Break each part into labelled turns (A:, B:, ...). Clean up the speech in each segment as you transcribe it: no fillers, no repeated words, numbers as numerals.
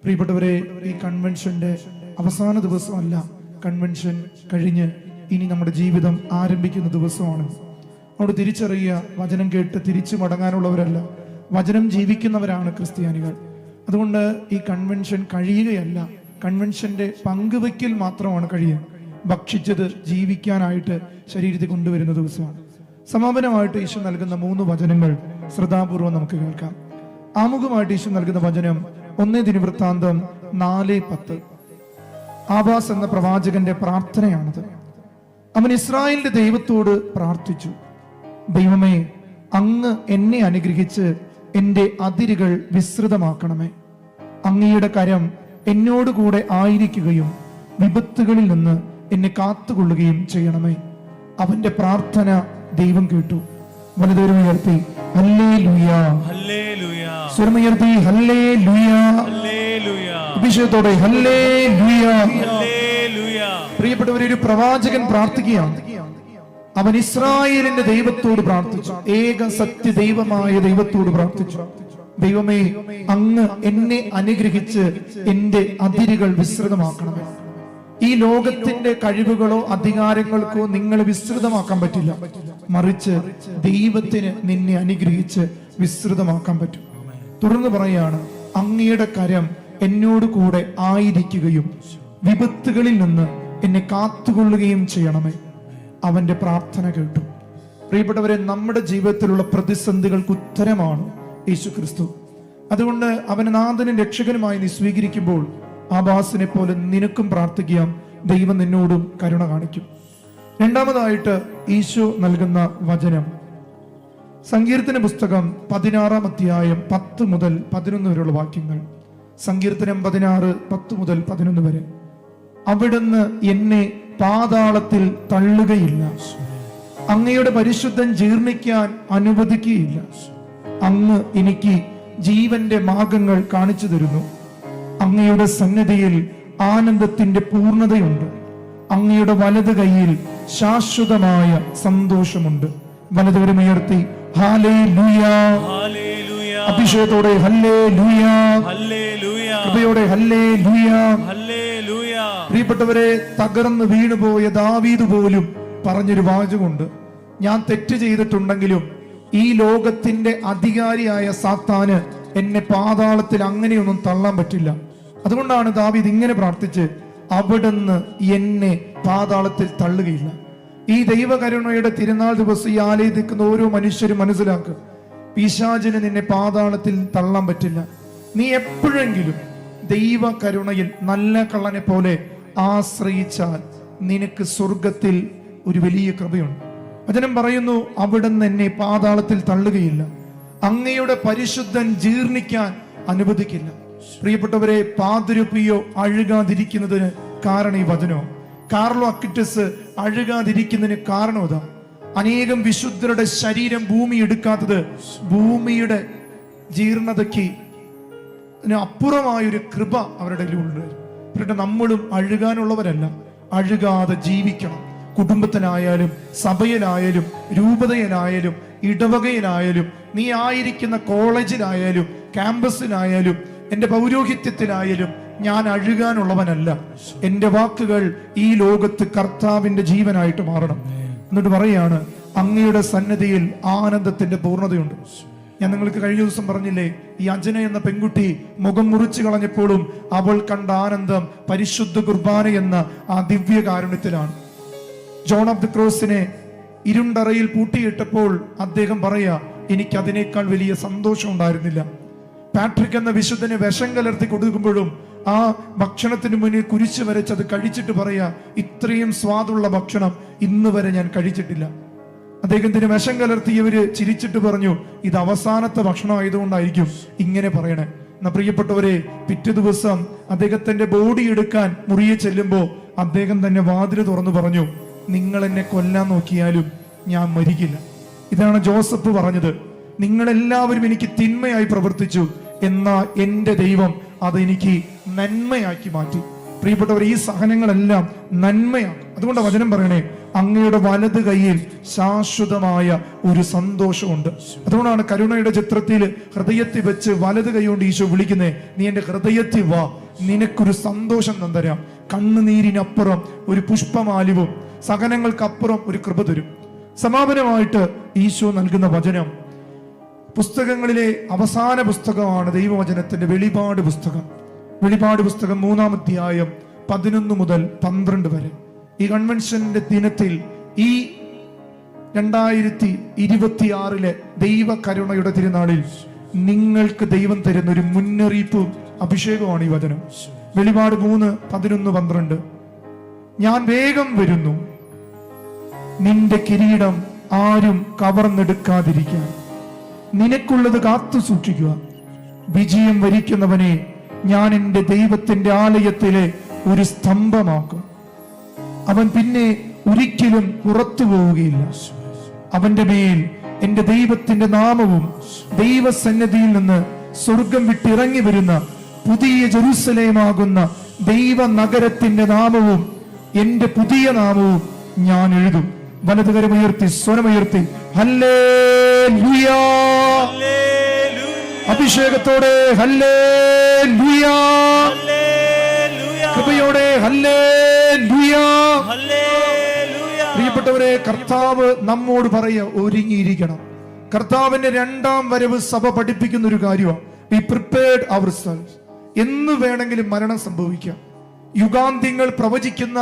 A: പ്രിയപ്പെട്ടവരെ, ഈ കൺവെൻഷന്റെ അവസാന ദിവസമല്ല, കൺവെൻഷൻ കഴിഞ്ഞ് ഇനി നമ്മുടെ ജീവിതം ആരംഭിക്കുന്ന ദിവസമാണ്. അവിടെ തിരിച്ചറിയുക, വചനം കേട്ട് തിരിച്ചു മടങ്ങാനുള്ളവരല്ല, വചനം ജീവിക്കുന്നവരാണ് ക്രിസ്ത്യാനികൾ. അതുകൊണ്ട് ഈ കൺവെൻഷൻ കഴിയുകയല്ല, കൺവെൻഷന്റെ പങ്കുവയ്ക്കൽ മാത്രമാണ് കഴിയുക. ഭക്ഷിച്ചത് ജീവിക്കാനായിട്ട് ശരീരത്തിൽ കൊണ്ടുവരുന്ന ദിവസമാണ്. സമാപനമായിട്ട് ഈശോ നൽകുന്ന 3 വചനങ്ങൾ ശ്രദ്ധാപൂർവം നമുക്ക് കേൾക്കാം. ആമുഖമായിട്ട് ഈശോ നൽകുന്ന വചനം 1 ദിനവൃത്താന്തം 4:10. ആബാസ് എന്ന പ്രവാചകന്റെ പ്രാർത്ഥനയാണത്. അവൻ ഇസ്രായേലിന്റെ ദൈവത്തോട് പ്രാർത്ഥിച്ചു, ദൈവമേ, അങ്ങ് എന്നെ അനുഗ്രഹിച്ച് എന്റെ അതിരുകൾ വിസ്തൃതമാക്കണമേ. അങ്ങയുടെ കരം എന്നോടുകൂടെ ആയിരിക്കുകയും വിപത്തുകളിൽ നിന്ന് എന്നെ കാത്തുകൊള്ളുകയും ചെയ്യണമേ. അവന്റെ പ്രാർത്ഥന ദൈവം കേട്ടു. വലതുകരമുയർത്തി ഹല്ലേലൂയ, സ്വരമുയർത്തി ഹല്ലേലൂയ, അഭിഷേകത്തോടെ ഹല്ലേലൂയ. പ്രിയപ്പെട്ടവരെ, ഒരു പ്രവാചകൻ പ്രാർത്ഥിക്കുകയാണ്. അവൻ ഇസ്രായേലിന്റെ ദൈവത്തോട് പ്രാർത്ഥിച്ചു, ഏക സത്യ ദൈവമായ ദൈവത്തോട് പ്രാർത്ഥിച്ചു, ദൈവമേ, അങ്ങ് എന്നെ അനുഗ്രഹിച്ച് എന്റെ അതിരുകൾ വിസ്തൃതമാക്കണമേ. ഈ ലോകത്തിന്റെ കഴിവുകളോ അധികാരങ്ങൾക്കോ നിങ്ങളെ വിസ്തൃതമാക്കാൻ പറ്റില്ല, മറിച്ച് ദൈവത്തിന് നിന്നെ അനുഗ്രഹിച്ച് വിസ്തൃതമാക്കാൻ പറ്റും. തുടർന്ന് പറയാണ്, അങ്ങയുടെ കരം എന്നോട് കൂടെ ആയിരിക്കുകയും വിപത്തുകളിൽ നിന്ന് എന്നെ കാത്തുകൊള്ളുകയും ചെയ്യണമേ. അവന്റെ പ്രാർത്ഥന കേട്ടു. പ്രിയപ്പെട്ടവരെ, നമ്മുടെ ജീവിതത്തിലുള്ള പ്രതിസന്ധികൾക്ക് ഉത്തരമാണ് യേശു ക്രിസ്തു. അതുകൊണ്ട് അവനെ നാഥനും രക്ഷകനുമായി നീ സ്വീകരിക്കുമ്പോൾ ആബാസിനെ പോലെ നിനക്കും പ്രാർത്ഥിക്കാം, ദൈവം നിന്നോടും കരുണ കാണിക്കും. രണ്ടാമതായിട്ട് ഈശോ നൽകുന്ന വചനം സങ്കീർത്തന പുസ്തകം 16-ാം അധ്യായം 10 മുതൽ 11 വരെയുള്ള വാക്യങ്ങൾ. സങ്കീർത്തനം 16, 10 മുതൽ 11 വരെ. അവിടുന്ന് എന്നെ പാതാളത്തിൽ തള്ളുകയില്ല, അങ്ങയുടെ പരിശുദ്ധൻ ജീർണിക്കാൻ അനുവദിക്കുകയില്ല. അങ്ങ് എനിക്ക് ജീവന്റെ മാർഗങ്ങൾ കാണിച്ചു തരുന്നു. അങ്ങയുടെ സന്നിധിയിൽ ആനന്ദത്തിന്റെ പൂർണ്ണതയുണ്ട്. അങ്ങയുടെ വലത് കൈയിൽ ശാശ്വതമായ സന്തോഷമുണ്ട്. വലതുകരമുയർത്തി ഹല്ലേലൂയ, അഭിഷേകത്തോടെ ഹല്ലേലൂയ, കൃപയോടെ ഹല്ലേലൂയ. പ്രിയപ്പെട്ടവരെ, തകർന്ന് വീണുപോയ ദാവീദ് പോലും പറഞ്ഞൊരു വാചകമുണ്ട്, ഞാൻ തെറ്റ് ചെയ്തിട്ടുണ്ടെങ്കിലും ഈ ലോകത്തിന്റെ അധികാരിയായ സാത്താന് എന്നെ പാതാളത്തിൽ അങ്ങനെയൊന്നും തള്ളാൻ പറ്റില്ല. അതുകൊണ്ടാണ് ദാവീദ് ഇങ്ങനെ പ്രാർത്ഥിച്ച്, അവിടുന്ന് എന്നെ പാതാളത്തിൽ തള്ളുകയില്ല. ഈ ദൈവകരുണയുടെ തിരുനാൾ ദിവസം ഈ ആലയത്തിൽ നിൽക്കുന്ന ഓരോ മനുഷ്യരും മനസ്സിലാക്കുക, പിശാചിന് നിന്നെ പാതാളത്തിൽ തള്ളാൻ പറ്റില്ല. നീ എപ്പോഴെങ്കിലും ദൈവകരുണയിൽ നല്ല കള്ളനെ പോലെ ആശ്രയിച്ചാൽ നിനക്ക് സ്വർഗത്തിൽ ഒരു വലിയ കൃപയുണ്ട്. വചനം പറയുന്നു, അവിടുന്ന് എന്നെ പാതാളത്തിൽ തള്ളുകയില്ല, അങ്ങയുടെ പരിശുദ്ധൻ ജീർണിക്കാൻ അനുവദിക്കില്ല. പ്രിയപ്പെട്ടവരെ, പാതിരുപ്പിയോ അഴുകാതിരിക്കുന്നതിന് കാരണം ഈ വചനോ. കാർലോ അക്വിറ്റസ് അഴുകാതിരിക്കുന്നതിന് കാരണം അതാ. അനേകം വിശുദ്ധരുടെ ശരീരം ഭൂമി എടുക്കാത്തത് ഭൂമിയുടെ ജീർണതയ്ക്ക് അപ്പുറമായൊരു കൃപ അവരുടെ ഉണ്ട്. നമ്മളും അഴുകാനുള്ളവരല്ല, അഴുകാതെ ജീവിക്കണം. കുടുംബത്തിനായാലും സഭയിലായാലും രൂപതയിലായാലും ഇടവകയിലായാലും നീ ആയിരിക്കുന്ന കോളേജിലായാലും ക്യാമ്പസിലായാലും എന്റെ പൗരോഹിത്യത്തിലായാലും ഞാൻ അഴുകാനുള്ളവനല്ല. എന്റെ വാക്കുകൾ ഈ ലോകത്ത് കർത്താവിന്റെ ജീവനായിട്ട് മാറണം. എന്നിട്ട് പറയാണ്, അങ്ങയുടെ സന്നിധിയിൽ ആനന്ദത്തിന്റെ പൂർണ്ണതയുണ്ട്. ഞാൻ നിങ്ങൾക്ക് കഴിഞ്ഞ ദിവസം പറഞ്ഞില്ലേ, ഈ അഞ്ജന എന്ന പെൺകുട്ടി മുഖം മുറിച്ചു കളഞ്ഞപ്പോഴും അവൾ കണ്ട ആനന്ദം പരിശുദ്ധ കുർബാന എന്ന ആ ദിവ്യ കാരുണ്യത്തിലാണ്. ജോൺ ഓഫ് ദി ക്രോസിനെ ഇരുണ്ടറയിൽ പൂട്ടിയിട്ടപ്പോൾ അദ്ദേഹം പറയാ, എനിക്ക് അതിനേക്കാൾ വലിയ സന്തോഷം ഉണ്ടായിരുന്നില്ല. പാട്രിക് എന്ന വിശുദ്ധനെ വിഷം കലർത്തി കൊടുക്കുമ്പോഴും ആ ഭക്ഷണത്തിന് മുന്നിൽ കുരിശ് വരച്ചത് കഴിച്ചിട്ട് പറയാ, ഇത്രയും സ്വാദുള്ള ഭക്ഷണം ഇന്ന് വരെ ഞാൻ കഴിച്ചിട്ടില്ല. അദ്ദേഹത്തിന് വിഷം കലർത്തിയവര് ചിരിച്ചിട്ട് പറഞ്ഞു, ഇത് അവസാനത്തെ ഭക്ഷണം ആയതുകൊണ്ടായിരിക്കും ഇങ്ങനെ പറയണേ. എന്നാ പ്രിയപ്പെട്ടവരെ, പിറ്റേ ദിവസം അദ്ദേഹത്തിന്റെ ബോഡി എടുക്കാൻ മുറിയെ ചെല്ലുമ്പോ അദ്ദേഹം തന്നെ വാതില് തുറന്നു പറഞ്ഞു, നിങ്ങൾ എന്നെ കൊല്ലാൻ നോക്കിയാലും ഞാൻ മരിക്കില്ല. ഇതാണ് ജോസഫ് പറഞ്ഞത്, നിങ്ങളെല്ലാവരും എനിക്ക് തിന്മയായി പ്രവർത്തിച്ചു, എന്നാൽ എന്റെ ദൈവം അതെനിക്ക് നന്മയാക്കി മാറ്റി. പ്രിയപ്പെട്ടവർ, ഈ സഹനങ്ങളെല്ലാം നന്മയാണ്. അതുകൊണ്ട് വചനം പറയണേ, അങ്ങയുടെ വലത് കൈയിൽ ശാശ്വതമായ ഒരു സന്തോഷമുണ്ട്. അതുകൊണ്ടാണ് കരുണയുടെ ചിത്രത്തിൽ ഹൃദയത്തിൽ വെച്ച് വലത് കൈ കൊണ്ട് ഈശോ വിളിക്കുന്നേ, നീ എന്റെ ഹൃദയത്തിൽ വാ, നിനക്കൊരു സന്തോഷം തരാം. കണ്ണുനീരിനപ്പുറം ഒരു പുഷ്പമാലിവും സഹനങ്ങൾക്കപ്പുറം ഒരു കൃപ തരും. സമാപനമായിട്ട് ഈശോ നൽകുന്ന വചനം, പുസ്തകങ്ങളിലെ അവസാന പുസ്തകമാണ് ദൈവവചനത്തിന്റെ വെളിപാട് പുസ്തകം. വെളിപാട് പുസ്തകം 3-ാം അധ്യായം 11 മുതൽ 12 വരെ. ഈ കൺവെൻഷന്റെ ദിനത്തിൽ, ഈ 2026 ദൈവ കരുണയുടെ തിരുനാളിൽ നിങ്ങൾക്ക് ദൈവം തരുന്ന ഒരു മുന്നറിയിപ്പും അഭിഷേകമാണ് ഈ വചനം. വെളിപാട് 3:11-12. ഞാൻ വേഗം വരുന്നു, നിന്റെ കിരീടം ആരും കവർന്നെടുക്കാതിരിക്കാൻ നിനക്കുള്ളത് കാത്തു സൂക്ഷിക്കുക. വിജയം വരിക്കുന്നവനെ ഞാൻ എൻ്റെ ദൈവത്തിന്റെ ആലയത്തിലെ ഒരു സ്തംഭമാക്കും. അവൻ പിന്നെ ഒരിക്കലും പുറത്തു പോവുകയില്ല. അവന്റെ മേൽ എന്റെ ദൈവത്തിന്റെ നാമവും ദൈവസന്നിധിയിൽ നിന്ന് സ്വർഗം വിട്ടിറങ്ങി വരുന്ന പുതിയ ജെറുസലേമാകുന്ന ദൈവ നഗരത്തിന്റെ നാമവും എന്റെ പുതിയ നാമവും ഞാൻ എഴുതും. വലതുകരമുയർത്തി സ്വരമുയർത്തി ഹല്ലേലൂയാ, അഭിഷേകത്തോടെ ഹല്ലേലൂയാ, കൃപയോടെ ഹല്ലേലൂയാ. പ്രിയപ്പെട്ടവരെ, കർത്താവ് നമ്മോട് പറയുക, ഒരുങ്ങിയിരിക്കണം. കർത്താവിന്റെ 2ാം വരവ് സഭ പഠിപ്പിക്കുന്ന ഒരു കാര്യമാണ്, ബി പ്രിപ്പയർഡ് അവർസെൽവ്സ്. എന്ന് വേണമെങ്കിലും മരണം സംഭവിക്കാം. യുഗാന്ത്യങ്ങൾ പ്രവചിക്കുന്ന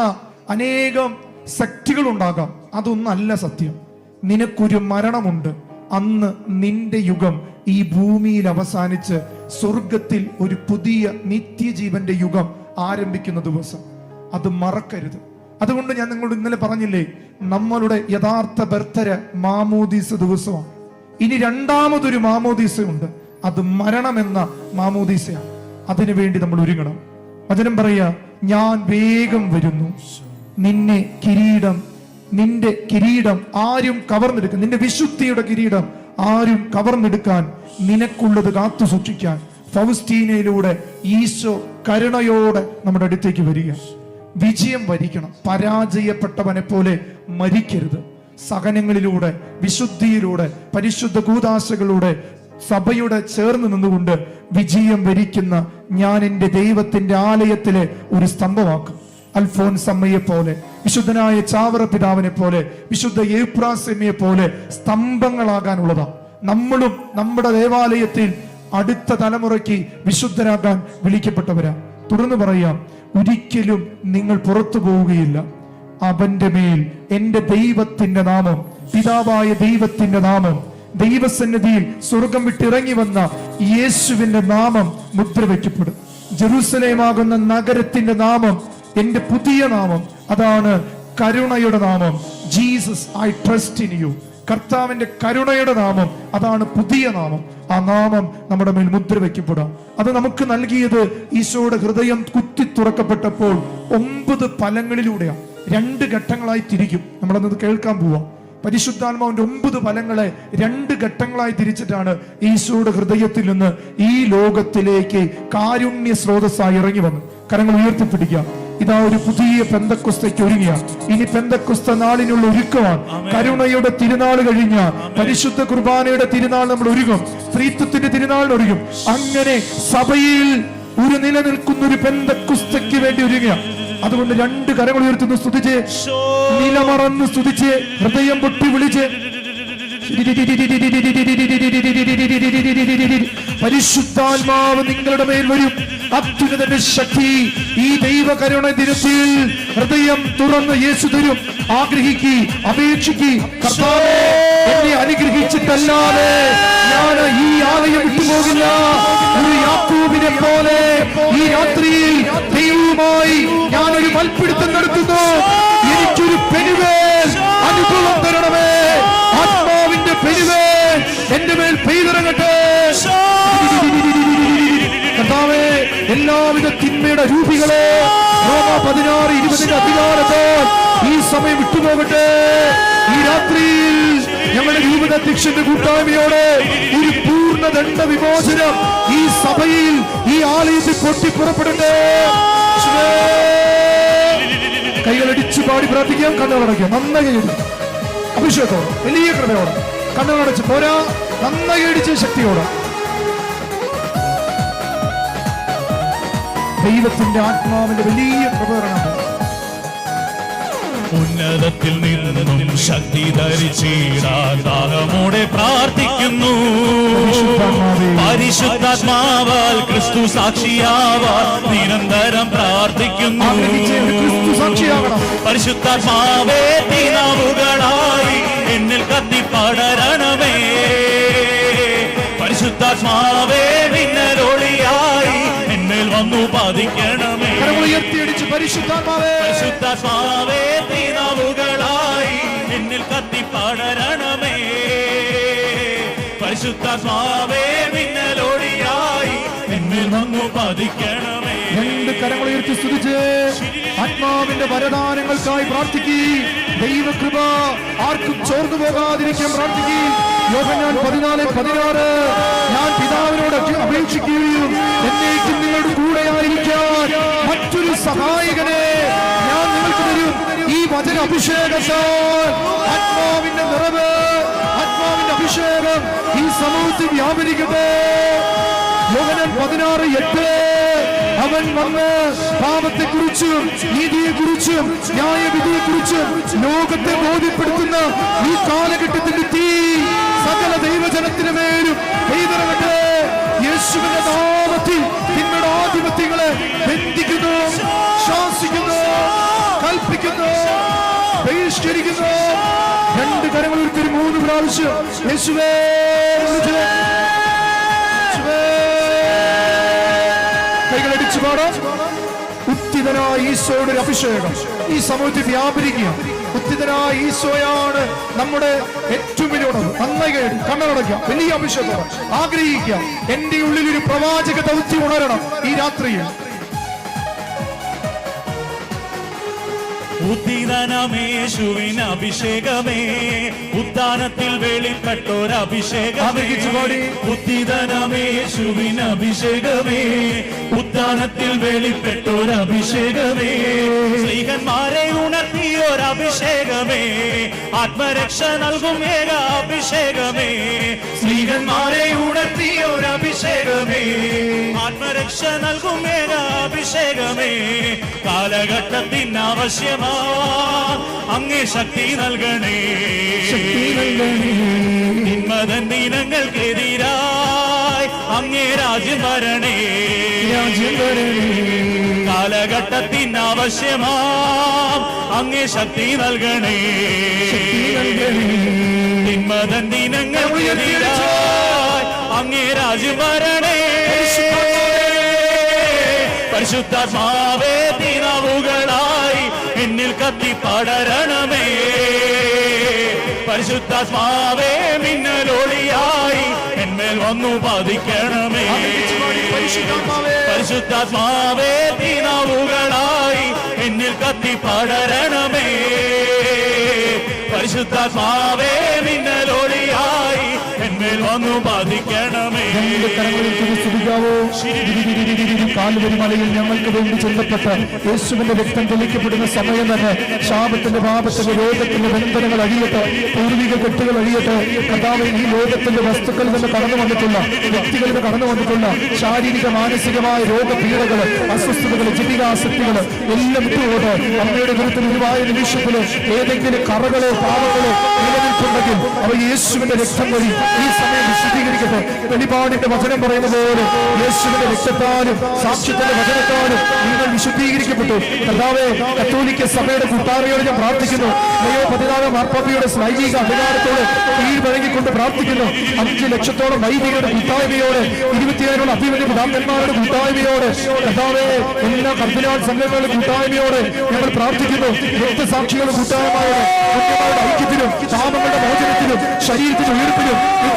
A: അനേകം ശക്തികൾ ഉണ്ടാകാം. അതൊന്നല്ല സത്യം. നിനക്കൊരു മരണമുണ്ട്. അന്ന് നിന്റെ യുഗം ഈ ഭൂമിയിൽ അവസാനിച്ച് സ്വർഗത്തിൽ ഒരു പുതിയ നിത്യജീവന്റെ യുഗം ആരംഭിക്കുന്ന ദിവസം. അത് മറക്കരുത്. അതുകൊണ്ട് ഞാൻ നിങ്ങളോട് ഇന്നലെ പറഞ്ഞില്ലേ, നമ്മളുടെ യഥാർത്ഥ ബർത്തര മാമോദീസ ദിവസമാണ്. ഇനി 2ാമതൊരു മാമോദീസയുണ്ട്, അത് മരണമെന്ന മാമോദീസയാണ്. അതിനുവേണ്ടി നമ്മൾ ഒരുങ്ങണം. വചനം പറയാ, ഞാൻ വേഗം വരുന്നു, നിന്റെ കിരീടം ആരും കവർന്നെടുക്കാൻ, നിന്റെ വിശുദ്ധിയുടെ കിരീടം ആരും കവർന്നെടുക്കാൻ നിനക്കുള്ളത് കാത്തു സൂക്ഷിക്കാൻ. ഫൗസ്റ്റീനയിലൂടെ ഈശോ കരുണയോടെ നമ്മുടെ അടുത്തേക്ക് വരിക. വിജയം വരിക്കണം. പരാജയപ്പെട്ടവനെ പോലെ മരിക്കരുത്. സഹനങ്ങളിലൂടെ, വിശുദ്ധിയിലൂടെ, പരിശുദ്ധ കൂദാശകളിലൂടെ സഭയുടെ ചേർന്ന് നിന്നുകൊണ്ട് വിജയം വരിക്കുന്ന ഞാൻ എൻ്റെ ദൈവത്തിന്റെ ആലയത്തിലെ ഒരു സ്തംഭമാക്കും. അൽഫോൻസമ്മയെ പോലെ, വിശുദ്ധനായ ചാവറ പിതാവിനെ പോലെ, വിശുദ്ധ ഏപ്രാസമ്മയെ പോലെ സ്തംഭങ്ങളാകാനുള്ളതാ. നമ്മളും നമ്മുടെ ദേവാലയത്തിൽ അടുത്ത തലമുറയ്ക്ക് വിശുദ്ധരാകാൻ വിളിക്കപ്പെട്ടവരാ. തുടർന്ന് പറയാം, ഒരിക്കലും നിങ്ങൾ പുറത്തു പോവുകയില്ല. അവന്റെ മേൽ എന്റെ ദൈവത്തിന്റെ നാമം, പിതാവായ ദൈവത്തിന്റെ നാമം, ദൈവസന്നിധിയിൽ സ്വർഗം വിട്ടിറങ്ങി വന്ന യേശുവിന്റെ നാമം മുദ്രവയ്ക്കപ്പെടും. ജെറുസലേമാകുന്ന നഗരത്തിന്റെ നാമം എന്റെ പുതിയ നാമം, അതാണ് കരുണയുടെ നാമം. Jesus, I trust in you. കർത്താവിന്റെ കരുണയുടെ നാമം, അതാണ് പുതിയ നാമം. ആ നാമം നമ്മുടെ മേൽ മുദ്രവയ്ക്കപ്പെടാം. അത് നമുക്ക് നൽകിയത് ഈശോയുടെ ഹൃദയം കുത്തി തുറക്കപ്പെട്ടപ്പോൾ 9 ഫലങ്ങളിലൂടെയാണ്. 2 ഘട്ടങ്ങളായി തിരിക്കും. നമ്മളത് കേൾക്കാൻ പോവാം. പരിശുദ്ധാത്മാവിന്റെ 9 ഫലങ്ങളെ 2 ഘട്ടങ്ങളായി തിരിച്ചിട്ടാണ് ഈശോയുടെ ഹൃദയത്തിൽ നിന്ന് ഈ ലോകത്തിലേക്ക് കാരുണ്യ സ്രോതസ്സായി ഇറങ്ങി വന്നു. കരങ്ങൾ ഉയർത്തിപ്പിടിക്കാം. ഇതാ ഒരു പുതിയ പെന്തക്കൊസ്തയ്ക്ക് ഒരുങ്ങിയ, ഇനി പെന്തക്കൊസ്ത നാളിനുള്ള ഒരുക്കമാണ്. കരുണയുടെ തിരുനാൾ കഴിഞ്ഞ പരിശുദ്ധ കുർബാനയുടെ തിരുനാൾ നമ്മൾ ഒരുങ്ങും. സ്ത്രീത്വത്തിന്റെ തിരുനാൾ ഒരുങ്ങും. അങ്ങനെ സഭയിൽ ഒരു നിലനിൽക്കുന്ന ഒരു പെന്തക്കൊസ്തയ്ക്ക് വേണ്ടി ഒരുങ്ങിയ. അതുകൊണ്ട് 2 കരങ്ങൾ ഉയർത്തുന്നു, സ്തുതിച്ച്, നിലമറന്ന് സ്തുതിച്ച്, ഹൃദയം പൊട്ടി വിളിച്ച്, പരിശുദ്ധാത്മാവ് നിങ്ങളുടെ മേൽ വരും. അത്യുന്നതന്റെ ശക്തി ഈ ദൈവകരുണ ദിനത്തിൽ ഹൃദയം തുറന്ന് യേശു തരും. ആഗ്രഹിക്കി, അപേക്ഷിക്കി, കർത്താവേ എന്നെ അനുഗ്രഹിച്ചിട്ടല്ലാതെ ഞാൻ ഈ ആലയം വിട്ടുപോകില്ല. ഒരു യാക്കോബിനെ പോലെ ഈ രാത്രിയിൽ ദൈവവുമായി ഞാനൊരു മൽപ്പിടുത്തം നടത്തുന്നു. എനിക്കൊരു പെരുവേൽ അനുഭവം തരണമേ. ആത്മാവിന്റെ പെരുവേൽ എന്റെ മേൽ പെയ്തിറങ്ങട്ടെ. കർത്താവേ, എല്ലാവിധ തിന്മയുടെ രൂപികളെ റോമ 16:20 അധികാരത്താൽ ഈ സമയം വിട്ടുപോകട്ടെ. ഈ രാത്രിയിൽ ഞങ്ങളുടെ രൂപതാധ്യക്ഷന്റെ കൂട്ടായ്മയോടെ ഒരു പൂർണ്ണ ദണ്ഡ വിമോചനം ഈ സഭയിൽ, ഈ ആലയത്തിൽ പൊട്ടിപ്പുറപ്പെടട്ടെ. കൈകളടിച്ച് പാടി പ്രാർത്ഥിക്കാം. കണ്ണുകളടയ്ക്കാം. നന്നായി അഭിഷേകത്തോടെ വലിയ കൃപയോടെ കണ്ണുകളടച്ച് പോരാ, നന്നായി അടിച്ച് ശക്തിയോടെ ദൈവത്തിന്റെ ആത്മാവിന്റെ വലിയ കൃപ വരണം.
B: ഉന്നതത്തിൽ നിന്നും ശക്തി ധരിച്ചിടാൻ ദാഹമോടെ പ്രാർത്ഥിക്കുന്നു. പരിശുദ്ധാത്മാവാൽ ക്രിസ്തു സാക്ഷിയാവാൻ നിരന്തരം പ്രാർത്ഥിക്കുന്നു. പരിശുദ്ധാത്മാവേ തീനാവുകളായി എന്നിൽ കത്തിപ്പടരണമേ. പരിശുദ്ധാത്മാവേ മിന്നലൊളിയായി എന്നിൽ വന്നു പതിക്കണമേ. പരിശുദ്ധാത്മാവേ തീനാവുകളായി എന്നിൽ കത്തിപ്പടരണമേ. പരിശുദ്ധാത്മാവേ മിന്നലൊളിയായി എന്നിൽ വന്നു പതിക്കണമേ.
A: രണ്ട് കരങ്ങൾ ഉയർത്തി സ്തുതിച്ച് ആത്മാവിന്റെ വരദാനങ്ങൾക്കായി പ്രാർത്ഥിക്കുക. ദൈവകൃപ ആർക്കും ചോർന്നു പോകാതിരിക്കാൻ പ്രാർത്ഥിക്കുക. യോഹന്നാൻ 14:16 ഞാൻ പിതാവിനോട് അപേക്ഷിക്കുകയും എന്നേക്കും നിങ്ങളുടെ കൂടെ ആയിരിക്കാൻ മറ്റൊരു സഹായകനെ ഞാൻ നിങ്ങൾക്ക് തരും. ഈ വചന അഭിഷേകത്താൽ ആത്മാവിന്റെ നിറവ്, ആത്മാവിന്റെ അഭിഷേകം ഈ സമൂഹത്തിൽ വ്യാപരിക്കട്ടെ. യോഹന്നാൻ 16:8 അവൻ വന്ന് പാപത്തെക്കുറിച്ചും നീതിയെക്കുറിച്ചും ന്യായവിധിയെക്കുറിച്ചും ലോകത്തെ ബോധ്യപ്പെടുത്തുന്ന ഈ കാലഘട്ടത്തിന്റെ തീ സകല ദൈവജനത്തിന് മേലും പെയ്തിറങ്ങട്ടെ. യേശുവിന്റെ നാമത്തിൽ നിങ്ങളുടെ ആധിപത്യങ്ങളെ ബന്ധിക്കുന്നു, ശാസിക്കുന്നു, കൽപ്പിക്കുന്നു, ബഹിഷ്കരിക്കുന്നു. രണ്ട് കരങ്ങൾ ഉയർത്തി 3 പ്രാവശ്യം യേശുവേ കൈകളടിച്ചു പാടാം. ഉത്തിതനായ ഈശോയുടെ ഒരു അഭിഷേകം ഈ സമൂഹത്തിൽ വ്യാപരിക്കുക. ഉത്തിതനായ ഈശോയാണ് നമ്മുടെ ഏറ്റവും വലിയ ഉണർവ്. നന്നായി കേട്ട് കണ്ണടയ്ക്കുക. വലിയ അഭിഷേകം ആഗ്രഹിക്കുക. എന്റെ ഉള്ളിൽ ഒരു പ്രവാചക ദൗത്യം ഉണരണം ഈ രാത്രിയിൽ.
B: ഉദ്ദീനമേശുവിൻ അഭിഷേകമേ, ഉദ്ദാനത്തിൽ വെളിപ്പെട്ടൊരഭിഷേകമേ. ഉദ്ദീനമേശുവിൻ അഭിഷേകമേ, ഉദ്ദാനത്തിൽ വെളിപ്പെട്ടൊരഭിഷേകമേ. സ്ത്രീകന്മാരെ ഉണർത്തിയൊരഭിഷേകമേ, ആത്മരക്ഷ നൽകും ഏക അഭിഷേകമേ. സ്ത്രീകന്മാരെ ഉണർത്തിയൊരഭിഷേകമേ, ആത്മരക്ഷ നൽകും ഏക അഭിഷേകമേ. കാലഘട്ടത്തിന് ആവശ്യമാ അങ്ങേ ശക്തി നൽകണേ. ദിനങ്ങൾക്കെതിരായി അങ്ങേ രാജ്യം വരണേ. കാലഘട്ടത്തിന് ആവശ്യമാ അങ്ങേ ശക്തി നൽകണേ. ദിനങ്ങൾക്കെതിരായി അങ്ങേ രാജ്യം വരണേ. പരിശുദ്ധാത്മാവേ തീനാവുകളായി എന്നിൽ കത്തിപ്പടരണമേ. പരിശുദ്ധാത്മാവേ മിന്നലൊളിയായി എന്മേൽ വന്നു പതിക്കണമേ. പരിശുദ്ധാത്മാവേ തീനാവുകളായി എന്നിൽ കത്തിപ്പടരണമേ. പരിശുദ്ധാത്മാവേ മിന്നലൊളിയായി എന്മേൽ വന്നു പതിക്കണമേ.
A: കാൽവരി മലയിൽ ഞങ്ങൾക്ക് വേണ്ടി ചൊല്ലപ്പെട്ട യേശുവിന്റെ രക്തം തെളിക്കപ്പെടുന്ന സമയം തന്നെ ശാപത്തിന്റെ പാപത്തിന്റെ രോഗത്തിന്റെ ബന്ധനങ്ങൾ അഴിയട്ടെ, പൂർവിക കെട്ടുകൾ അഴിയട്ടെ. കർത്താവേ, ഈ ലോകത്തിന്റെ വസ്തുക്കളിൽ നിന്ന് കടന്നു വന്നിട്ടുള്ള, വ്യക്തികളിൽ നിന്ന് കടന്നു വന്നിട്ടുള്ള ശാരീരിക മാനസികമായ രോഗപീഠകൾ, അസ്വസ്ഥതകൾ, ജീവിതാസക്തികൾ എല്ലാം വിട്ടുകൊണ്ട് അമ്മയുടെ ഗുരുത്തിൽ ഒരുവായ നിമിഷത്തില് ഏതെങ്കിലും കറകളോ പാവങ്ങളോ നിലനിൽപ്പുണ്ടെങ്കിൽ അവ യേശുവിന്റെ രക്തം വഴി ഈ സമയം വിശദീകരിക്കട്ടെ. വെളിപാടിന്റെ വചനം പറയുന്ന പോലെ യേശുവിന്റെ രക്തത്താലും സാക്ഷ്യത്തിന്റെ വചനത്താലും നിങ്ങൾ വിശുദ്ധീകരിക്കപ്പെട്ടു. കർത്താവേ, കത്തോലിക്ക സഭയുടെ കൂട്ടായ്മയോട് ഞാൻ പ്രാർത്ഥിക്കുന്നു. ലയോ 14 മാർപ്പാപ്പയുടെ ലൈംഗിക അധികാരത്തോട് കീഴ്വഴങ്ങിക്കൊണ്ട് പ്രാർത്ഥിക്കുന്നു. 5 ലക്ഷത്തോളം വൈദികരുടെ കൂട്ടായ്മയോട്, 27 അഭിമന്യ പിതാക്കന്മാരുടെ കൂട്ടായ്മയോട്, കർത്താവേ, എല്ലാ കർദിനാൾ സംഘങ്ങളുടെ കൂട്ടായ്മയോട് ഞങ്ങൾ പ്രാർത്ഥിക്കുന്നു. രക്തസാക്ഷികളുടെ കൂട്ടായ്മയോട് ഐക്യത്തിലും പാപങ്ങളുടെ മോചനത്തിലും ശരീരത്തിന്റെ ഉയർപ്പിലും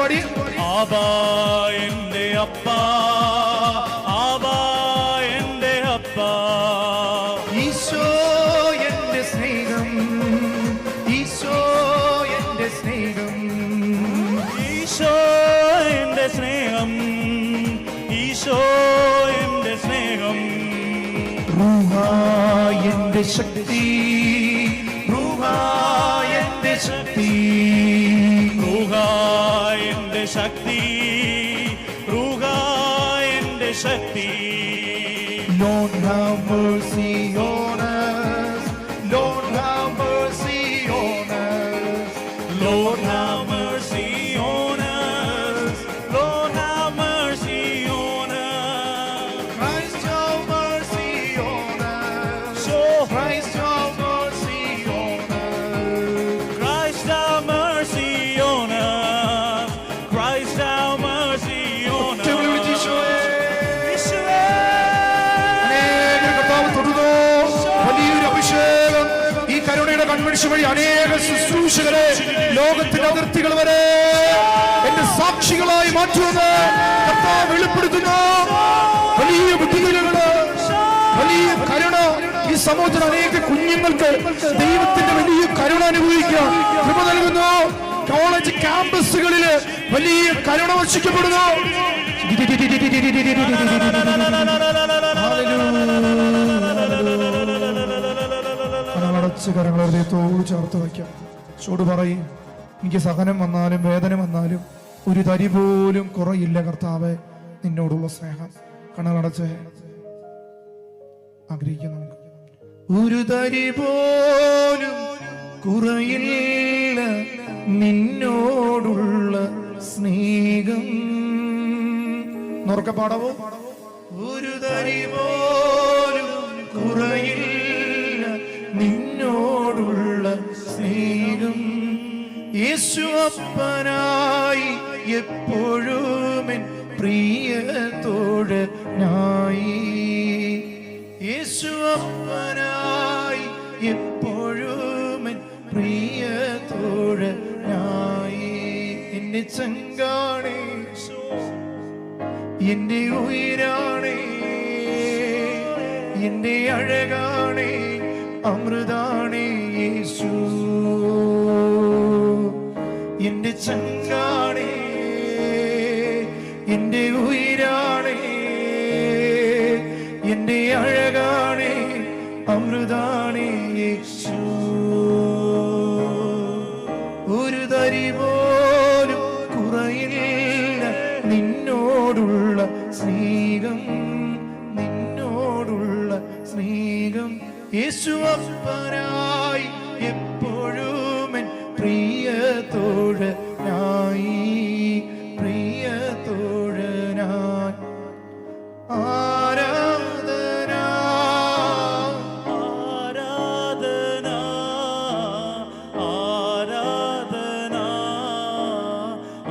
A: പാടി.
B: ആബാ എന്റെ അപ്പ, ആബാ എന്റെ അപ്പ.
A: ഈശോ എന്റെ സ്നേഹം, ഈശോ എന്റെ സ്നേഹം,
B: ഈശോ എന്റെ സ്നേഹം, ഈശോ എന്റെ സ്നേഹം.
A: റൂഹാ എന്റെ ശക്തി, റൂഹാ എന്റെ ശക്തി,
B: റൂഹാ എന്റെ ശക്തി, റൂഹാ എന്റെ ശക്തി.
A: Lord have mercy on us, Lord have mercy on us,
B: Lord have mercy on us, Lord have mercy on us.
A: Christ have mercy on us,
B: So
A: Christ have mercy on us.
B: Christ have mercy on us, Christ have mercy on us. യേശുവേ,
A: അനേകം കർത്താവ് തൊടുന്നു. വലിയൊരു അഭിഷേകം ഈ കരുണയുടെ convention വഴി അനേക ശുശ്രൂഷകരെ ലോകത്തിന്റെ അതിർത്തികൾ വരെ എന്റെ സാക്ഷികളായി മാറ്റുമെന്ന് കർത്താവ് വെളിപ്പെടുത്തുന്നു. വലിയ വിടുതലുകള്, വലിയ കരുണ ഈ സമൂഹത്തിൽ അനേക കുഞ്ഞുങ്ങൾക്ക് ദൈവത്തിന്റെ വലിയ കരുണ അനുഭവിക്കാൻ കൃപ നൽകുന്നു. കോളേജ് ക്യാമ്പസുകളില് വലിയ കരുണ വർഷിക്കപ്പെടുന്നു. കണ്ണടച്ച് കരങ്ങൾ ഹൃദയത്തോട് ചേർത്ത് വയ്ക്കാം. ചൂട് പറയും, എനിക്ക് സഹനം വന്നാലും വേദന വന്നാലും ഒരു തരി പോലും കുറയില്ല കർത്താവേ നിന്നോടുള്ള സ്നേഹം. കണ്ണടച്ച് ആഗ്രഹിക്കുന്നു. ഒരു തരി പോലും കുറയില്ല നിന്നോടുള്ള സ്നേഹം. ഉറക്കെ പാടാവോ? ഒരു തരി പോലും കുറയില്ല നിന്നോടുള്ള സ്നേഹം. യേശു അപ്പനായി എപ്പോഴും എൻ പ്രിയത്തോടനായി, യേശു അപ്പനായി എപ്പോഴും എൻ പ്രിയത്തോടനായി. എന്നെ ചങ്കാണേ, എന്റെ ഉയരാണേ, എന്റെ അഴകാണേ, അമൃതാണേ യേശു. എന്റെ ചങ്കാണേ, എന്റെ ഉയരാണേ, എന്റെ അഴകാണേ, അമൃതാണേ യേശു. ഒരു തരി പോലും കുറയില്ല നിന്നോടുള്ള സ്നേഹം, നിന്നോടുള്ള സ്നേഹം. യേശു അപ്പനായി എപ്പോഴും എൻ പ്രിയത്തോടനായി, പ്രിയത്തോടനായി. ആരാധന,
B: ആരാധന, ആരാധന,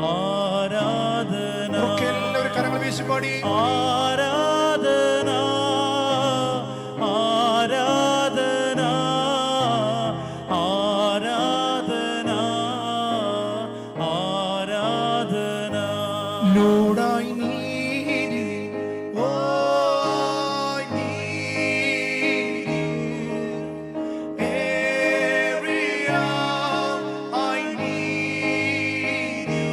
B: ആരാധന.
A: എല്ലാവരും കരങ്ങൾ വീശി പാടി.
B: ആരാധന, ആരാധന, ആരാധന, ആരാധന.
A: Lord, I need you. Oh, I need you. Every hour I need you.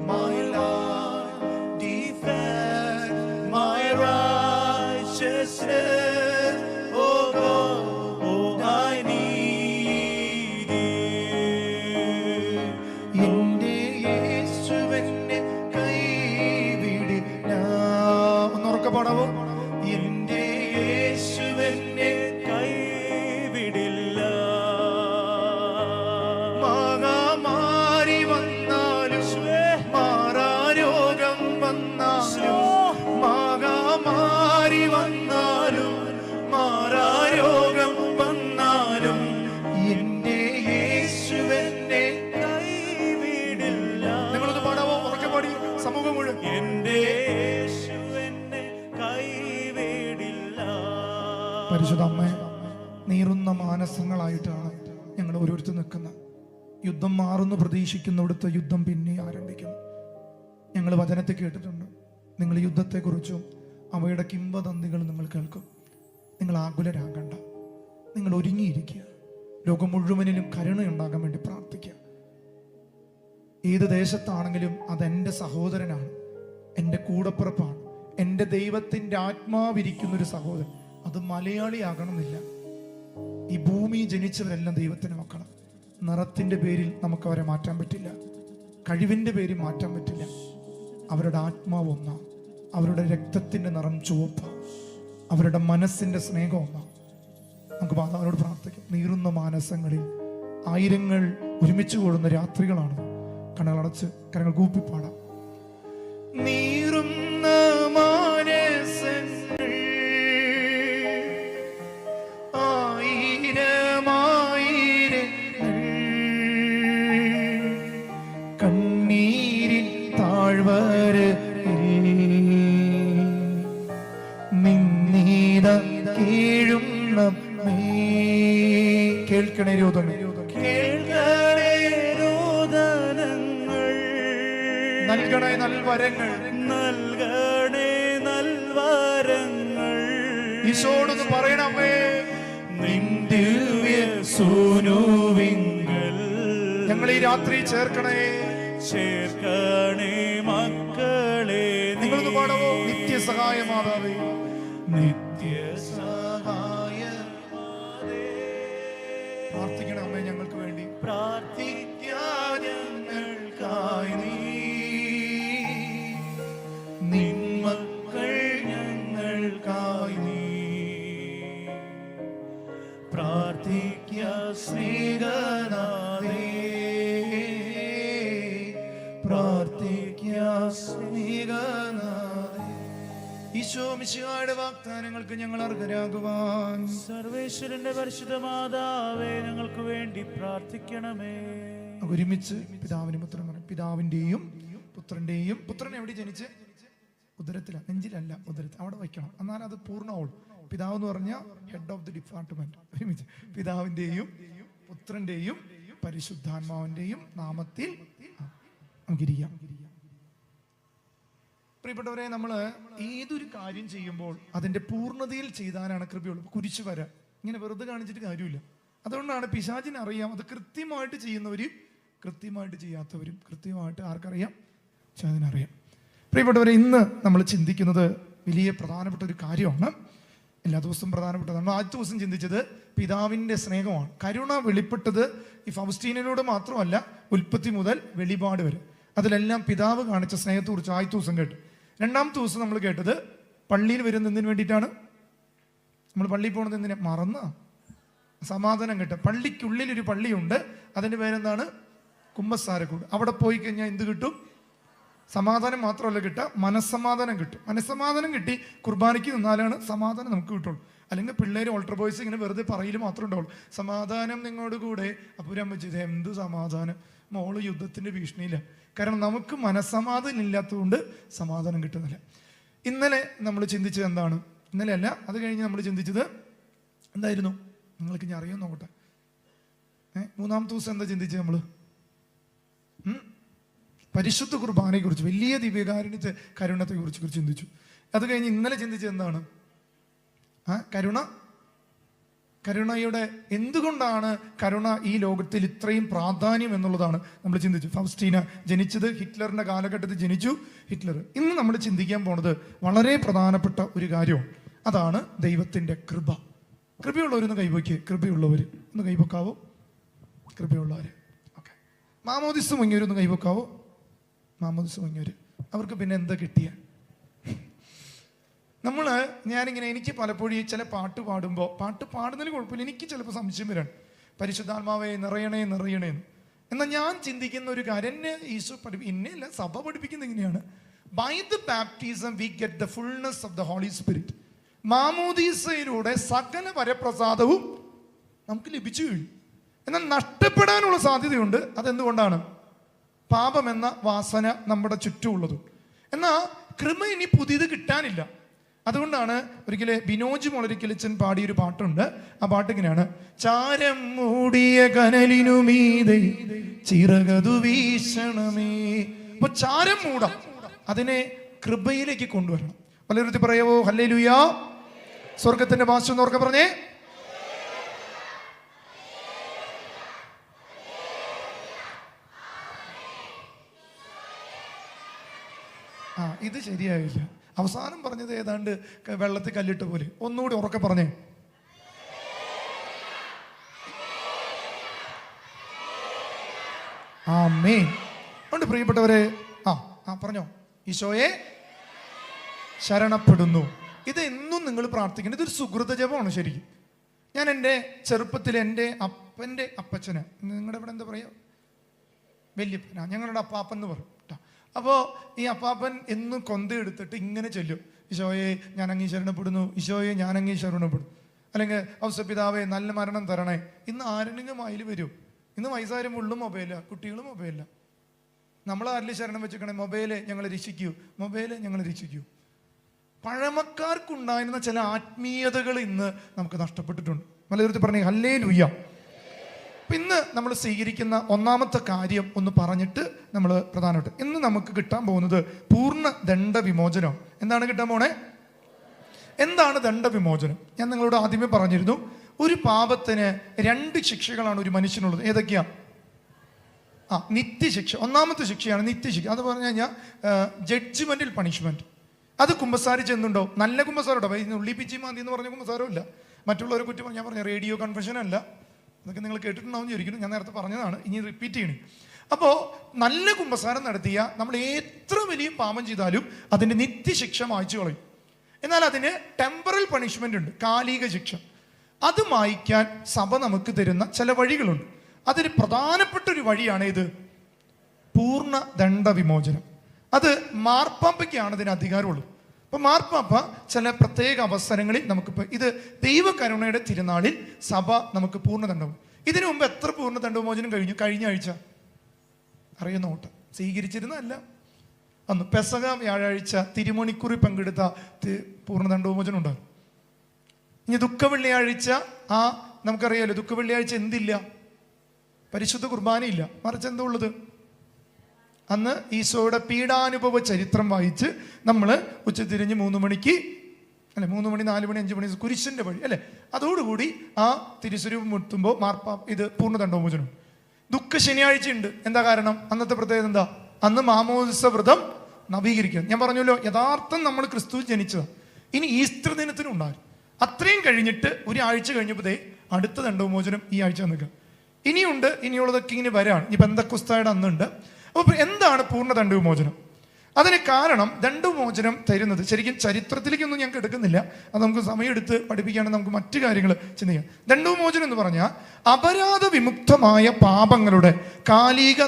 A: My Lord, defend my righteousness. Oh God,
B: Oh, I need you.
A: എന്റെ യേശുവെന്നെ കൈവിടില്ല. ഒന്നുറക്കെ പാടാവോ? എന്റെ യേശുവെന്നെ
B: കൈവിടില്ല.
A: മഹാമാരി വന്നാലും മാറാരോഗം വന്നാലും, മഹാമാരി വന്നാലും മാറാരോഗം വന്നാലും എന്റെ യേശുവെന്നെ
B: കൈവിടില്ല.
A: നിങ്ങളൊന്ന് പാടാവോ? ഉറക്കെ പാടി സമൂഹം മുഴുവൻ.
B: എന്റെ യേശു എന്നെ കൈവിടില്ല.
A: പരിശുദ്ധ അമ്മേ, നീറുന്ന മാനസങ്ങളായിട്ടാണ് ഞങ്ങൾ ഓരോരുത്തർ നിൽക്കുന്നത്. യുദ്ധം മാറുന്നു പ്രതീക്ഷിക്കുന്നിടത്ത് യുദ്ധം പിന്നെ ആരംഭിക്കുന്നു. ഞങ്ങൾ വചനത്തെ കേട്ടിട്ടുണ്ട്. നിങ്ങൾ യുദ്ധത്തെക്കുറിച്ചും അവയുടെ കിംവദന്തികൾ നിങ്ങൾ കേൾക്കും. നിങ്ങൾ ആകുലരാകണ്ട, നിങ്ങൾ ഒരുങ്ങിയിരിക്കുക. ലോകം മുഴുവനിലും കരുണയുണ്ടാകാൻ വേണ്ടി പ്രാർത്ഥിക്കുക. ഏത് ദേശത്താണെങ്കിലും അതെൻ്റെ സഹോദരനാണ്, എൻ്റെ കൂടപ്പിറപ്പാണ്, എൻ്റെ ദൈവത്തിൻ്റെ ആത്മാവിരിക്കുന്നൊരു സഹോദരൻ. അത് മലയാളിയാകണമെന്നില്ല. ഈ ഭൂമി ജനിച്ചവരെല്ലാം ദൈവത്തിന് മക്കളാണ്. നിറത്തിൻ്റെ പേരിൽ നമുക്ക് അവരെ മാറ്റാൻ പറ്റില്ല, കഴിവിൻ്റെ പേരിൽ മാറ്റാൻ പറ്റില്ല. അവരുടെ ആത്മാവ് ഒന്നാണ്, അവരുടെ രക്തത്തിൻ്റെ നിറം ചുവപ്പാണ്, അവരുടെ മനസ്സിൻ്റെ സ്നേഹം ഒന്നാണ്. നമുക്ക് മാതാവിനോട് പ്രാർത്ഥിക്കാം. നീറുന്ന മാനസങ്ങളിൽ ആയിരങ്ങൾ ഒരുമിച്ച് കൂടുന്ന രാത്രികളാണ്. കണ്ണുകളടച്ച് കരങ്ങൾ കൂപ്പിപ്പാടാം. നീറുന്ന മാനസങ്ങൾ കണ്ണീരിൻ താഴ്വര നിന്നീത കീഴുന്ന കേൾക്കണേ രോദനങ്ങൾ, നൽകണേ നൽവരങ്ങൾ,
B: നൽകണേ നൽവരങ്ങൾ.
A: ഈശോടൊന്ന് പറയണമേ,
B: നിന്റെ സൂനുവിങ്കൽ
A: ഞങ്ങൾ ഈ രാത്രി ചേർക്കണേ,
B: ചേർക്കണേ മക്കളെ.
A: നിങ്ങളൊന്ന് പാടവോ? നിത്യസഹായ മാതാവേ,
B: നിത്യസഹായ
A: പ്രാർത്ഥിക്കണം അമ്മേ ഞങ്ങൾക്ക് വേണ്ടി.
B: പ്രാർത്ഥിക്കാൻ ഞങ്ങൾക്കായി
A: നിൻ മക്കൾ ഞങ്ങൾക്കായി നീ
B: പ്രാർത്ഥിക്ക
A: സ്നേഹനാഥേ, പ്രാർത്ഥിക്ക സ്നേഹനാഥേ. ഈശോ മിശിഹായുടെ വാഗ്ദാനങ്ങൾക്ക് ഞങ്ങൾ അർഹരാകുവാൻ
B: സർവേശ്വരന്റെ പരിശുദ്ധ മാതാവേ ഞങ്ങൾക്ക് വേണ്ടി പ്രാർത്ഥിക്കണമേ.
A: ഒരുമിച്ച് പിതാവിനും പുത്രനും, പിതാവിന്റെയും പുത്രന്റെയും. പുത്രൻ എവിടെ ജനിച്ച്? ഉദരത്തില, നെഞ്ചിലല്ല, ഉദരത്തിൽ. അവിടെ വയ്ക്കണം, എന്നാൽ അത് പൂർണ്ണമാവുള്ളൂ. പിതാവ് എന്ന് പറഞ്ഞാൽ ഹെഡ് ഓഫ് ദി ഡിപ്പാർട്ട്മെന്റ്. ഒരുമിച്ച് പിതാവിന്റെയും പുത്രന്റെയും പരിശുദ്ധാത്മാവിന്റെയും നാമത്തിൽ നമുക്കിരിക്കാം. പ്രിയപ്പെട്ടവരെ, നമ്മൾ ഏതൊരു കാര്യം ചെയ്യുമ്പോൾ അതിന്റെ പൂർണ്ണതയിൽ ചെയ്താലാണ് കൃപയുള്ളൂ. കുരിശ് വര ഇങ്ങനെ വെറുതെ കാണിച്ചിട്ട് കാര്യമില്ല. അതുകൊണ്ടാണ് പിശാചിന് അറിയാം അത് കൃത്യമായിട്ട് ചെയ്യുന്നവരും കൃത്യമായിട്ട് ചെയ്യാത്തവരും. കൃത്യമായിട്ട് ആർക്കറിയാം? പിശാചിനറിയാം. പ്രിയപ്പെട്ടവരെ, ഇന്ന് നമ്മൾ ചിന്തിക്കുന്നത് വലിയ പ്രധാനപ്പെട്ട ഒരു കാര്യമാണ്. എല്ലാ ദിവസവും പ്രധാനപ്പെട്ടതാണ്. ആദ്യത്തെ ദിവസം ചിന്തിച്ചത് പിതാവിൻ്റെ സ്നേഹമാണ്. കരുണ വെളിപ്പെട്ടത് ഈ ഫൗസ്റ്റീനിലൂടെ മാത്രമല്ല, ഉൽപ്പത്തി മുതൽ വെളിപാട് വരെ അതിലെല്ലാം പിതാവ് കാണിച്ച സ്നേഹത്തെക്കുറിച്ച് ആദ്യത്തെ ദിവസം കേട്ടു. രണ്ടാമത്തെ ദിവസം നമ്മൾ കേട്ടത് പള്ളിയിൽ വരുന്നതിന് വേണ്ടിയിട്ടാണ്. നമ്മൾ പള്ളിയിൽ പോകുന്നത് എന്തിനാ? മറന്ന സമാധാനം കിട്ടും. പള്ളിക്കുള്ളിലൊരു പള്ളിയുണ്ട്, അതിൻ്റെ പേരെന്താണ്? കുമ്പസാരക്കൂട്. അവിടെ പോയി കഴിഞ്ഞാൽ എന്ത് കിട്ടും? സമാധാനം മാത്രമല്ല കിട്ടുക, മനസ്സമാധാനം കിട്ടും. മനസ്സമാധാനം കിട്ടി കുർബാനയ്ക്ക് നിന്നാലാണ് സമാധാനം നമുക്ക് കിട്ടുള്ളൂ. അല്ലെങ്കിൽ പിള്ളേർ ഓൾട്ടർ ബോയ്സ് ഇങ്ങനെ വെറുതെ പറയിൽ മാത്രമേ ഉണ്ടാവുള്ളൂ, സമാധാനം നിങ്ങളോട് കൂടെ. അപ്പുരം വെച്ചത് എന്ത് സമാധാനം? മോള് യുദ്ധത്തിന്റെ ഭീഷണിയില്ല. കാരണം നമുക്ക് മനസ്സമാധാനം ഇല്ലാത്തതുകൊണ്ട് സമാധാനം കിട്ടുന്നില്ല. ഇന്നലെ നമ്മൾ ചിന്തിച്ചത് എന്താണ്? ഇന്നലെ അല്ല, അത് കഴിഞ്ഞ് നമ്മൾ ചിന്തിച്ചത് എന്തായിരുന്നു? നിങ്ങൾക്ക് ഞാൻ അറിയാൻ നോക്കട്ടെ. മൂന്നാമത്തെ ദിവസം എന്താ ചിന്തിച്ചത് നമ്മൾ? പരിശുദ്ധ കുർബാനയെ കുറിച്ച്, വലിയ ദിവ്യകാരുണ്യത്തെ കരുണത്തെ കുറിച്ച് ചിന്തിച്ചു. അത് കഴിഞ്ഞ് ഇന്നലെ ചിന്തിച്ചത് എന്താണ്? കരുണയുടെ എന്തുകൊണ്ടാണ് കരുണ ഈ ലോകത്തിൽ ഇത്രയും പ്രാധാന്യം എന്നുള്ളതാണ് നമ്മൾ ചിന്തിച്ചു. ഫൗസ്റ്റീന ജനിച്ചത് ഹിറ്റ്ലറിന്റെ കാലഘട്ടത്തിൽ ജനിച്ചു. ഹിറ്റ്ലർ. ഇന്ന് നമ്മൾ ചിന്തിക്കാൻ പോണത് വളരെ പ്രധാനപ്പെട്ട ഒരു കാര്യമാണ്. അതാണ് ദൈവത്തിന്റെ കൃപ. കൃപയുള്ളവരൊന്ന് കൈവയ്ക്ക്. കൃപയുള്ളവർ ഒന്ന് കൈവക്കാവോ? കൃപയുള്ളവർ. ഓക്കെ. മാമോദിസ മുങ്ങിയവരൊന്ന് കൈവക്കാവോ? മാമോദിസ മുങ്ങിയവർ. അവർക്ക് പിന്നെ എന്താ കിട്ടിയ? ഞാനിങ്ങനെ, എനിക്ക് പലപ്പോഴും ചില പാട്ട് പാടുമ്പോൾ, പാട്ട് പാടുന്നതിന് കുഴപ്പമില്ല, എനിക്ക് ചിലപ്പോൾ സംശയം വരാണ്, പരിശുദ്ധാത്മാവെ നിറയണേ നിറയണേന്ന്. എന്നാൽ ഞാൻ ചിന്തിക്കുന്ന ഒരു കാര്യം, എന്നെ ഈശോ എന്നെയല്ല സഭ പഠിപ്പിക്കുന്നത് എങ്ങനെയാണ്? By the baptism we get the fullness of the Holy Spirit. മാമോദീസയിലൂടെ സകല വരപ്രസാദവും നമുക്ക് ലഭിച്ചു കഴിഞ്ഞു. എന്നാൽ നഷ്ടപ്പെടാനുള്ള സാധ്യതയുണ്ട്. അതെന്തുകൊണ്ടാണ്? പാപമെന്ന വാസന നമ്മുടെ ചുറ്റുമുള്ളതും. എന്നാൽ കൃപ ഇനി പുതിയത് കിട്ടാനില്ല. അതുകൊണ്ടാണ് ഒരിക്കലെ ബിനോജ് മുളരിക്കലിച്ചൻ പാടിയൊരു പാട്ടുണ്ട്. ആ പാട്ട് ഇങ്ങനെയാണ്: ചാരം മൂടിയ കനലിനുമീതെ ചിറകതു വീശണമേ. അപ്പൊ ചാരം മൂടാം, അതിനെ കൃപയിലേക്ക് കൊണ്ടുവരണം. പലരും പറയാവോ ഹല്ലേലൂയാ? സ്വർഗത്തിന്റെ ഭാഷ എന്നോർക്കെ പറഞ്ഞേ. ഇത് ശരിയായില്ല. അവസാനം പറഞ്ഞത് ഏതാണ്ട് വെള്ളത്തിൽ കല്ലിട്ട പോലെ. ഒന്നുകൂടി ഉറക്കെ പറഞ്ഞേ. ആമേൻ. അതുകൊണ്ട് പ്രിയപ്പെട്ടവരെ, പറഞ്ഞോ, ഈശോയെ ശരണപ്പെടുന്നു. ഇത് എന്നും നിങ്ങൾ പ്രാർത്ഥിക്കണം. ഇതൊരു സുഹൃത ജപമാണ് ശരിക്കും. ഞാൻ എൻ്റെ ചെറുപ്പത്തിൽ എൻ്റെ അപ്പൻ്റെ അപ്പച്ചന്, നിങ്ങളുടെ ഇവിടെ എന്താ പറയുക, വല്യപ്പന, ഞങ്ങളുടെ അപ്പാപ്പൻ എന്ന് പറയും കേട്ടോ. അപ്പോൾ ഈ അപ്പാപ്പൻ എന്നും കൊന്ത എടുത്തിട്ട് ഇങ്ങനെ ചൊല്ലും: ഈശോയെ ഞാൻ അങ്ങേ ശരണപ്പെടുന്നു, ഈശോയെ ഞാൻ അങ്ങേ ശരണപ്പെടുന്നു. അല്ലെങ്കിൽ ഔസപിതാവേ നല്ല മരണം തരണേ. ഇന്ന് ആരെങ്കിലും അതിൽ വരും. ഇന്ന് വയസ്സാരും ഉള്ളും മൊബൈലാണ്, കുട്ടികളും മൊബൈലിലാണ്. നമ്മൾ ആരിൽ ശരണം വെച്ചിരിക്കണേ? മൊബൈല് ഞങ്ങളെ രക്ഷിക്കൂ, മൊബൈല് ഞങ്ങളെ രക്ഷിക്കൂ. പഴമക്കാർക്കുണ്ടായിരുന്ന ചില ആത്മീയതകൾ ഇന്ന് നമുക്ക് നഷ്ടപ്പെട്ടിട്ടുണ്ട്. മലയാളത്തിൽ പറഞ്ഞേ ഹല്ലേലൂയ. അപ്പം ഇന്ന് നമ്മൾ സ്വീകരിക്കുന്ന ഒന്നാമത്തെ കാര്യം ഒന്ന് പറഞ്ഞിട്ട് നമ്മൾ പ്രധാനമായിട്ട് ഇന്ന് നമുക്ക് കിട്ടാൻ പോകുന്നത് പൂർണ്ണ ദണ്ഡവിമോചനം. എന്താണ് കിട്ടാൻ പോണേ? എന്താണ് ദണ്ഡവിമോചനം? ഞാൻ നിങ്ങളോട് ആദ്യമേ പറഞ്ഞിരുന്നു, ഒരു പാപത്തിന് 2 ശിക്ഷകളാണ് ഒരു മനുഷ്യനുള്ളത്. ഏതൊക്കെയാ? നിത്യശിക്ഷ. ഒന്നാമത്തെ ശിക്ഷയാണ് നിത്യശിക്ഷ. അത് പറഞ്ഞു കഴിഞ്ഞാൽ ജഡ്ജ്മെന്റൽ പണിഷ്മെന്റ്. അത് കുമ്പസാരിച്ചെന്നുണ്ടോ? നല്ല കുമ്പസാരോട്ടോ, ഉള്ളിപ്പിച്ചി മാന്തി എന്ന് പറഞ്ഞ കുമ്പസാരമില്ല. മറ്റുള്ളവരെ കുറ്റം ഞാൻ പറഞ്ഞ റേഡിയോ കൺഫെഷൻ അല്ല. അതൊക്കെ നിങ്ങൾ കേട്ടിട്ടുണ്ടാവും ചോദിക്കുന്നു. ഞാൻ നേരത്തെ പറഞ്ഞതാണ്, ഇനി റിപ്പീറ്റ് ചെയ്യണേ. അപ്പോൾ നല്ല കുമ്പസാരം നടത്തിയ നമ്മൾ എത്ര വലിയ പാപം ചെയ്താലും അതിൻ്റെ നിത്യശിക്ഷ മായ്ച്ചു കളയും. എന്നാൽ അതിന് ടെമ്പറൽ പണിഷ്മെന്റ് ഉണ്ട്, കാലിക ശിക്ഷ. അത് മായ്ക്കാൻ സഭ നമുക്ക് തരുന്ന ചില വഴികളുണ്ട്. അതിൽ പ്രധാനപ്പെട്ട ഒരു വഴിയാണ് ഇത് പൂർണ്ണ ദണ്ഡവിമോചനം. അത് മാർപ്പാപ്പയ്ക്കാണ് ഇതിന് അധികാരമുള്ളൂ. അപ്പോൾ മാർപ്പാപ്പ ചില പ്രത്യേക അവസരങ്ങളിൽ നമുക്കിപ്പോൾ ഇത് ദൈവകരുണയുടെ തിരുനാളിൽ സഭ നമുക്ക് പൂർണ്ണദണ്ഡവും. ഇതിനു മുമ്പ് എത്ര പൂർണ്ണ ദണ്ഡവിമോചനം കഴിഞ്ഞു? കഴിഞ്ഞ ആഴ്ച അറിയുന്ന ഓട്ടം സ്വീകരിച്ചിരുന്നല്ല. അന്ന് പെസക വ്യാഴാഴ്ച തിരുമണിക്കുറി പങ്കെടുത്ത പൂർണ്ണ ദണ്ഡവിമോചനം ഉണ്ടാകും. ഇനി ദുഃഖ വെള്ളിയാഴ്ച നമുക്കറിയാലോ, ദുഃഖ വെള്ളിയാഴ്ച എന്തില്ല? പരിശുദ്ധ കുർബാനയില്ല. മറിച്ച് എന്താ ഉള്ളത്? അന്ന് ഈശോയുടെ പീഡാനുഭവ ചരിത്രം വായിച്ച് നമ്മൾ ഉച്ചതിരിഞ്ഞ് 3 മണിക്ക്, അല്ലെ 3 മണി 4 മണി 5 മണി കുരിശിന്റെ വഴി അല്ലെ, അതോടുകൂടി ആ തിരുസ്വരൂപം മുട്ടുമ്പോൾ ഇത് പൂർണ്ണദണ്ഡവിമോചനം. ദുഃഖ ശനിയാഴ്ച ഉണ്ട്. എന്താ കാരണം? അന്നത്തെ പ്രത്യേകത എന്താ? അന്ന് മാമോദിസ വ്രതം നവീകരിക്കുക. ഞാൻ പറഞ്ഞല്ലോ, യഥാർത്ഥം നമ്മൾ ക്രിസ്തു ജനിച്ചതാണ്. ഇനി ഈസ്റ്റർ ദിനത്തിനും ഉണ്ടാകും. അത്രയും കഴിഞ്ഞിട്ട് ഒരാഴ്ച കഴിഞ്ഞപ്പോൾ അടുത്ത ദണ്ഡവിമോചനം ഈ ആഴ്ച നിൽക്കുക. ഇനിയുണ്ട്, ഇനിയുള്ളതൊക്കെ ഇങ്ങനെ വരാണ്. ഈ പെന്തക്കോസ്തായുടെ അന്നുണ്ട്. അപ്പോൾ എന്താണ് പൂർണ്ണ ദണ്ഡവിമോചനം? അതിന് കാരണം ദണ്ഡവിമോചനം തരുന്നത് ശരിക്കും ചരിത്രത്തിലേക്കൊന്നും ഞാൻ എടുക്കുന്നില്ല. അത് നമുക്ക് സമയമെടുത്ത് പഠിപ്പിക്കുകയാണെങ്കിൽ നമുക്ക് മറ്റു കാര്യങ്ങൾ ചിന്തിക്കാം. ദണ്ഡവിമോചനം എന്ന് പറഞ്ഞാൽ അപരാധ വിമുക്തമായ പാപങ്ങളുടെ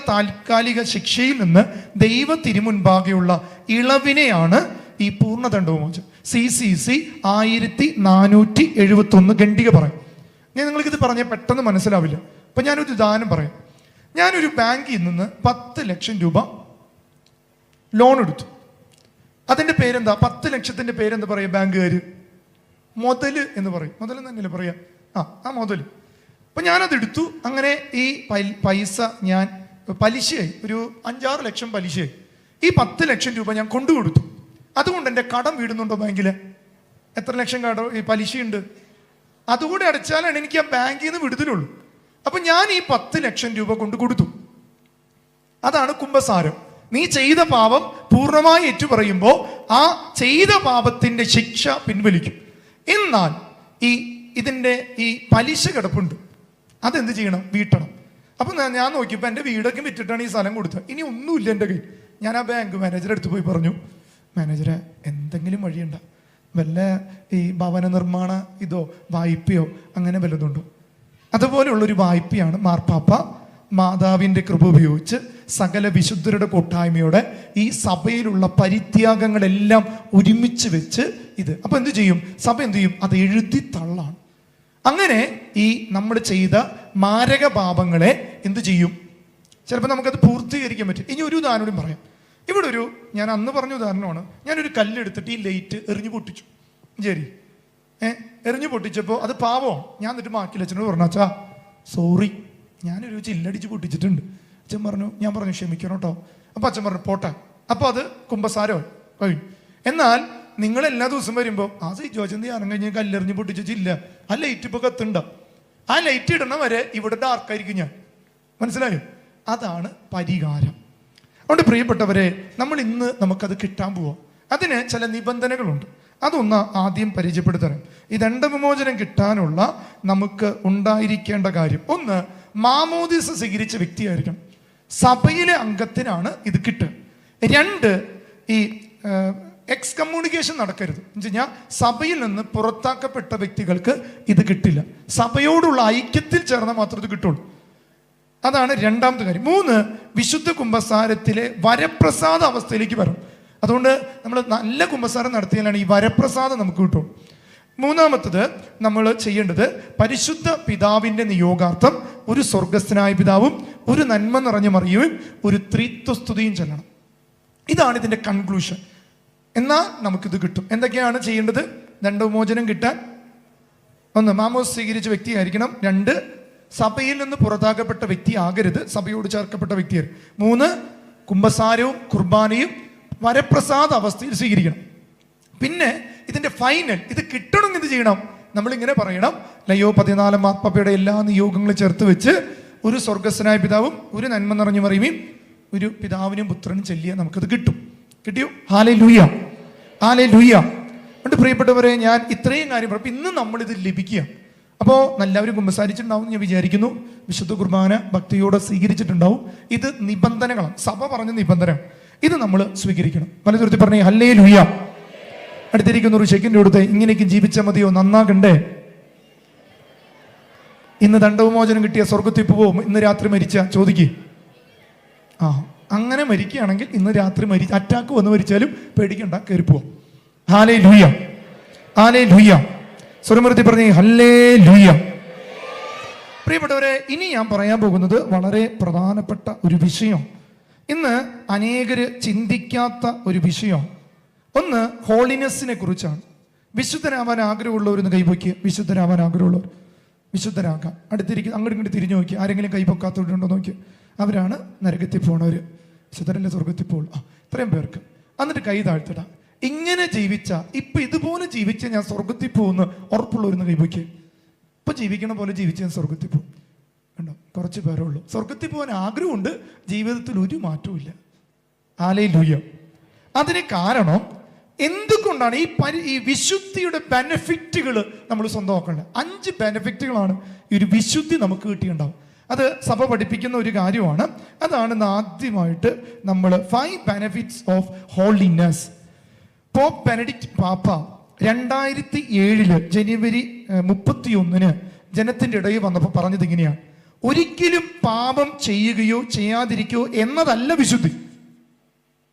A: താൽക്കാലിക ശിക്ഷയിൽ നിന്ന് ദൈവ തിരുമുൻപാകെയുള്ള ഇളവിനെയാണ് ഈ പൂർണ്ണ ദണ്ഡവിമോചനം. CCC 1471 ഖണ്ഡിക പറയും. ഞാൻ നിങ്ങൾക്കിത് പറഞ്ഞാൽ പെട്ടെന്ന് മനസ്സിലാവില്ല. അപ്പം ഞാനൊരു ഉദാഹരണം പറയാം. ഞാനൊരു ബാങ്കിൽ നിന്ന് 10 ലക്ഷം രൂപ ലോൺ എടുത്തു. അതിൻ്റെ പേരെന്താ? 10 ലക്ഷത്തിൻ്റെ പേരെന്താ പറയുക ബാങ്കുകാർ? മുതല് എന്ന് പറയും. മുതൽ തന്നെയല്ലേ പറയാ? ആ മുതൽ. അപ്പം ഞാനത് എടുത്തു. അങ്ങനെ ഈ പൈസ ഞാൻ പലിശയായി, ഒരു 5-6 ലക്ഷം പലിശയായി. ഈ 10 ലക്ഷം രൂപ ഞാൻ കൊണ്ടുകൊടുത്തു. അതുകൊണ്ട് എൻ്റെ കടം വീടുന്നുണ്ടോ ബാങ്കിൽ? എത്ര ലക്ഷം കടം ഈ പലിശയുണ്ട്? അതുകൂടെ അടച്ചാലാണ് എനിക്ക് ആ ബാങ്കിൽ നിന്ന് വിടുതലുള്ളൂ. അപ്പം ഞാൻ ഈ 10 ലക്ഷം രൂപ കൊണ്ട് കൊടുത്തു. അതാണ് കുമ്പസാരം. നീ ചെയ്ത പാപം പൂർണ്ണമായി ഏറ്റുപറയുമ്പോൾ ആ ചെയ്ത പാപത്തിന്റെ ശിക്ഷ പിൻവലിക്കും. എന്നാൽ ഇതിൻ്റെ ഈ പലിശ കിടപ്പുണ്ട്, അതെന്ത് ചെയ്യണം? വീട്ടണം. അപ്പം ഞാൻ നോക്കിയപ്പോൾ എൻ്റെ വീടൊക്കെ വിറ്റിട്ടാണ് ഈ സ്ഥലം കൊടുത്തത്. ഇനി ഒന്നുമില്ല എൻ്റെ കയ്യിൽ. ഞാൻ ആ ബാങ്ക് മാനേജറെ അടുത്ത് പോയി പറഞ്ഞു, മാനേജറെ എന്തെങ്കിലും വഴിയുണ്ട, വല്ല ഈ ഭവന നിർമ്മാണ വായ്പയോ അങ്ങനെ വല്ലതുണ്ടോ? അതുപോലെയുള്ളൊരു വായ്പയാണ് മാർപ്പാപ്പ മാതാവിൻ്റെ കൃപ ഉപയോഗിച്ച് സകല വിശുദ്ധരുടെ കൂട്ടായ്മയോടെ ഈ സഭയിലുള്ള പരിത്യാഗങ്ങളെല്ലാം ഒരുമിച്ച് വെച്ച് അപ്പം എന്ത് ചെയ്യും? സഭ എന്ത് ചെയ്യും? അത് എഴുതി തള്ളാണ്. അങ്ങനെ ഈ നമ്മൾ ചെയ്ത മാരക പാപങ്ങളെ എന്ത് ചെയ്യും? ചിലപ്പോൾ നമുക്കത് പൂർത്തീകരിക്കാൻ പറ്റും. ഇനി ഒരു ഉദാഹരണം പറയാം. ഇവിടെ ഞാൻ അന്ന് പറഞ്ഞ ഉദാഹരണമാണ്. ഞാനൊരു കല്ലെടുത്തിട്ട് ഈ ലൈറ്റ് എറിഞ്ഞു പൊട്ടിച്ചു. ശരി, എറിഞ്ഞു പൊട്ടിച്ചപ്പോൾ അത് പാവോ. ഞാൻ എന്നിട്ട് മാക്കിൽ അച്ഛനോട് പറഞ്ഞു, അച്ഛാ സോറി, ഞാനൊരു ചില്ലടിച്ച് പൊട്ടിച്ചിട്ടുണ്ട്. അച്ഛൻ പറഞ്ഞു, ഞാൻ പറഞ്ഞു ക്ഷമിക്കണം കേട്ടോ. അപ്പൊ അച്ഛൻ പറഞ്ഞു പോട്ടെ. അപ്പൊ അത് കുമ്പസാരോ കഴിഞ്ഞു. എന്നാൽ നിങ്ങൾ എല്ലാ ദിവസവും വരുമ്പോൾ ആ ജോജന്തി ആനം കഴിഞ്ഞ് കല്ലെറിഞ്ഞ് പൊട്ടിച്ചില്ല, ആ ലൈറ്റ് ഇപ്പൊ കത്തുണ്ട, ആ ലൈറ്റ് ഇടണ വരെ ഇവിടെ ഡാർക്കായിരിക്കും ഞാൻ. മനസ്സിലായോ? അതാണ് പരിഹാരം. അതുകൊണ്ട് പ്രിയപ്പെട്ടവരെ, നമ്മൾ ഇന്ന് നമുക്കത് കിട്ടാൻ പോവാം. അതിന് ചില നിബന്ധനകളുണ്ട്. അതൊന്ന് ആദ്യം പരിചയപ്പെടുത്തണം. ഈ ദണ്ഡവിമോചനം കിട്ടാനുള്ള നമുക്ക് ഉണ്ടായിരിക്കേണ്ട കാര്യം, ഒന്ന്, മാമോദിസ സ്വീകരിച്ച വ്യക്തിയായിരിക്കണം. സഭയിലെ അംഗത്തിനാണ് ഇത് കിട്ടുക. രണ്ട്, ഈ എക്സ്കമ്മ്യൂണിക്കേഷൻ നടക്കരുത്. എന്ന് വെച്ച് കഴിഞ്ഞാൽ സഭയിൽ നിന്ന് പുറത്താക്കപ്പെട്ട വ്യക്തികൾക്ക് ഇത് കിട്ടില്ല. സഭയോടുള്ള ഐക്യത്തിൽ ചേർന്നാൽ മാത്രമേ ഇത് കിട്ടുള്ളൂ. അതാണ് രണ്ടാമത്തെ കാര്യം. മൂന്ന്, വിശുദ്ധ കുമ്പസാരത്തിലെ വരപ്രസാദ അവസ്ഥയിലേക്ക് വരും. അതുകൊണ്ട് നമ്മൾ നല്ല കുമ്പസാരം നടത്തിയാലാണ് ഈ വരപ്രസാദം നമുക്ക് കിട്ടുള്ളൂ. മൂന്നാമത്തത് നമ്മൾ ചെയ്യേണ്ടത്, പരിശുദ്ധ പിതാവിൻ്റെ നിയോഗാർത്ഥം ഒരു സ്വർഗസ്ഥനായ പിതാവും ഒരു നന്മ നിറഞ്ഞ മറിയവും ഒരു ത്രിത്വസ്തുതിയും ചൊല്ലണം. ഇതാണ് ഇതിൻ്റെ കൺക്ലൂഷൻ. എന്നാൽ നമുക്കിത് കിട്ടും. എന്തൊക്കെയാണ് ചെയ്യേണ്ടത്? ദണ്ഡവിമോചനം കിട്ടാൻ, ഒന്ന്, മാമോസ് സ്വീകരിച്ച വ്യക്തിയായിരിക്കണം. രണ്ട്, സഭയിൽ നിന്ന് പുറത്താക്കപ്പെട്ട വ്യക്തി ആകരുത്, സഭയോട് ചേർക്കപ്പെട്ട വ്യക്തിയായിരുന്നു. മൂന്ന്, കുമ്പസാരവും കുർബാനയും വരപ്രസാദ അവസ്ഥയിൽ സ്വീകരിക്കണം. പിന്നെ ഇതിന്റെ ഫൈനൽ, ഇത് കിട്ടണമെങ്കിൽ എന്ത് ചെയ്യണം? നമ്മളിങ്ങനെ പറയണം, ലയോ 14 മാർപ്പാപ്പയുടെ എല്ലാ നിയോഗങ്ങളും ചേർത്ത് വെച്ച് ഒരു സ്വർഗസ്ഥനായ പിതാവും ഒരു നന്മ നിറഞ്ഞു മറിയുകയും ഒരു പിതാവിനും പുത്രനും ചെല്ലിയാൽ നമുക്കത് കിട്ടും. കിട്ടിയോ? Hallelujah, hallelujah. അതുകൊണ്ട് പ്രിയപ്പെട്ടവരെ, ഞാൻ ഇത്രയും കാര്യം പറഞ്ഞു. ഇന്ന് നമ്മളിത് ലഭിക്കുക. അപ്പോൾ എല്ലാവരും കുമ്പസാരിച്ചിട്ടുണ്ടാവും ഞാൻ വിചാരിക്കുന്നു. വിശുദ്ധ കുർബാന ഭക്തിയോടെ സ്വീകരിച്ചിട്ടുണ്ടാവും. ഇത് നിബന്ധനകളാണ്, സഭ പറഞ്ഞ നിബന്ധന. ഇത് നമ്മൾ സ്വീകരിക്കണം. പലതരത്തിൽ പറഞ്ഞേ ഹല്ലേലൂയ. അടുത്തിരിക്കുന്ന ഒരു ചെക്കിൻ്റെ കൊടുത്ത്, ഇങ്ങനെയൊക്കെ ജീവിച്ചാൽ മതിയോ, നന്നാകണ്ടേ? ഇന്ന് ദണ്ഡവിമോചനം കിട്ടിയ സ്വർഗത്തിൽ പോവും, ഇന്ന് രാത്രി മരിച്ച ചോദിക്കുക. അങ്ങനെ മരിക്കുകയാണെങ്കിൽ ഇന്ന് രാത്രി അറ്റാക്ക് വന്ന് മരിച്ചാലും പേടിക്കണ്ട, കയറിപ്പോവും. Hallelujah, hallelujah. സ്വരമൂർത്തി പറഞ്ഞേ ഹല്ലേലൂയ. പ്രിയപ്പെട്ടവരെ, ഇനി ഞാൻ പറയാൻ പോകുന്നത് വളരെ പ്രധാനപ്പെട്ട ഒരു വിഷയം. ഇന്ന് അനേകര് ചിന്തിക്കാത്ത ഒരു വിഷയം. ഒന്ന്, ഹോളിനെസ്സിനെ കുറിച്ചാണ്. വിശുദ്ധരാവാൻ ആഗ്രഹമുള്ളവരൊന്ന് കൈപൊക്കുക. വിശുദ്ധരാവാൻ ആഗ്രഹമുള്ളവർ വിശുദ്ധരാകാം. അടുത്തിരിക്കും, അങ്ങോട്ടും ഇങ്ങോട്ട് തിരിഞ്ഞു നോക്കി. ആരെങ്കിലും കൈപൊക്കാത്തവരുണ്ടോ നോക്കി. അവരാണ് നരകത്തിൽ പോണവർ. വിശുദ്ധരല്ലേ സ്വർഗത്തിൽ പോകുള്ളൂ. ഇത്രയും പേർക്ക്. എന്നിട്ട് കൈ താഴ്ത്തിടാം. ഇങ്ങനെ ജീവിച്ച, ഇപ്പൊ ഇതുപോലെ ജീവിച്ച ഞാൻ സ്വർഗത്തിൽ പോകുന്ന ഉറപ്പുള്ളവരെന്ന് കൈപൊക്കുക. ഇപ്പൊ ജീവിക്കണ പോലെ ജീവിച്ച് ഞാൻ സ്വർഗത്തിൽ പോകും. കണ്ടോ, കുറച്ച് പേരേ ഉള്ളൂ. സ്വർഗത്തിൽ പോകാൻ ആഗ്രഹമുണ്ട്, ജീവിതത്തിൽ ഒരു മാറ്റവും ഇല്ല. ഹല്ലേലൂയ. അതിന് കാരണം എന്തുകൊണ്ടാണ്? ഈ വിശുദ്ധിയുടെ ബെനഫിറ്റുകൾ നമ്മൾ സ്വന്തമാക്കേണ്ടത്. 5 ബെനഫിറ്റുകളാണ് ഈ ഒരു വിശുദ്ധി നമുക്ക് കിട്ടിയിട്ടുണ്ടാവും. അത് സഭ പഠിപ്പിക്കുന്ന ഒരു കാര്യമാണ്. അതാണ് ആദ്യമായിട്ട് നമ്മൾ 5 benefits of holiness. Pope Benedict പാപ്പ 2007 ജനുവരി 31 ജനത്തിന്റെ ഇടയിൽ വന്നപ്പോൾ പറഞ്ഞത് ഇങ്ങനെയാണ്: ഒരിക്കലും പാപം ചെയ്യുകയോ ചെയ്യാതിരിക്കുകയോ എന്നതല്ല വിശുദ്ധി.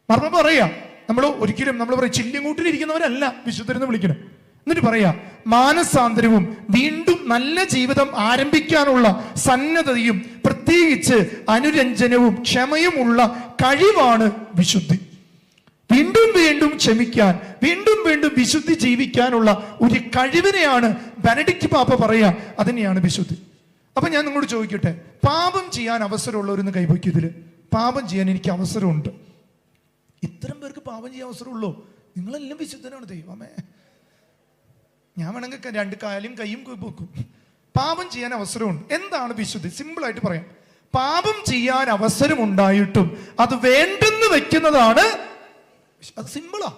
A: മർമ്മ പറയാ, നമ്മൾ ഒരിക്കലും നമ്മൾ പറയും ചില്ലിങ്ങൂട്ടിലിരിക്കുന്നവരല്ല വിശുദ്ധരെന്ന് വിളിക്കണം. എന്നിട്ട് പറയാ, മാനസാന്തരവും വീണ്ടും നല്ല ജീവിതം ആരംഭിക്കാനുള്ള സന്നദ്ധതയും പ്രത്യേകിച്ച് അനുരഞ്ജനവും ക്ഷമയുമുള്ള കഴിവാണ് വിശുദ്ധി. വീണ്ടും വീണ്ടും ക്ഷമിക്കാൻ, വീണ്ടും വീണ്ടും വിശുദ്ധി ജീവിക്കാനുള്ള ഒരു കഴിവിനെയാണ് ബെനഡിക്റ്റ് പാപ്പ പറയാ, അതിനെയാണ് വിശുദ്ധി. അപ്പൊ ഞാൻ നിങ്ങളോട് ചോദിക്കട്ടെ, പാപം ചെയ്യാൻ അവസരമുള്ളവരെന്ന് കൈവയ്ക്കതില് പാപം ചെയ്യാൻ എനിക്ക് അവസരമുണ്ട്. ഇത്തരം പേർക്ക് പാപം ചെയ്യാൻ അവസരമുള്ളൂ. നിങ്ങളെല്ലാം വിശുദ്ധനാണ് ദൈവമേ. ഞാൻ വേണമെങ്കിൽ 2 കാലും കൈയും വെക്കും. പാപം ചെയ്യാൻ അവസരമുണ്ട്. എന്താണ് വിശുദ്ധി? സിമ്പിളായിട്ട് പറയാം, പാപം ചെയ്യാൻ അവസരമുണ്ടായിട്ടും അത് വേണ്ടെന്ന് വെക്കുന്നതാണ്. അത് സിമ്പിളാ.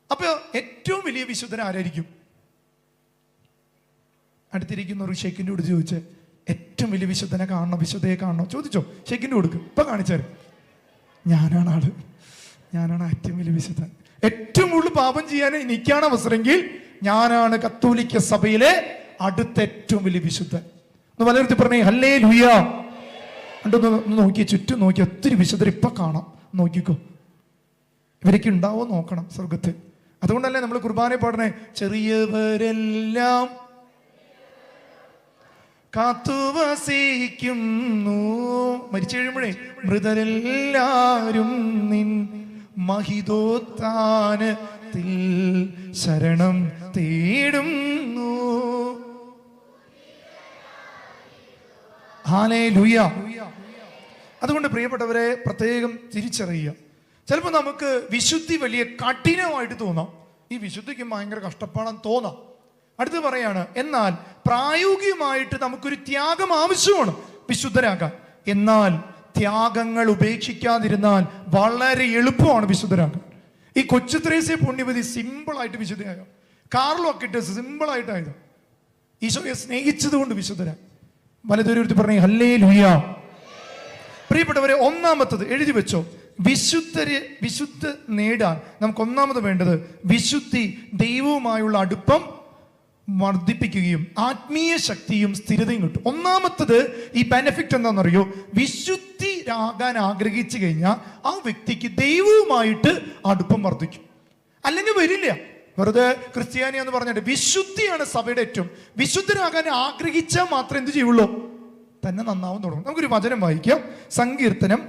A: അപ്പൊ ഏറ്റവും വലിയ വിശുദ്ധൻ ആരായിരിക്കും? അടുത്തിരിക്കുന്ന ഒരു ഷെയ്ക്കിൻ്റെ കൂടെ ചോദിച്ചേ, ഏറ്റവും വലിയ വിശുദ്ധനെ കാണണം, വിശുദ്ധയെ കാണണം ചോദിച്ചോ. ഷെയ്ക്കിൻ്റെ കൊടുക്കും, ഇപ്പൊ കാണിച്ചാൽ ഞാനാണ് ആള്, ഞാനാണ് ഏറ്റവും വലിയ വിശുദ്ധൻ. ഏറ്റവും കൂടുതൽ പാപം ചെയ്യാൻ എനിക്കാണ് അവസരമെങ്കിൽ ഞാനാണ് കത്തോലിക്ക സഭയിലെ അടുത്ത ഏറ്റവും വലിയ വിശുദ്ധൻ. ഒന്ന് പലയിടത്ത് പറഞ്ഞേ ഹല്ലേലൂയ. ഒന്ന് നോക്കിയേ, ചുറ്റും നോക്കി, ഒത്തിരി വിശുദ്ധർ ഇപ്പൊ കാണാം. നോക്കിക്കോ, ഇവരൊക്കെ ഉണ്ടാവോ നോക്കണം സ്വർഗത്തിൽ. അതുകൊണ്ടല്ലേ നമ്മൾ കുർബാന പാടണേ, ചെറിയവരെല്ലാം കാത്തുവസിക്കുന്നു, മരിച്ചു കഴിയുമ്പോഴേ മൃതരെല്ലാരും നിൻ മഹിതോത്താന് കരത്തിൽ ശരണം തേടുന്നു. ഹല്ലേലൂയ. അതുകൊണ്ട് പ്രിയപ്പെട്ടവരെ പ്രത്യേകം തിരിച്ചറിയുക. ചിലപ്പോൾ നമുക്ക് വിശുദ്ധി വലിയ കഠിനമായിട്ട് തോന്നാം. ഈ വിശുദ്ധിക്ക് ഭയങ്കര കഷ്ടപ്പാടാന്ന് തോന്നാം. അടുത്ത് പറയാണ്, എന്നാൽ പ്രായോഗികമായിട്ട് നമുക്കൊരു ത്യാഗം ആവശ്യമാണ് വിശുദ്ധരാകാൻ. എന്നാൽ ത്യാഗങ്ങൾ ഉപേക്ഷിക്കാതിരുന്നാൽ വളരെ എളുപ്പമാണ് വിശുദ്ധരാകാൻ. ഈ കൊച്ചു ത്രേസ്യ പുണ്യവതി സിമ്പിളായിട്ട് വിശുദ്ധയാകാം. കാർലോ അക്വിറ്റസ് സിമ്പിളായിട്ടായത് ഈശോയെ സ്നേഹിച്ചത് കൊണ്ട് വിശുദ്ധരാ. വലതൊരുത്തി പറഞ്ഞേ ഹല്ലേലൂയ. പ്രിയപ്പെട്ടവരെ, ഒന്നാമത്തത് എഴുതി വെച്ചോ. വിശുദ്ധ നേടാൻ നമുക്ക് ഒന്നാമത് വേണ്ടത് വിശുദ്ധി ദൈവവുമായുള്ള അടുപ്പം വർദ്ധിപ്പിക്കുകയും ആത്മീയ ശക്തിയും സ്ഥിരതയും കിട്ടും. ഒന്നാമത്തത് ഈ ബെനിഫിറ്റ് എന്താണെന്നറിയോ? വിശുദ്ധിയാകാൻ ആഗ്രഹിച്ചു കഴിഞ്ഞാൽ ആ വ്യക്തിക്ക് ദൈവവുമായിട്ട് അടുപ്പം വർദ്ധിക്കും. അല്ലെങ്കിൽ വരില്ല. വെറുതെ ക്രിസ്ത്യാനി എന്ന് പറഞ്ഞിട്ട് വിശുദ്ധിയാണ് സഭയുടെ ഏറ്റവും. വിശുദ്ധരാകാൻ ആഗ്രഹിച്ചാൽ മാത്രമേ എന്ത് ചെയ്യുള്ളൂ? തന്നെ നന്നാവും തുടങ്ങും. നമുക്കൊരു വചനം വായിക്കാം. സങ്കീർത്തനം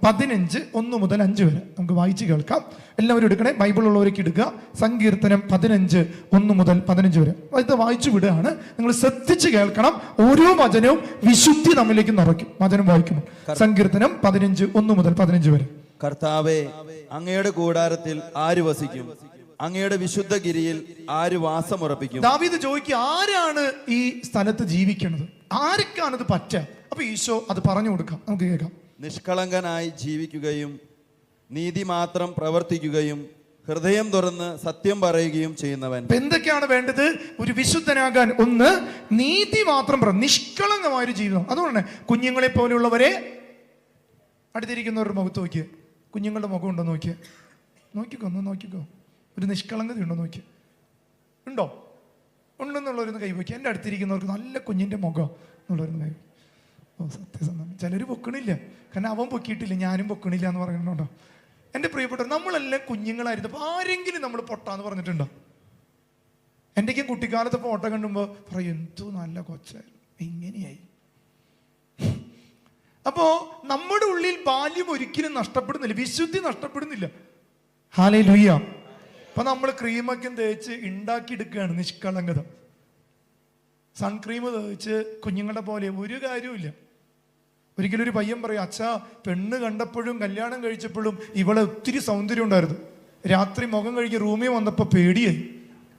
A: 15 1 മുതൽ 5 വരെ നമുക്ക് വായിച്ച് കേൾക്കാം. എല്ലാവരും എടുക്കണേ, ബൈബിൾ ഉള്ളവരേക്ക് എടുക്കുക. സങ്കീർത്തനം 15 1 മുതൽ 15 വരെ ഇത് വായിച്ചു വിടുകയാണ്. നിങ്ങൾ ശ്രദ്ധിച്ച് കേൾക്കണം. ഓരോ വചനവും വിശുദ്ധി നമ്മിലേക്ക് നിറയ്ക്കും. വചനം വായിക്കുന്നു. സങ്കീർത്തനം 15 1 മുതൽ 15 വരെ.
C: കർത്താവേ, അങ്ങയുടെ കൂടാരത്തിൽ ആര് വസിക്കും? അങ്ങയുടെ വിശുദ്ധ ഗിരിയിൽ ആര് വാസമുറപ്പിക്കും?
A: ദാവീദ് ചോദിക്കുക, ആരാണ് ഈ സ്ഥലത്ത് ജീവിക്കുന്നത്? ആർക്കാണത് പറ്റുക? അപ്പൊ ഈശോ അത് പറഞ്ഞു കൊടുക്കാം. നമുക്ക് കേൾക്കാം.
C: നിഷ്കളങ്കനായി ജീവിക്കുകയും നീതി മാത്രം പ്രവർത്തിക്കുകയും ഹൃദയം തുറന്ന് സത്യം പറയുകയും ചെയ്യുന്നവൻ.
A: എന്തൊക്കെയാണ് വേണ്ടത് ഒരു വിശുദ്ധനാകാൻ? ഒന്ന്, നീതി മാത്രം നിഷ്കളങ്കമായൊരു ജീവിതം. അതുകൊണ്ട് കുഞ്ഞുങ്ങളെ പോലെയുള്ളവരെ അടുത്തിരിക്കുന്നവരുടെ മുഖത്ത് നോക്കിയേ. കുഞ്ഞുങ്ങളുടെ മുഖം ഉണ്ടോ നോക്കിയേ. നോക്കിക്കോ. ഒരു നിഷ്കളങ്കത ഉണ്ടോ നോക്കിയേ. ഉണ്ടോ? ഉണ്ടെന്നുള്ളവരൊന്ന് കൈവയ്ക്കുക. എൻ്റെ അടുത്തിരിക്കുന്നവർക്ക് നല്ല കുഞ്ഞിൻ്റെ മുഖം എന്നുള്ളവരൊന്ന് കൈ. ഓ, സത്യസന്ധം. ചിലർ പൊക്കണില്ല, കാരണം അവൻ പൊക്കിയിട്ടില്ല, ഞാനും പൊക്കണില്ല എന്ന് പറയുന്നുണ്ടോ? എൻ്റെ പ്രിയപ്പെട്ടവർ, നമ്മളെല്ലാം കുഞ്ഞുങ്ങളായിരുന്നു. അപ്പോൾ ആരെങ്കിലും നമ്മൾ പൊട്ടാന്ന് പറഞ്ഞിട്ടുണ്ടോ? എൻ്റെക്കും കുട്ടിക്കാലത്തെ ഫോട്ടോ കണ്ടുമ്പോൾ പറയും, എന്തോ നല്ല കൊച്ചായിരുന്നു, ഇങ്ങനെയായി. അപ്പോൾ നമ്മുടെ ഉള്ളിൽ ബാല്യം ഒരിക്കലും നഷ്ടപ്പെടുന്നില്ല, വിശുദ്ധി നഷ്ടപ്പെടുന്നില്ല. ഹല്ലേലൂയ. അപ്പൊ നമ്മൾ ക്രീമൊക്കെ തേച്ച് ഉണ്ടാക്കിയെടുക്കുകയാണ് നിഷ്കളങ്കത. സൺക്രീം തേച്ച് കുഞ്ഞുങ്ങളുടെ പോലെ ഒരു കാര്യമില്ല. ഒരിക്കലും ഒരു പയ്യൻ പറയും, അച്ഛാ, പെണ്ണ് കണ്ടപ്പോഴും കല്യാണം കഴിച്ചപ്പോഴും ഇവളെ ഒത്തിരി സൗന്ദര്യം ഉണ്ടായിരുന്നു. രാത്രി മുഖം കഴുകി റൂമിൽ വന്നപ്പോൾ പേടിയായി.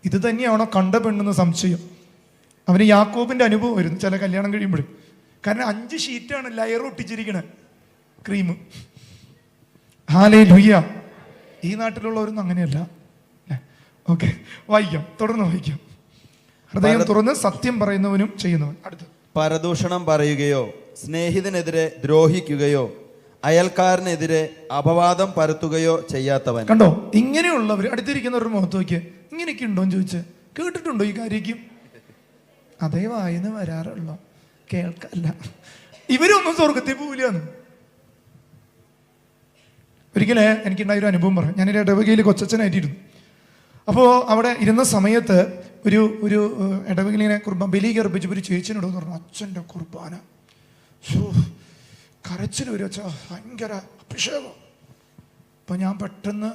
A: ഇത് തന്നെയാണോ കണ്ട പെണ്ണെന്ന് സംശയം. അവന് യാക്കോബിന്റെ അനുഭവം വരുന്നു ചില കല്യാണം കഴിയുമ്പോഴും. കാരണം 5 ഷീറ്റാണ് ലെയർ ഒട്ടിച്ചിരിക്കണേ ക്രീം. ഹല്ലേലൂയ. ഈ നാട്ടിലുള്ളവരൊന്നും അങ്ങനെയല്ല. ഓക്കെ, വായിക്കാം, തുടർന്ന് വായിക്കാം. ഹൃദയം തുറന്ന് സത്യം പറയുന്നവനും ചെയ്യുന്നവൻ. അടുത്ത്,
C: പരദൂഷണം പറയുകയോ സ്നേഹിതനെതിരെ ദ്രോഹിക്കുകയോ അയൽക്കാരനെതിരെ അപവാദം പരത്തുകയോ ചെയ്യാത്തവൻ.
A: കണ്ടോ, ഇങ്ങനെയുള്ളവർ അടുത്തിരിക്കുന്നവരുടെ മുഖത്ത് നോക്കിയേ. ഇങ്ങനെയൊക്കെ ഉണ്ടോന്ന് ചോദിച്ച് കേട്ടിട്ടുണ്ടോ ഈ കാര്യക്കും? അതേ വായിന്ന് വരാറുള്ളൂ, കേൾക്കല്ല. ഇവരൊന്നും സ്വർഗത്തിൽ പോവില്ലാന്ന്. ഒരിക്കലേ എനിക്കുണ്ടായൊരു അനുഭവം പറയാം. ഞാനൊരു ഇടവകയിൽ കൊച്ചച്ഛനായിട്ടിരുന്നു. അപ്പോൾ അവിടെ ഇരുന്ന സമയത്ത് ഒരു ഇടവകയിലിങ്ങനെ കുർബാന ബലി കർപ്പിച്ചപ്പോൾ ഒരു ചേച്ചിനോട് പറഞ്ഞു, അച്ഛൻ്റെ കുർബാന കരച്ചിൽ വരും അച്ഛാ, ഭയങ്കര അഭിഷേകം. അപ്പം ഞാൻ പെട്ടെന്ന്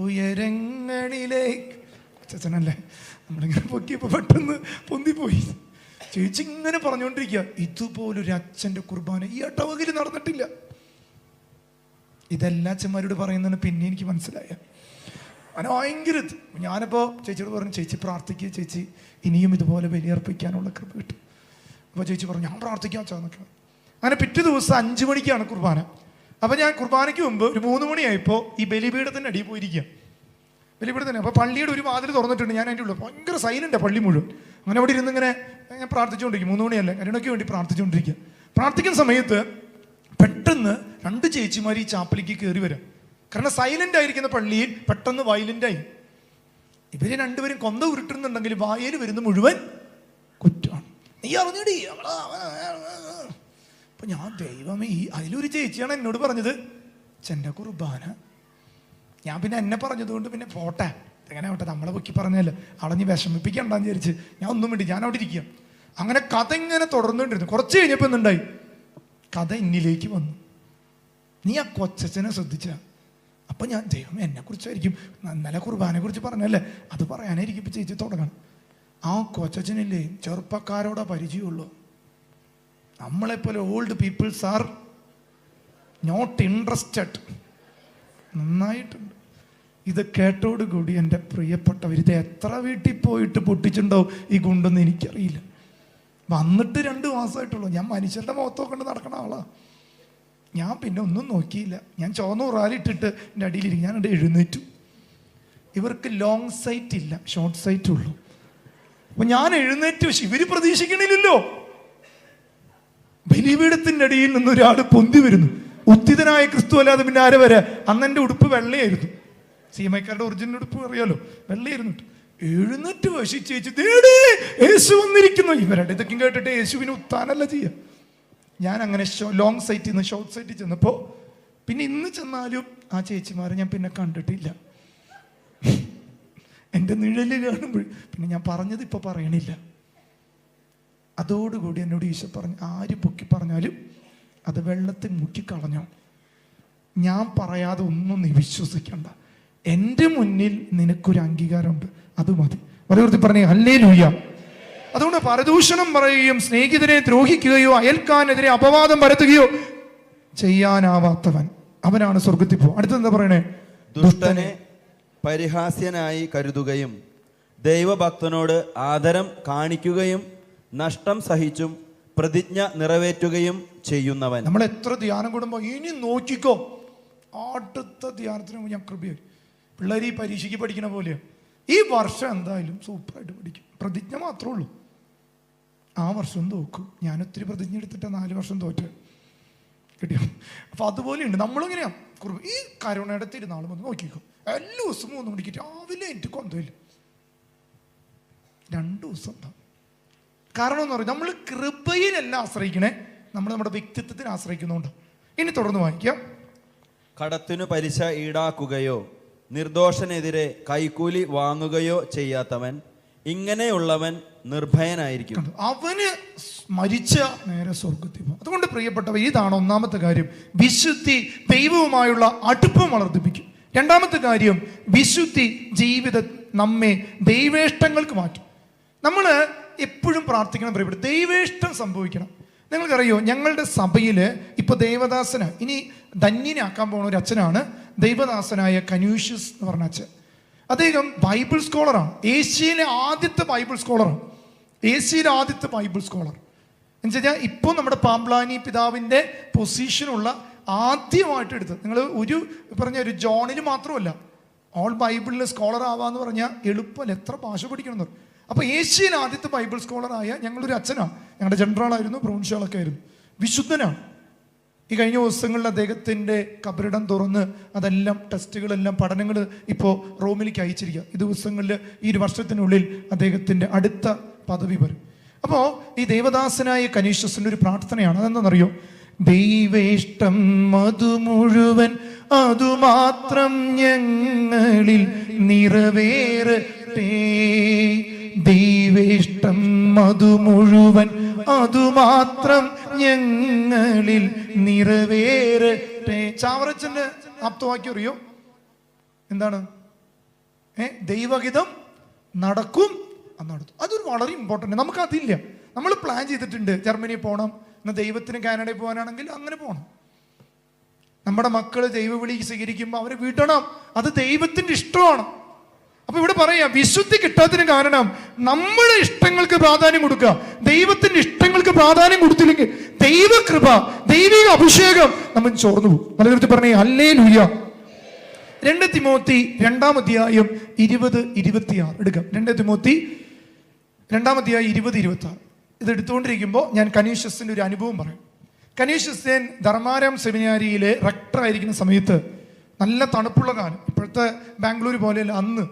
A: ഉയരങ്ങളിലേക്ക്, കൊച്ചച്ഛനല്ലേ, നമ്മളിങ്ങനെ പൊക്കിയപ്പോൾ പെട്ടെന്ന് പൊന്തിപ്പോയി. ചേച്ചി ഇങ്ങനെ പറഞ്ഞുകൊണ്ടിരിക്കുക, ഇതുപോലൊരു അച്ഛൻ്റെ കുർബാന ഈ ഇടവകയിൽ നടന്നിട്ടില്ല. ഇതെല്ലാ അച്ഛന്മാരോട് പറയുന്നതിന് പിന്നെ എനിക്ക് മനസ്സിലായ അങ്ങനെ ഭയങ്കര. ഞാനിപ്പോൾ ചേച്ചിയോട് പറഞ്ഞു, ചേച്ചി പ്രാർത്ഥിക്കുക, ചേച്ചി ഇനിയും ഇതുപോലെ ബലിയർപ്പിക്കാനുള്ള കൃപ കിട്ടും. അപ്പോൾ ചേച്ചി പറഞ്ഞു, ഞാൻ പ്രാർത്ഥിക്കാം വെച്ചാന്നൊക്കെ. അങ്ങനെ പിറ്റേ ദിവസം 5 മണിക്കാണ് കുർബാന. അപ്പോൾ ഞാൻ കുർബാനയ്ക്ക് മുമ്പ് ഒരു 3 മണിയായപ്പോൾ ഈ ബലിപീഠത്തിൻ്റെ അടിയിൽ പോയിരിക്കുക. ബലിപീഠത്തിന് അപ്പോൾ പള്ളിയുടെ ഒരു വാതിൽ തുറന്നിട്ടുണ്ട്. ഞാൻ അതിൻ്റെ ഉള്ളിൽ ഭയങ്കര സൈലൻ്റാണ് പള്ളി മുഴുവൻ. അങ്ങനെ അവിടെ ഇരുന്ന് ഇങ്ങനെ ഞാൻ പ്രാർത്ഥിച്ചുകൊണ്ടിരിക്കും. 3 മണിയല്ല, കരുണയ്ക്ക് വേണ്ടി പ്രാർത്ഥിച്ചുകൊണ്ടിരിക്കുക. പ്രാർത്ഥിക്കുന്ന സമയത്ത് പെട്ടെന്ന് 2 ചേച്ചിമാർ ഈ ചാപ്പലിക്ക് കയറി വരാം. കാരണം സൈലന്റ് ആയിരിക്കുന്ന പള്ളിയിൽ പെട്ടെന്ന് വയലന്റായി. ഇവര് 2 പേരും കൊന്ത ഉരുട്ടുന്നുണ്ടെങ്കിൽ വായയിൽ വരുന്ന മുഴുവൻ കുറ്റമാണ്. നീ അറിഞ്ഞടി. അപ്പൊ ഞാൻ, ദൈവമേ, അതിലൊരു ചേച്ചിയാണ് എന്നോട് പറഞ്ഞത് ചെന്റെ കുർബാന. ഞാൻ പിന്നെ എന്നെ പറഞ്ഞതുകൊണ്ട് പിന്നെ പോട്ടെ, എങ്ങനെ ആവട്ടെ, നമ്മളെ പൊക്കി പറഞ്ഞല്ലോ, അവളെ നീ വിഷമിപ്പിക്കണ്ടെന്ന് വിചാരിച്ച് ഞാൻ ഒന്നും വേണ്ടി ഞാൻ അവിടെ ഇരിക്കുക. അങ്ങനെ കഥ ഇങ്ങനെ തുടർന്നുകൊണ്ടിരുന്നു. കുറച്ച് കഴിഞ്ഞപ്പോൾ എന്തുണ്ടായി, കഥ എന്നിലേക്ക് വന്നു. നീ ആ കൊച്ചനെ ശ്രദ്ധിച്ച, അപ്പം ഞാൻ ദൈവം എന്നെക്കുറിച്ചായിരിക്കും, ഇന്നലെ കുർബാനെ കുറിച്ച് പറഞ്ഞല്ലേ, അത് പറയാനായിരിക്കും ഇപ്പം ചേച്ചി തുടങ്ങണം. ആ കൊച്ചനില്ലേ ചെറുപ്പക്കാരോടെ പരിചയമുള്ളൂ. നമ്മളെപ്പോലെ old peoples are not interested. നന്നായിട്ടുണ്ട്. ഇത് കേട്ടോടുകൂടി എൻ്റെ പ്രിയപ്പെട്ടവർ, ഇത് എത്ര വീട്ടിൽ പോയിട്ട് പൊട്ടിച്ചിട്ടുണ്ടാവും ഈ ഗുണ്ടെന്ന് എനിക്കറിയില്ല. വന്നിട്ട് 2 മാസമായിട്ടുള്ളൂ. ഞാൻ മനുഷ്യരുടെ മുഖത്തോ കൊണ്ട് നടക്കണ ആളാ. ഞാൻ പിന്നെ ഒന്നും നോക്കിയില്ല. ഞാൻ ചുവന്ന ഉറാലിട്ടിട്ട് എൻ്റെ അടിയിലിരിക്കും. ഞാൻ എഴുന്നേറ്റു. ഇവർക്ക് ലോങ് സൈറ്റ് ഇല്ല, ഷോർട്ട് സൈറ്റ് ഉള്ളൂ. അപ്പൊ ഞാൻ എഴുന്നേറ്റു. പക്ഷെ ഇവര് പ്രതീക്ഷിക്കണില്ലല്ലോ. ബലിപീഠത്തിന്റെ അടിയിൽ നിന്ന് ഒരാൾ പൊന്തി വരുന്നു. ഉത്തിതനായ ക്രിസ്തു അല്ലാതെ പിന്നെ ആരെ വരെ? അന്ന് എൻ്റെ ഉടുപ്പ് വെള്ളയായിരുന്നു. സീമക്കാരുടെ ഒറിജിനൽ ഉടുപ്പ് അറിയാലോ, വെള്ളയായിരുന്നു. എഴുന്നേറ്റ് വശിച്ചേച്ച് യേശു വന്നിരിക്കുന്നു. ഇവരുടെ ഇതൊക്കെ കേട്ടിട്ട് യേശുവിന് ഉത്താനല്ല ചെയ്യാം. ഞാൻ അങ്ങനെ ലോങ് സൈറ്റിൽ നിന്ന് ഷോർട്ട് സൈറ്റിൽ ചെന്നപ്പോൾ പിന്നെ ഇന്ന് ചെന്നാലും ആ ചേച്ചിമാരെ ഞാൻ പിന്നെ കണ്ടിട്ടില്ല. എൻ്റെ നിഴല് കാണുമ്പോൾ പിന്നെ ഞാൻ പറഞ്ഞത് ഇപ്പോൾ പറയണില്ല. അതോടുകൂടി എന്നോട് ഈശോ പറഞ്ഞു, ആര് പൊക്കി പറഞ്ഞാലും അത് വെള്ളത്തിൽ മുക്കിക്കളഞ്ഞോ. ഞാൻ പറയാതെ ഒന്നും നീ വിശ്വസിക്കണ്ട. എൻ്റെ മുന്നിൽ നിനക്കൊരു അംഗീകാരമുണ്ട്, അത് മതി. വളരെ പറഞ്ഞേ ഹല്ലേലൂയ. അതുകൊണ്ട് പരദൂഷണം പറയുകയും സ്നേഹിതരെ ദ്രോഹിക്കുകയോ അയൽക്കാരനെതിരെ അപവാദം പരത്തുകയോ ചെയ്യാനാവാത്തവൻ അവനാണ് സ്വർഗത്തിൽ പോകും. അടുത്തെന്താ പറയണേ?
C: ദുഷ്ടനെ പരിഹാസ്യനായി കരുതുകയും ദൈവഭക്തനോട് ആദരം കാണിക്കുകയും നഷ്ടം സഹിച്ചും പ്രതിജ്ഞ നിറവേറ്റുകയും ചെയ്യുന്നവൻ.
A: നമ്മൾ എത്ര ധ്യാനം കൂടുമ്പോൾ ഇനി നോക്കിക്കോ, അടുത്ത ധ്യാനത്തിന് ഞാൻ കൃപയായി. പിള്ളേർ ഈ പരീക്ഷയ്ക്ക് പഠിക്കണ പോലെയാണ്. ഈ വർഷം എന്തായാലും സൂപ്പറായിട്ട് പഠിക്കും. പ്രതിജ്ഞ മാത്രമേ ഉള്ളൂ. ആ വർഷം തോക്കും. ഞാൻ ഒത്തിരി പ്രതിജ്ഞ എടുത്തിട്ട് 4 വർഷം തോറ്റ് കിട്ടിയോ. അപ്പൊ അതുപോലെയുണ്ട്. നമ്മളിങ്ങനെയാ ഈ കരുണയുടെ തിരുനാൾ വന്ന് നോക്കിക്കോ. എല്ലാ ദിവസവും 3 മണിക്ക് രാവിലെ എനിക്ക് കൊന്തയില്ല. 2 ദിവസം ഉണ്ടാവും. കാരണം എന്ന് പറയും, നമ്മൾ കൃപയിലല്ല ആശ്രയിക്കണേ, നമ്മൾ നമ്മുടെ വ്യക്തിത്വത്തിന് ആശ്രയിക്കുന്നുണ്ട്. ഇനി തുടർന്ന് വായിക്കാം.
C: കടത്തിനു പലിശ ഈടാക്കുകയോ നിർദോഷനെതിരെ കൈക്കൂലി വാങ്ങുകയോ ചെയ്യാത്തവൻ, ഇങ്ങനെയുള്ളവൻ നിർഭയനായിരിക്കും.
A: അവന് മരിച്ച നേരെ സ്വർഗത്തിൽ പോകും. അതുകൊണ്ട് പ്രിയപ്പെട്ടവ, ഇതാണ് ഒന്നാമത്തെ കാര്യം. വിശുദ്ധി ദൈവവുമായുള്ള അടുപ്പം വളർത്തിപ്പിക്കും. രണ്ടാമത്തെ കാര്യം, വിശുദ്ധി ജീവിതം നമ്മെ ദൈവേഷ്ടങ്ങൾക്ക് മാറ്റും. നമ്മൾ എപ്പോഴും പ്രാർത്ഥിക്കണം പ്രിയപ്പെട്ട, ദൈവേഷ്ടം സംഭവിക്കണം. നിങ്ങൾക്കറിയോ, ഞങ്ങളുടെ സഭയിൽ ഇപ്പോൾ ദേവദാസന് ഇനി ധന്യനെ ആക്കാൻ പോകുന്ന ഒരു അച്ഛനാണ് ദൈവദാസനായ കനൂഷ്യസ് എന്ന് പറഞ്ഞ അച്ഛൻ. അദ്ദേഹം ബൈബിൾ സ്കോളറാണ്. ഏഷ്യയിലെ ആദ്യത്തെ ബൈബിൾ സ്കോളറാണ്. ഏഷ്യയിലെ ആദ്യത്തെ ബൈബിൾ സ്കോളർ എന്ന് വെച്ചാൽ ഇപ്പോൾ നമ്മുടെ പാംപ്ലാനി പിതാവിൻ്റെ പൊസിഷനുള്ള ആദ്യമായിട്ട് എടുത്തത്. നിങ്ങൾ ഒരു ജോണിൽ മാത്രമല്ല, ഓൾ ബൈബിളിൽ സ്കോളർ ആവാന്ന് പറഞ്ഞാൽ എളുപ്പമല്ല. എത്ര ഭാഷ പഠിക്കണം. അപ്പോൾ ഏഷ്യയിലെ ആദ്യത്തെ ബൈബിൾ സ്കോളറായ ഞങ്ങളൊരു അച്ഛനാണ്. ഞങ്ങളുടെ ജനറലായിരുന്നു, പ്രൊവിൻഷ്യലൊക്കെ ആയിരുന്നു, വിശുദ്ധനാണ്. ഈ കഴിഞ്ഞ ദിവസങ്ങളിൽ അദ്ദേഹത്തിൻ്റെ കബറിടം തുറന്ന് അതെല്ലാം ടെസ്റ്റുകളെല്ലാം പഠനങ്ങൾ ഇപ്പോൾ റോമിലേക്ക് അയച്ചിരിക്കുക. ഈ ദിവസങ്ങളിൽ ഈ 1 വർഷത്തിനുള്ളിൽ അദ്ദേഹത്തിൻ്റെ അടുത്ത പദവി വരും. അപ്പോൾ ഈ ദേവദാസനായ കനീഷ്യസിൻ്റെ ഒരു പ്രാർത്ഥനയാണ്. അതെന്താണെന്നറിയോ? ദൈവേഷ്ടം അതു മുഴുവൻ അതുമാത്രം ഞങ്ങളിൽ നിറവേറട്ടെ. ദൈവേഷ്ടം അതു മുഴുവൻ അതുമാത്രം ഞങ്ങളിൽ നിറവേറട്ടെ. ചാവറച്ചന്റെ ആപ്തവാക്യം അറിയോ? എന്താണ്? ദൈവഹിതം നടക്കും എന്നടുത്തു. അതൊരു വളരെ ഇമ്പോർട്ടൻ്റ്. നമുക്കതില്ല. നമ്മൾ പ്ലാൻ ചെയ്തിട്ടുണ്ട്, ജർമ്മനി പോകണം, എന്നാൽ ദൈവത്തിന് കാനഡയിൽ പോകാനാണെങ്കിൽ അങ്ങനെ പോകണം. നമ്മുടെ മക്കൾ ദൈവവിളി സ്വീകരിക്കുമ്പോൾ അവരെ വിടണം. അത് ദൈവത്തിൻ്റെ ഇഷ്ടമാണ്. അപ്പൊ ഇവിടെ പറയാ, വിശുദ്ധി കിട്ടാത്തതിന് കാരണം നമ്മുടെ ഇഷ്ടങ്ങൾക്ക് പ്രാധാന്യം കൊടുക്കുക. ദൈവത്തിന്റെ ഇഷ്ടങ്ങൾക്ക് പ്രാധാന്യം കൊടുത്തില്ലെങ്കിൽ ദൈവകൃപ, ദൈവിക അഭിഷേകം നമ്മൾ ചോർന്നു പോകും. നല്ല പറഞ്ഞേ ഹല്ലേലൂയ. 2 തിമോത്തി 2-ാം അധ്യായം 20-26 എടുക്കാം. 2 തിമോത്തി 2-ാം അധ്യായം 20-26 ഇത് എടുത്തുകൊണ്ടിരിക്കുമ്പോൾ ഞാൻ കനീഷ്യസിന്റെ ഒരു അനുഭവം പറയും. കനീഷ്യസൻ ധർമാരാം സെമിനാരിയിലെ റെക്ടർ ആയിരിക്കുന്ന സമയത്ത് നല്ല തണുപ്പുള്ള കാലം, ഇപ്പോഴത്തെ ബാംഗ്ലൂർ പോലെയല്ല അന്ന്.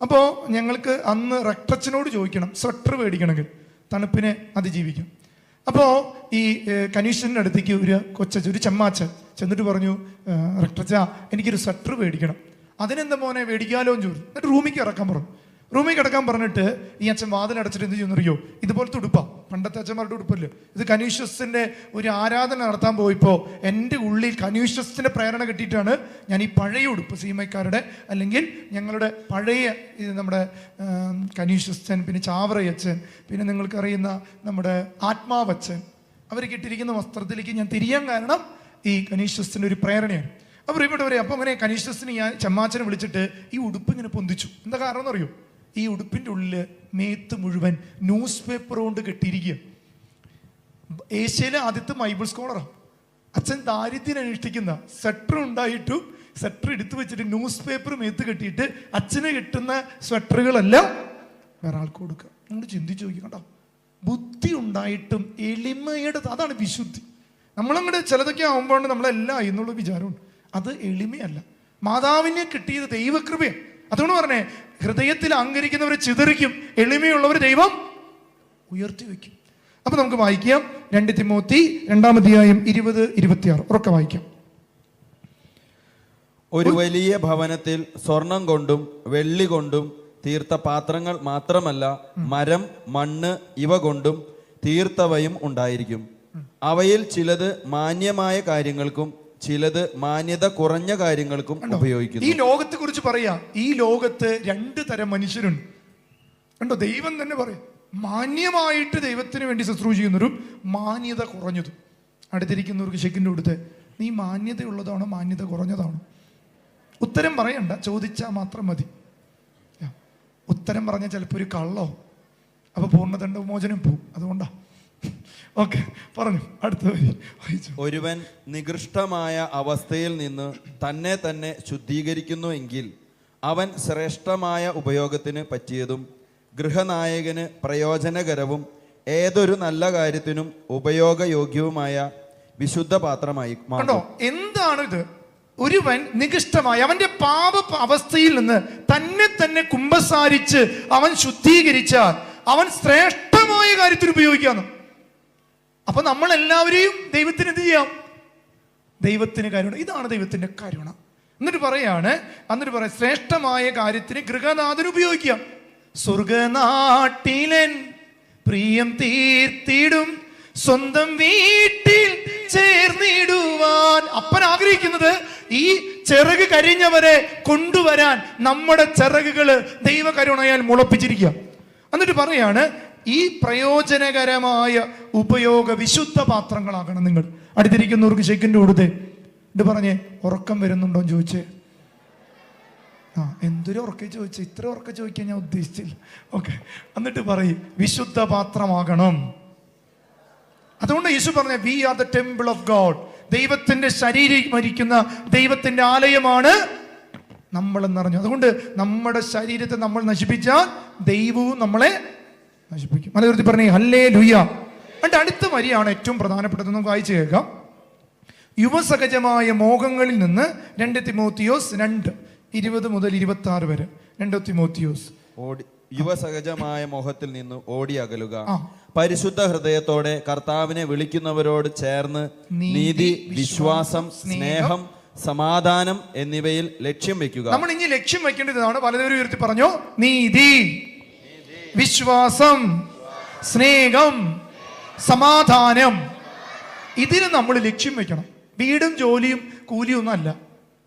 A: അപ്പോൾ ഞങ്ങൾക്ക് അന്ന് റെക്ടറച്ചനോട് ചോദിക്കണം സ്വെറ്റർ മേടിക്കണമെങ്കിൽ തണുപ്പിനെ അതിജീവിക്കും. അപ്പോൾ ഈ കനീഷ്യൻ്റെ അടുത്തേക്ക് ഒരു ചെമ്മാച്ചൻ ചെന്നിട്ട് പറഞ്ഞു, റെക്ടറച്ച എനിക്കൊരു സ്വെറ്റർ മേടിക്കണം. അതിനെന്താ മോനെ മേടിക്കാലോ എന്ന് ചോദിച്ചു. എന്നിട്ട് റൂമിലേക്ക് ഇറക്കാൻ പറഞ്ഞു. റൂമിൽ കിടക്കാൻ പറഞ്ഞിട്ട് ഈ അച്ഛൻ വാതിലടച്ചിട്ട് എന്ത് ചെയ്യുന്നറിയോ? ഇതുപോലത്തെ ഉടുപ്പാ, പണ്ടത്തെ അച്ഛന്മാരുടെ ഉടുപ്പല്ലേ ഇത്. കനീഷ്യസിന്റെ ഒരു ആരാധന നടത്താൻ പോയപ്പോൾ എൻ്റെ ഉള്ളിൽ കനീഷ്യസിന്റെ പ്രേരണ കിട്ടിയിട്ടാണ് ഞാൻ ഈ പഴയ ഉടുപ്പ്, സീമക്കാരുടെ അല്ലെങ്കിൽ ഞങ്ങളുടെ പഴയ ഇത് നമ്മുടെ കനീഷ്യസ്ച്ചൻ, പിന്നെ ചാവറയച്ചൻ, പിന്നെ നിങ്ങൾക്കറിയുന്ന നമ്മുടെ ആത്മാവച്ചൻ, അവർ കിട്ടിയിരിക്കുന്ന വസ്ത്രത്തിലേക്ക് ഞാൻ തിരിയാൻ കാരണം ഈ കനീഷ്യസിന്റെ ഒരു പ്രേരണയാണ്. അപ്പോൾ ഇവിടെ വരെ അപ്പോൾ അങ്ങനെ കനീഷ്യസിന് ഞാൻ ചമ്മാച്ചനെ വിളിച്ചിട്ട് ഈ ഉടുപ്പ് ഇങ്ങനെ പൊന്തിച്ചു. എന്താ കാരണം എന്നറിയോ? ഈ ഉടുപ്പിൻ്റെ ഉള്ളിൽ മേത്ത് മുഴുവൻ ന്യൂസ് പേപ്പർ കൊണ്ട് കെട്ടിയിരിക്കുക. ഏഷ്യയിലെ ആദ്യത്തെ ബൈബിൾ സ്കോളറാണ് അച്ഛൻ. ദാരിദ്ര്യം അനുഷ്ഠിക്കുന്ന സ്വെറ്റർ ഉണ്ടായിട്ടും സ്വെറ്റർ എടുത്തു വെച്ചിട്ട് ന്യൂസ് പേപ്പർ മേത്ത് കെട്ടിയിട്ട് അച്ഛന് കിട്ടുന്ന സ്വെറ്ററുകളെല്ലാം വേറെ ആൾക്ക് കൊടുക്കുക. നമ്മൾ ചിന്തിച്ചു നോക്കി കേട്ടോ, ബുദ്ധി ഉണ്ടായിട്ടും എളിമയുടെ, അതാണ് വിശുദ്ധി. നമ്മളങ്ങോട്ട് ചിലതൊക്കെ ആകുമ്പോഴാണ് നമ്മളെല്ലാം എന്നുള്ള വിചാരമുണ്ട്. അത് എളിമയല്ല, മാതാവിനെ കിട്ടിയത് ദൈവകൃപയാണ്. അതുകൊണ്ട് പറഞ്ഞേ, ഹൃദയത്തിൽ അഹങ്കരിക്കുന്നവരെ ചിതറിക്കും, എളിമയുള്ളവർ ദൈവം ഉയർത്തി വയ്ക്കും. അപ്പൊ നമുക്ക് വായിക്കാം 2 തിമോത്തി 2-ാം അധ്യായം 20-26 ഉറക്കെ വായിക്കാം.
C: ഒരു വലിയ ഭവനത്തിൽ സ്വർണം കൊണ്ടും വെള്ളി കൊണ്ടും തീർത്ത പാത്രങ്ങൾ മാത്രമല്ല, മരം, മണ്ണ് ഇവ കൊണ്ടും തീർത്തവയും ഉണ്ടായിരിക്കും. അവയിൽ ചിലത് മാന്യമായ കാര്യങ്ങൾക്കും ചിലത് മാന്യത കുറഞ്ഞ കാര്യങ്ങൾക്കും ഉപയോഗിക്കുന്നു.
A: ഈ ലോകത്തെ കുറിച്ച് പറയാ, ഈ ലോകത്ത് 2 തരം മനുഷ്യരുണ്ട്. കണ്ടോ, ദൈവം തന്നെ പറയാം, മാന്യമായിട്ട് ദൈവത്തിന് വേണ്ടി ശുശ്രൂഷ ചെയ്യുന്നവരും മാന്യത കുറഞ്ഞതും. അടുത്തിരിക്കുന്നവർക്ക് ശെക്കിൻ്റെ കൊടുത്ത്, നീ മാന്യതയുള്ളതാണോ മാന്യത കുറഞ്ഞതാണോ? ഉത്തരം പറയണ്ട, ചോദിച്ചാൽ മാത്രം മതി. ഉത്തരം പറഞ്ഞാൽ ചിലപ്പോൾ ഒരു കള്ളോ, അപ്പൊ പൂർണ്ണദണ്ഡ വിമോചനം പോവും. അതുകൊണ്ടാ. ഓക്കെ, പറഞ്ഞു. അടുത്ത
C: ഒരുവൻ നികൃഷ്ടമായ അവസ്ഥയിൽ നിന്ന് തന്നെ തന്നെ ശുദ്ധീകരിക്കുന്നുവെങ്കിൽ അവൻ ശ്രേഷ്ഠമായ ഉപയോഗത്തിന് പറ്റിയതും ഗൃഹനായകന് പ്രയോജനകരവും ഏതൊരു നല്ല കാര്യത്തിനും ഉപയോഗയോഗ്യവുമായ വിശുദ്ധ പാത്രമായി മാറും.
A: എന്താണ് ഇത്? ഒരുവൻ നികൃഷ്ടമായ അവന്റെ പാപ അവസ്ഥയിൽ നിന്ന് തന്നെ തന്നെ കുമ്പസാരിച്ച് അവൻ ശുദ്ധീകരിച്ചാൽ അവൻ ശ്രേഷ്ഠമായ കാര്യത്തിന് ഉപയോഗിക്കാന്ന്. അപ്പൊ നമ്മൾ എല്ലാവരെയും ദൈവത്തിന് എന്ത് ചെയ്യാം? ദൈവത്തിന് കരുണ. ഇതാണ് ദൈവത്തിന്റെ കരുണ. എന്നിട്ട് പറയാം ശ്രേഷ്ഠമായ കാര്യത്തിന് ഗൃഹനാഥന് ഉപയോഗിക്കാം. സ്വർഗനാട്ടിലൻ പ്രിയം തീർത്തിടും സ്വന്തം വീട്ടിൽ ചേർന്നിടുവാൻ. അപ്പൻ ആഗ്രഹിക്കുന്നത് ഈ ചിറക് കരിഞ്ഞവരെ കൊണ്ടുവരാൻ നമ്മുടെ ചിറകുകള് ദൈവകരുണയാൽ മുളപ്പിച്ചിരിക്കുക. എന്നിട്ട് പറയാണ്, ഈ പ്രയോജനകരമായ ഉപയോഗ വിശുദ്ധ പാത്രങ്ങളാകണം നിങ്ങൾ. അടുത്തിരിക്കുന്നവർക്ക് ശെക്കിൻ്റെ കൊടുത്തേ. ഇത് പറഞ്ഞേ, ഉറക്കം വരുന്നുണ്ടോ എന്ന് ചോദിച്ചേ. എന്തൊരു ഉറക്കെ ചോദിച്ചേ, ഇത്ര ഉറക്കെ ചോദിക്കാൻ ഞാൻ ഉദ്ദേശിച്ചില്ല. ഓക്കെ, എന്നിട്ട് പറയും വിശുദ്ധ പാത്രമാകണം. അതുകൊണ്ട് യേശു പറഞ്ഞ, we are the temple of God. ദൈവത്തിന്റെ ശരീരം മരിക്കുന്ന ദൈവത്തിന്റെ ആലയമാണ് നമ്മളെന്നറിഞ്ഞു. അതുകൊണ്ട് നമ്മുടെ ശരീരത്തെ നമ്മൾ നശിപ്പിച്ചാൽ ദൈവവും നമ്മളെ നശിപ്പിക്കും. മലയാളത്തിൽ പറഞ്ഞേ ഹല്ലേലൂയ. അതിന്റെ അടുത്ത വരിയാണ് ഏറ്റവും പ്രധാനപ്പെട്ടത്. നമുക്ക് വായിച്ചു കേൾക്കാം. യുവസഹജമായ മോഹങ്ങളിൽ നിന്ന് 2 തിമോത്തിയോസ് 2:20-26 വരെ. 2 തിമോത്തിയോസ്.
C: യുവസഹജമായ മോഹത്തിൽ നിന്ന് ഓടി അകലുക. പരിശുദ്ധ ഹൃദയത്തോടെ കർത്താവിനെ വിളിക്കുന്നവരോട് ചേർന്ന് നീതി, വിശ്വാസം, സ്നേഹം, സമാധാനം എന്നിവയിൽ ലക്ഷ്യം വെക്കുക.
A: നമ്മൾ ഇനി ലക്ഷ്യം വെക്കേണ്ടതാണ്. പലതരം ഉയർത്തി പറഞ്ഞോ, നീതി, വിശ്വാസം, സ്നേഹം, സമാധാനം. ഇതിന് നമ്മൾ ലക്ഷ്യം വെക്കണം. വീടും ജോലിയും കൂലിയും ഒന്നും അല്ല.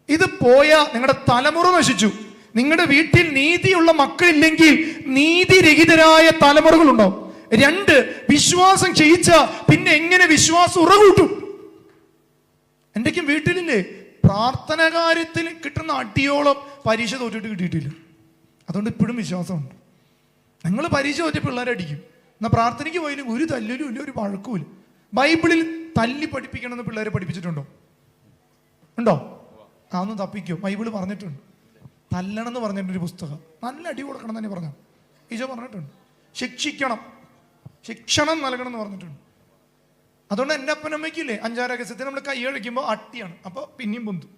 A: ഇത് പോയാൽ നിങ്ങളുടെ തലമുറ നശിച്ചു. നിങ്ങളുടെ വീട്ടിൽ നീതിയുള്ള മക്കളില്ലെങ്കിൽ നീതിരഹിതരായ തലമുറകളുണ്ടാവും. 2, വിശ്വാസം ക്ഷയിച്ച പിന്നെ എങ്ങനെ വിശ്വാസം ഉറകൂട്ടും? എന്റെക്കും വീട്ടിലില്ലേ, പ്രാർത്ഥന കാര്യത്തിൽ കിട്ടുന്ന അടിയോളം പരീക്ഷ തോറ്റിട്ട് കിട്ടിയിട്ടില്ല. അതുകൊണ്ട് ഇപ്പോഴും വിശ്വാസമുണ്ട്. നിങ്ങൾ പരീക്ഷ തോറ്റ പിള്ളേരെ അടിക്കും, എന്നാൽ പ്രാർത്ഥനയ്ക്ക് പോയാലും ഒരു തല്ലിലും ഇല്ല, ഒരു വഴക്കുമില്ല. ബൈബിളിൽ തല്ലി പഠിപ്പിക്കണമെന്ന് പിള്ളേരെ പഠിപ്പിച്ചിട്ടുണ്ടോ? ഉണ്ടോ? അതൊന്നും തപ്പിക്കോ. ബൈബിള് പറഞ്ഞിട്ടുണ്ട്. തല്ലണം എന്ന് പറഞ്ഞിട്ടൊരു പുസ്തകം, നല്ല അടി കൊടുക്കണം തന്നെ പറഞ്ഞു. ഈശോ പറഞ്ഞിട്ടുണ്ട്. ശിക്ഷണം നൽകണം എന്ന് പറഞ്ഞിട്ടുണ്ട്. അതുകൊണ്ട് എൻ്റെ അപ്പനമ്മയ്ക്കില്ലേ 5-6 അഗസ്ത്യത്തിന് നമ്മൾ കൈ കഴിക്കുമ്പോൾ അട്ടിയാണ്, അപ്പോൾ പിന്നെയും പൊന്തും.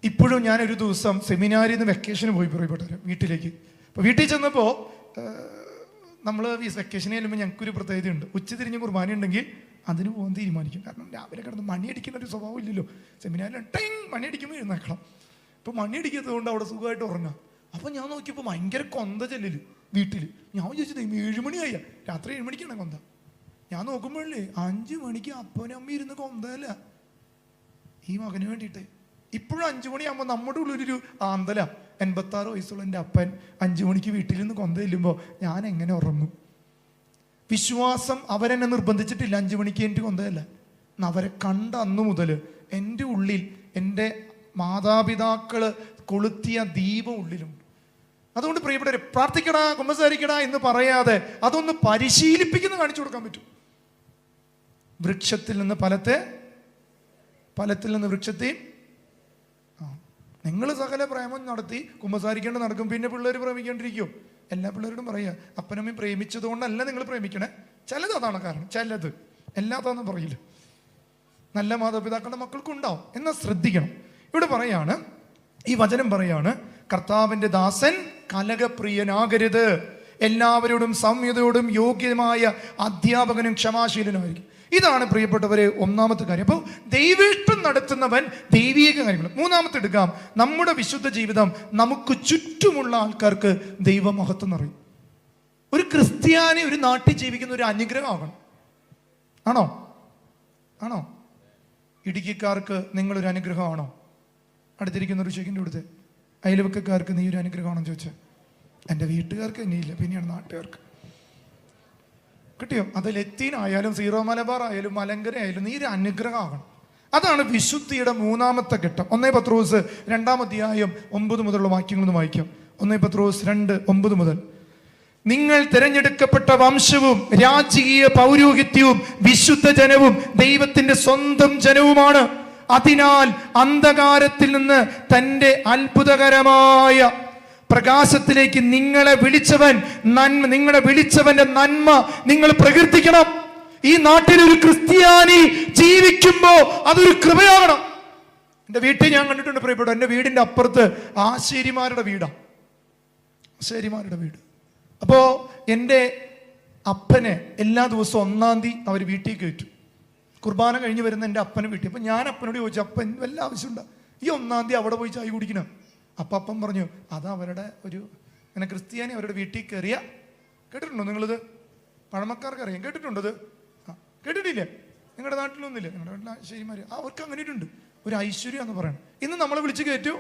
A: ഇപ്പോഴും ഞാനൊരു ദിവസം സെമിനാരിൽ നിന്ന് വെക്കേഷന് പോയി പറയപ്പെട്ടവരെ വീട്ടിലേക്ക്. അപ്പോൾ വീട്ടിൽ ചെന്നപ്പോൾ നമ്മൾ ഈ വെക്കേഷന് ചെല്ലുമ്പോൾ ഞങ്ങൾക്കൊരു പ്രത്യേകതയുണ്ട്. ഉച്ചതിരിഞ്ഞ് കുർബാന ഉണ്ടെങ്കിൽ അതിന് പോകാൻ തീരുമാനിക്കും. കാരണം രാവിലെ കിടന്ന് മണിയടിക്കുന്ന ഒരു സ്വഭാവം ഇല്ലല്ലോ. സെമിനാരിൽ മണിയടിക്കുമ്പോൾ എഴുന്നേക്കണം. ഇപ്പൊ മണിയടിക്കാത്തത് കൊണ്ട് അവിടെ സുഖമായിട്ട് ഉറങ്ങാം. അപ്പൊ ഞാൻ നോക്കിയപ്പോ ഭയങ്കര കൊന്ത ചെല്ലില് വീട്ടില്. ഞാൻ വിചാരിച്ചത് 7 മണിയായ, രാത്രി 7 മണിക്കാണ് കൊന്ത. ഞാൻ നോക്കുമ്പോഴേ 5 മണിക്ക് അപ്പനും അമ്മ ഇരുന്ന് കൊന്തല്ല ഈ മകന് വേണ്ടിയിട്ട്. ഇപ്പോഴും 5 മണിയാകുമ്പോൾ നമ്മുടെ ഉള്ളൊരു ആന്തല. 86 വയസ്സുള്ള എൻ്റെ അപ്പൻ 5 മണിക്ക് വീട്ടിൽ നിന്ന് കൊന്ത ചെല്ലുമ്പോൾ ഞാൻ എങ്ങനെ ഉറങ്ങും? വിശ്വാസം അവരെന്നെ നിർബന്ധിച്ചിട്ടില്ല 5 മണിക്ക് എനിക്ക് കൊന്തയല്ല. അവരെ കണ്ട അന്നു മുതൽ എൻ്റെ ഉള്ളിൽ എൻ്റെ മാതാപിതാക്കള് കൊളുത്തിയ ദീപം ഉള്ളിലുണ്ട്. അതുകൊണ്ട് പ്രിയപ്പെട്ടവരെ, പ്രാർത്ഥിക്കടാ കുമ്പസാരിക്കടാ എന്ന് പറയാതെ അതൊന്ന് പരിശീലിപ്പിക്കുന്ന കാണിച്ചു കൊടുക്കാൻ പറ്റും. വൃക്ഷത്തിൽ നിന്ന് ഫലത്തിൽ നിന്ന് വൃക്ഷത്തെയും. നിങ്ങൾ സകല പ്രേമം നടത്തി കുമ്പസാരിക്കേണ്ട നടക്കും, പിന്നെ പിള്ളേർ പ്രേമിക്കേണ്ടിരിക്കുമോ? എല്ലാ പിള്ളേരോടും പറയുക, അപ്പനമ്മയും പ്രേമിച്ചത് കൊണ്ടല്ല നിങ്ങൾ പ്രേമിക്കണേ. ചിലത് അതാണ് കാരണം, ചിലത് എല്ലാത്താന്നും പറയില്ല. നല്ല മാതാപിതാക്കളുടെ മക്കൾക്കുണ്ടാവും, എന്നാൽ ശ്രദ്ധിക്കണം. ഇവിടെ പറയാണ്, ഈ വചനം പറയാണ്, കർത്താവിന്റെ ദാസൻ കലഹപ്രിയനാകരുത്, എല്ലാവരോടും സൗമ്യതയോടും യോഗ്യമായ അധ്യാപകനും ക്ഷമാശീലനുമായിരിക്കും. ഇതാണ് പ്രിയപ്പെട്ടവരെ ഒന്നാമത്തെ കാര്യം. അപ്പോൾ ദൈവേഷ്ടം നടത്തുന്നവൻ ദൈവീക കാര്യങ്ങൾ. മൂന്നാമത്തെ എടുക്കാം, നമ്മുടെ വിശുദ്ധ ജീവിതം നമുക്ക് ചുറ്റുമുള്ള ആൾക്കാർക്ക് ദൈവമഹത്വം നിറയും. ഒരു ക്രിസ്ത്യാനി ഒരു നാട്ടിൽ ജീവിക്കുന്ന ഒരു അനുഗ്രഹമാകണം. ആണോ? ഇടുക്കിക്കാർക്ക് നിങ്ങളൊരു അനുഗ്രഹമാണോ? അടുത്തിരിക്കുന്ന ഒരു ചെക്കിൻ്റെ കൊടുത്ത് അയൽവക്കക്കാർക്ക് നീ ഒരു അനുഗ്രഹമാണെന്ന് ചോദിച്ചാൽ, എൻ്റെ വീട്ടുകാർക്ക് ഇനിയില്ല, പിന്നെയാണ് നാട്ടുകാർക്ക്. കിട്ടിയോ? അത് ലത്തീനായാലും സീറോ മലബാർ ആയാലും മലങ്കര ആയാലും നീ ഒരു അനുഗ്രഹമാകണം. അതാണ് വിശുദ്ധിയുടെ മൂന്നാമത്തെ ഘട്ടം. 1 പത്രോസ് 2-ാം അധ്യായം 9 മുതലുള്ള വാക്യങ്ങളൊന്ന് വായിക്കാം. 1 പത്രോസ് 2:9 മുതൽ. നിങ്ങൾ തിരഞ്ഞെടുക്കപ്പെട്ട വംശവും രാജകീയ പൗരോഹിത്യവും വിശുദ്ധ ജനവും ദൈവത്തിന്റെ സ്വന്തം ജനവുമാണ്. അതിനാൽ അന്ധകാരത്തിൽ നിന്ന് തന്റെ അത്ഭുതകരമായ പ്രകാശത്തിലേക്ക് നിങ്ങളെ വിളിച്ചവന്റെ നന്മ നിങ്ങൾ പ്രകീർത്തിക്കണം. ഈ നാട്ടിൽ ഒരു ക്രിസ്ത്യാനി ജീവിക്കുമ്പോ അതൊരു കൃപയാകണം. എൻ്റെ വീട്ടിൽ ഞാൻ കണ്ടിട്ടുണ്ട് പ്രിയപ്പെട്ടു, എൻ്റെ വീടിന്റെ അപ്പുറത്ത് ആശേരിമാരുടെ വീടാണ്. ആശേരിമാരുടെ വീട്. അപ്പോ എൻ്റെ അപ്പനെ എല്ലാ ദിവസവും 1-ാം തീയതി അവർ വീട്ടിൽ കയറ്റും. കുർബാന കഴിഞ്ഞ് വരുന്ന എൻ്റെ അപ്പനെ വീട്ടിൽ. അപ്പൊ ഞാൻ അപ്പനോട് ചോദിച്ചു, അപ്പൻ വല്ല ആവശ്യമുണ്ടോ ഈ 1-ാം തീയതി അവിടെ പോയി ചായ കുടിക്കണം? അപ്പം പറഞ്ഞു, അത് അവരുടെ ഒരു അങ്ങനെ ക്രിസ്ത്യാനി അവരുടെ വീട്ടിൽ കയറിയ. കേട്ടിട്ടുണ്ടോ നിങ്ങളിത്? പഴമക്കാർക്ക് അറിയാം. കേട്ടിട്ടുണ്ടോ? കേട്ടിട്ടില്ലേ? നിങ്ങളുടെ നാട്ടിലൊന്നുമില്ല? നിങ്ങളുടെ നാട്ടിൽ ശരിമാര് അവർക്ക് അങ്ങനെയുണ്ട് ഒരു ഐശ്വര്യം എന്ന് പറയണം. ഇന്ന് നമ്മളെ വിളിച്ച് കയറ്റൂ,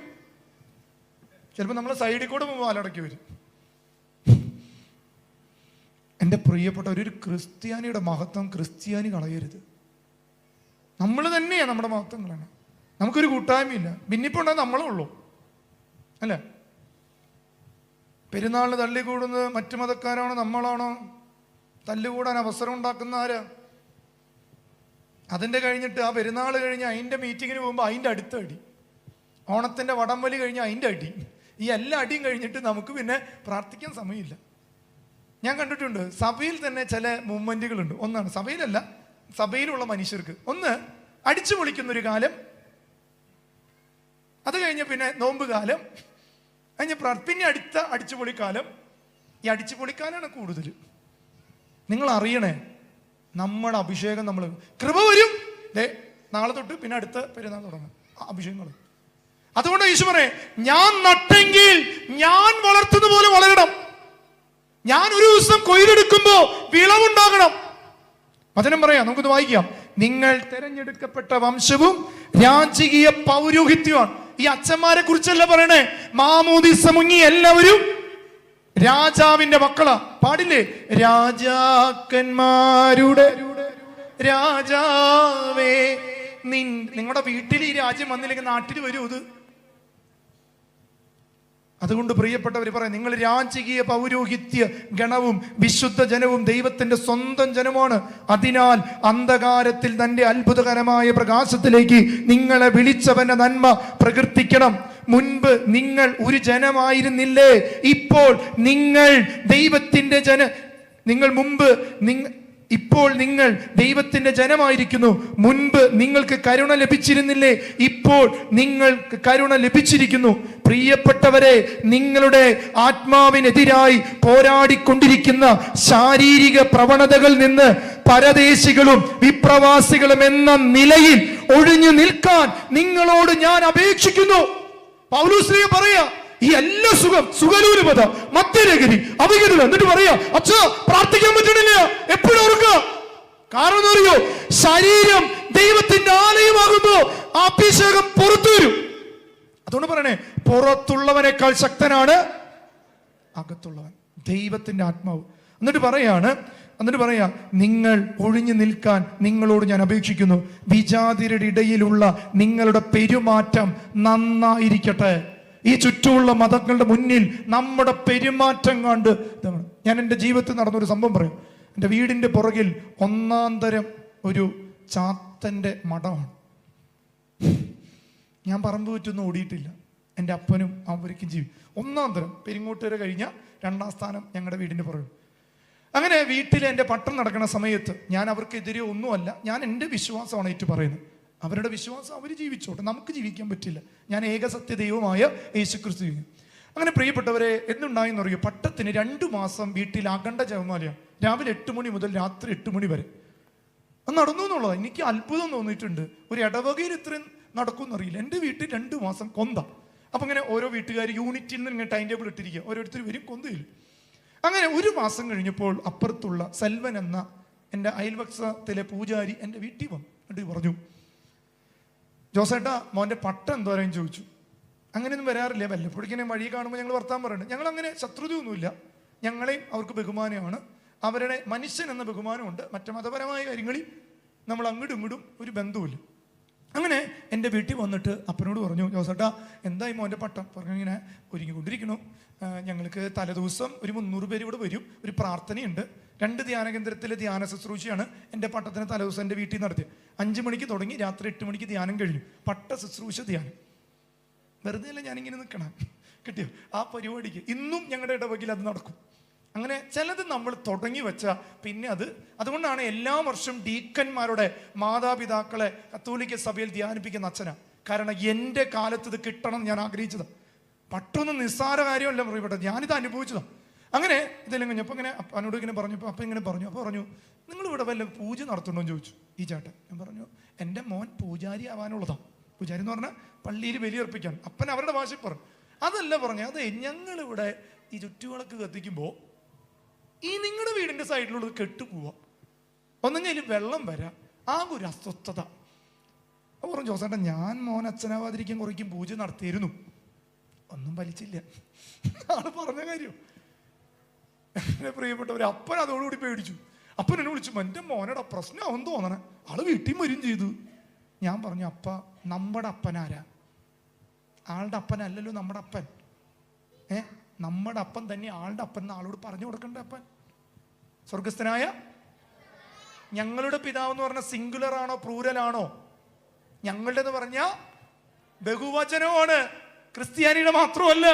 A: ചിലപ്പോൾ നമ്മളെ സൈഡിൽ കൂടെ പോകുമ്പോൾ അലടക്കി വരും. എൻ്റെ പ്രിയപ്പെട്ട ഒരു ക്രിസ്ത്യാനിയുടെ മഹത്വം ക്രിസ്ത്യാനി കളയരുത്. നമ്മൾ തന്നെയാണ് നമ്മുടെ മഹത്വം കളയണം. നമുക്കൊരു കൂട്ടായ്മയില്ല, ഭിന്നിപ്പുണ്ടാകും നമ്മളേ ഉള്ളൂ അല്ലേ? പെരുന്നാളിന് തല്ലിക്കൂടുന്നത് മറ്റു മതക്കാരാണോ നമ്മളാണോ? തല്ലുകൂടാൻ അവസരം ഉണ്ടാക്കുന്ന ആരാ? അതിൻ്റെ കഴിഞ്ഞിട്ട് ആ പെരുന്നാൾ കഴിഞ്ഞ് അതിൻ്റെ മീറ്റിങ്ങിന് പോകുമ്പോൾ അതിൻ്റെ അടുത്ത അടി, ഓണത്തിൻ്റെ വടംവലി കഴിഞ്ഞ് അതിൻ്റെ അടി, ഈ എല്ലാ അടിയും കഴിഞ്ഞിട്ട് നമുക്ക് പിന്നെ പ്രാർത്ഥിക്കാൻ സമയമില്ല. ഞാൻ കണ്ടിട്ടുണ്ട് സഭയിൽ തന്നെ ചില മൂവ്മെന്റുകളുണ്ട്. ഒന്നാണ് സഭയിലല്ല, സഭയിലുള്ള മനുഷ്യർക്ക് ഒന്ന് അടിച്ചു പൊളിക്കുന്നൊരു കാലം, അത് കഴിഞ്ഞ് പിന്നെ നോമ്പ് കാലം, കഴിഞ്ഞ് പിന്നെ അടുത്ത അടിച്ചുപൊളിക്കാലം. ഈ അടിച്ചുപൊളിക്കാനാണ് കൂടുതൽ. നിങ്ങൾ അറിയണേ, നമ്മുടെ അഭിഷേകം നമ്മൾ കൃപ വരും. നാളെ തൊട്ട് പിന്നെ അടുത്ത പെരുന്നാൾ തുടങ്ങും അഭിഷേകങ്ങൾ. അതുകൊണ്ട് യേശു പറയേ, ഞാൻ നട്ടെങ്കിൽ ഞാൻ വളർത്തുന്ന പോലെ വളരണം. ഞാൻ ഒരു ദിവസം കൊയ്തെടുക്കുമ്പോ വിളവുണ്ടാകണം. വചനം പറയാം, നമുക്കൊന്ന് വായിക്കാം. നിങ്ങൾ തിരഞ്ഞെടുക്കപ്പെട്ട വംശവും രാജകീയ പൗരോഹിത്യമാണ്. ഈ അച്ഛന്മാരെ കുറിച്ചല്ല പറയണേ, മാമോദിസ മുങ്ങി എല്ലാവരും രാജാവിന്റെ മക്കളാ. പാടില്ലേ? രാജാക്കന്മാരുടെ രാജാവേ നിങ്ങളുടെ വീട്ടിൽ ഈ രാജ്യം വന്നില്ലെങ്കിൽ നാട്ടിൽ വരൂ ഇത്. അതുകൊണ്ട് പ്രിയപ്പെട്ടവർ പറയാം, നിങ്ങൾ രാജകീയ പൗരോഹിത്യ ഗണവും വിശുദ്ധ ജനവും ദൈവത്തിന്റെ സ്വന്തം ജനമാണ്. അതിനാൽ അന്ധകാരത്തിൽ തന്റെ അത്ഭുതകരമായ പ്രകാശത്തിലേക്ക് നിങ്ങളെ വിളിച്ചവന്റെ നന്മ പ്രകീർത്തിക്കണം. മുൻപ് നിങ്ങൾ ഒരു ജനമായിരുന്നില്ലേ, ഇപ്പോൾ നിങ്ങൾ ദൈവത്തിന്റെ ഇപ്പോൾ നിങ്ങൾ ദൈവത്തിന്റെ ജനമായിരിക്കുന്നു. മുൻപ് നിങ്ങൾക്ക് കരുണ ലഭിച്ചിരുന്നില്ലേ, ഇപ്പോൾ നിങ്ങൾക്ക് കരുണ ലഭിച്ചിരിക്കുന്നു. പ്രിയപ്പെട്ടവരെ, നിങ്ങളുടെ ആത്മാവിനെതിരായി പോരാടിക്കൊണ്ടിരിക്കുന്ന ശാരീരിക പ്രവണതകളിൽ നിന്ന് പരദേശികളും വിപ്രവാസികളും എന്ന നിലയിൽ ഒഴിഞ്ഞു നിൽക്കാൻ നിങ്ങളോട് ഞാൻ അപേക്ഷിക്കുന്നു. പൗലോസ്ലീഹ പറയാ ഈ എല്ലാ സുഖലൂലപത, മദ്യലഹരി, അവിഹിതം, എന്നിട്ട് പറയാ അച്ഛാ പ്രാർത്ഥിക്കാൻ പറ്റണില്ല. എപ്പോഴും ഓർക്കുക. കാരണം എന്താ അറിയോ? ശരീരം ദൈവത്തിന്റെ ആലയമാകുന്നു. ആ അഭിഷേകം പുറത്തു വരും. അതുകൊണ്ട് പറയണേ, പുറത്തുള്ളവനേക്കാൾ ശക്തനാണ് അകത്തുള്ളവൻ, ദൈവത്തിന്റെ ആത്മാവ്. എന്നിട്ട് പറയാ നിങ്ങൾ ഒഴിഞ്ഞു നിൽക്കാൻ നിങ്ങളോട് ഞാൻ അപേക്ഷിക്കുന്നു. വിജാതിരുടെ ഇടയിലുള്ള നിങ്ങളുടെ പെരുമാറ്റം നന്നായിരിക്കട്ടെ. ഈ ചുറ്റുമുള്ള മതങ്ങളുടെ മുന്നിൽ നമ്മുടെ പെരുമാറ്റം കണ്ട് ഞാൻ എൻ്റെ ജീവിതത്തിൽ നടന്നൊരു സംഭവം പറയും. എൻ്റെ വീടിൻ്റെ പുറകിൽ ഒന്നാന്തരം ഒരു ചാത്തൻ്റെ മഠമാണ്. ഞാൻ പറമ്പ് ചുറ്റൊന്നും ഓടിയിട്ടില്ല. എൻ്റെ അപ്പനും അവർക്കും ഒന്നാന്തരം പെരിങ്ങോട്ടുകര കഴിഞ്ഞ 2ാം സ്ഥാനം ഞങ്ങളുടെ വീടിൻ്റെ പുറകിൽ. അങ്ങനെ വീട്ടിൽ എൻ്റെ പട്ടം നടക്കുന്ന സമയത്ത് ഞാൻ അവർക്കെതിരെ ഒന്നുമല്ല, ഞാൻ എൻ്റെ വിശ്വാസമാണ് ഏറ്റു പറയുന്നത്. അവരുടെ വിശ്വാസം അവർ ജീവിച്ചോട്ടെ, നമുക്ക് ജീവിക്കാൻ പറ്റില്ല. ഞാൻ ഏകസത്യ ദൈവമായ യേശുക്രിസ്തു. അങ്ങനെ പ്രിയപ്പെട്ടവരെ, എന്തുണ്ടായെന്ന് അറിയോ? പട്ടത്തിന് 2 മാസം വീട്ടിൽ അഖണ്ഡ ജപമാലയാണ്. രാവിലെ 8 മണി മുതൽ രാത്രി 8 മണി വരെ അത് നടന്നു എന്നുള്ളതാണ്. എനിക്ക് അത്ഭുതം തോന്നിയിട്ടുണ്ട്. ഒരു ഇടവകയിൽ ഇത്രയും നടക്കുമെന്നറിയില്ല. എൻ്റെ വീട്ടിൽ 2 മാസം കൊന്ത. അപ്പം ഇങ്ങനെ ഓരോ വീട്ടുകാർ യൂണിറ്റിൽ നിന്ന് ഇങ്ങനെ ടൈം ടേബിൾ ഇട്ടിരിക്കുക, ഓരോരുത്തർ വരും കൊന്തയിൽ. അങ്ങനെ 1 മാസം കഴിഞ്ഞപ്പോൾ അപ്പുറത്തുള്ള സെൽവൻ എന്ന എൻ്റെ അയൽവക്സത്തിലെ പൂജാരി എൻ്റെ വീട്ടിൽ വന്നു. എന്നിട്ട് പറഞ്ഞു, ജോസേട്ടാ മോൻ്റെ പട്ടം എന്തോരം ചോദിച്ചു. അങ്ങനെയൊന്നും വരാറില്ല, വല്ലപ്പോഴേക്കിനെ വഴി കാണുമ്പോൾ ഞങ്ങൾ വർത്താൻ പറയുന്നുണ്ട്. ഞങ്ങൾ അങ്ങനെ ശത്രുതയൊന്നുമില്ല, ഞങ്ങളെയും അവർക്ക് ബഹുമാനമാണ്. അവരുടെ മനുഷ്യൻ എന്ന ബഹുമാനമുണ്ട്. മറ്റു മതപരമായ കാര്യങ്ങളിൽ നമ്മൾ അങ്ങോട്ടും ഇങ്ങോട്ടും ഒരു ബന്ധവുമില്ല. അങ്ങനെ എൻ്റെ വീട്ടിൽ വന്നിട്ട് അപ്പനോട് പറഞ്ഞു, ജോസേട്ടാ എന്തായി മോൻ്റെ പട്ടം? പറഞ്ഞു, ഇങ്ങനെ ഒരുങ്ങിക്കൊണ്ടിരിക്കണു. ഞങ്ങൾക്ക് തലേദിവസം ഒരു 300 പേര് ഇവിടെ വരും. ഒരു പ്രാർത്ഥനയുണ്ട്. 2 ധ്യാന കേന്ദ്രത്തിലെ ധ്യാന ശുശ്രൂഷയാണ് എൻ്റെ പട്ടത്തിന് തലേദിവസം എൻ്റെ വീട്ടിൽ നടത്തിയത്. 5 മണിക്ക് തുടങ്ങി, രാത്രി 8 മണിക്ക് ധ്യാനം കഴിഞ്ഞു. പട്ട ശുശ്രൂഷ ധ്യാനം. വെറുതെ അല്ല ഞാനിങ്ങനെ നിൽക്കണം, കിട്ടിയോ ആ പരിപാടിക്ക്. ഇന്നും ഞങ്ങളുടെ ഇടവകയിൽ അത് നടക്കും. അങ്ങനെ ചിലത് നമ്മൾ തുടങ്ങി വെച്ചാൽ പിന്നെ അതുകൊണ്ടാണ് എല്ലാ വർഷവും ഡീക്കന്മാരുടെ മാതാപിതാക്കളെ കത്തോലിക്ക സഭയിൽ ധ്യാനിപ്പിക്കുന്ന അച്ഛനാണ്. കാരണം എൻ്റെ കാലത്ത് ഇത് കിട്ടണം ഞാൻ ആഗ്രഹിച്ചതാണ്. പട്ടൊന്നും നിസ്സാര കാര്യമല്ല പറയപ്പെട്ടത്, ഞാനിത് അനുഭവിച്ചതാണ്. അങ്ങനെ ഇതെല്ലാം കഴിഞ്ഞപ്പോൾ ഇങ്ങനെ അപ്പനോട് ഇങ്ങനെ പറഞ്ഞപ്പോൾ അപ്പം ഇങ്ങനെ പറഞ്ഞു. അപ്പോൾ പറഞ്ഞു, നിങ്ങളിവിടെ വല്ല പൂജ നടത്തണോ എന്ന് ചോദിച്ചു ഈ ചേട്ടൻ. ഞാൻ പറഞ്ഞു, എൻ്റെ മോൻ പൂജാരി ആവാനുള്ളതാണ്. പൂജാരി എന്ന് പറഞ്ഞാൽ പള്ളിയിൽ ബലിയർപ്പിക്കാൻ. അപ്പൻ അവരുടെ ഭാഷയിൽ പറഞ്ഞു. അതല്ല പറഞ്ഞു, അതെ ഞങ്ങളിവിടെ ഈ ചുറ്റുവിളക്ക് കത്തിക്കുമ്പോൾ ഈ നിങ്ങളുടെ വീടിൻ്റെ സൈഡിലുള്ളത് കെട്ടുപോവുക, ഒന്നെങ്കിൽ വെള്ളം വരാം, ആകെ ഒരു അസ്വസ്ഥത. അപ്പോൾ പറഞ്ഞു, ജോസേട്ടൻ ഞാൻ മോൻ അച്ഛനാവാതിരിക്കാൻ കുറയ്ക്കും പൂജ നടത്തിയിരുന്നു. ഒന്നും വലിച്ചില്ല. ആള് പറഞ്ഞ കാര്യം. എന്നെ പ്രിയപ്പെട്ടവർ, അപ്പൻ അതോടുകൂടി പേടിച്ചു. അപ്പൻ എന്നെ വിളിച്ചു, എൻ്റെ മോനോட പ്രശ്നമാവും തോന്നണേ, ആള് വീട്ടിൽ വരും ചെയ്തു. ഞാൻ പറഞ്ഞു, അപ്പ നമ്മുടെ അപ്പനാരാ? ആളുടെ അപ്പനല്ലല്ലോ നമ്മുടെ അപ്പൻ. നമ്മുടെ അപ്പൻ തന്നെ ആളുടെ അപ്പൻ എന്ന് ആളോട് പറഞ്ഞു കൊടുക്കണ്ടേ? അപ്പൻ സ്വർഗസ്ഥനായ ഞങ്ങളുടെ പിതാവ് എന്ന് പറഞ്ഞ സിംഗുലർ ആണോ പ്ലൂരൽ ആണോ? ഞങ്ങളുടെ എന്ന് പറഞ്ഞ ബഹുവചനമാണ്. ക്രിസ്ത്യാനിയുടെ മാത്രമല്ല,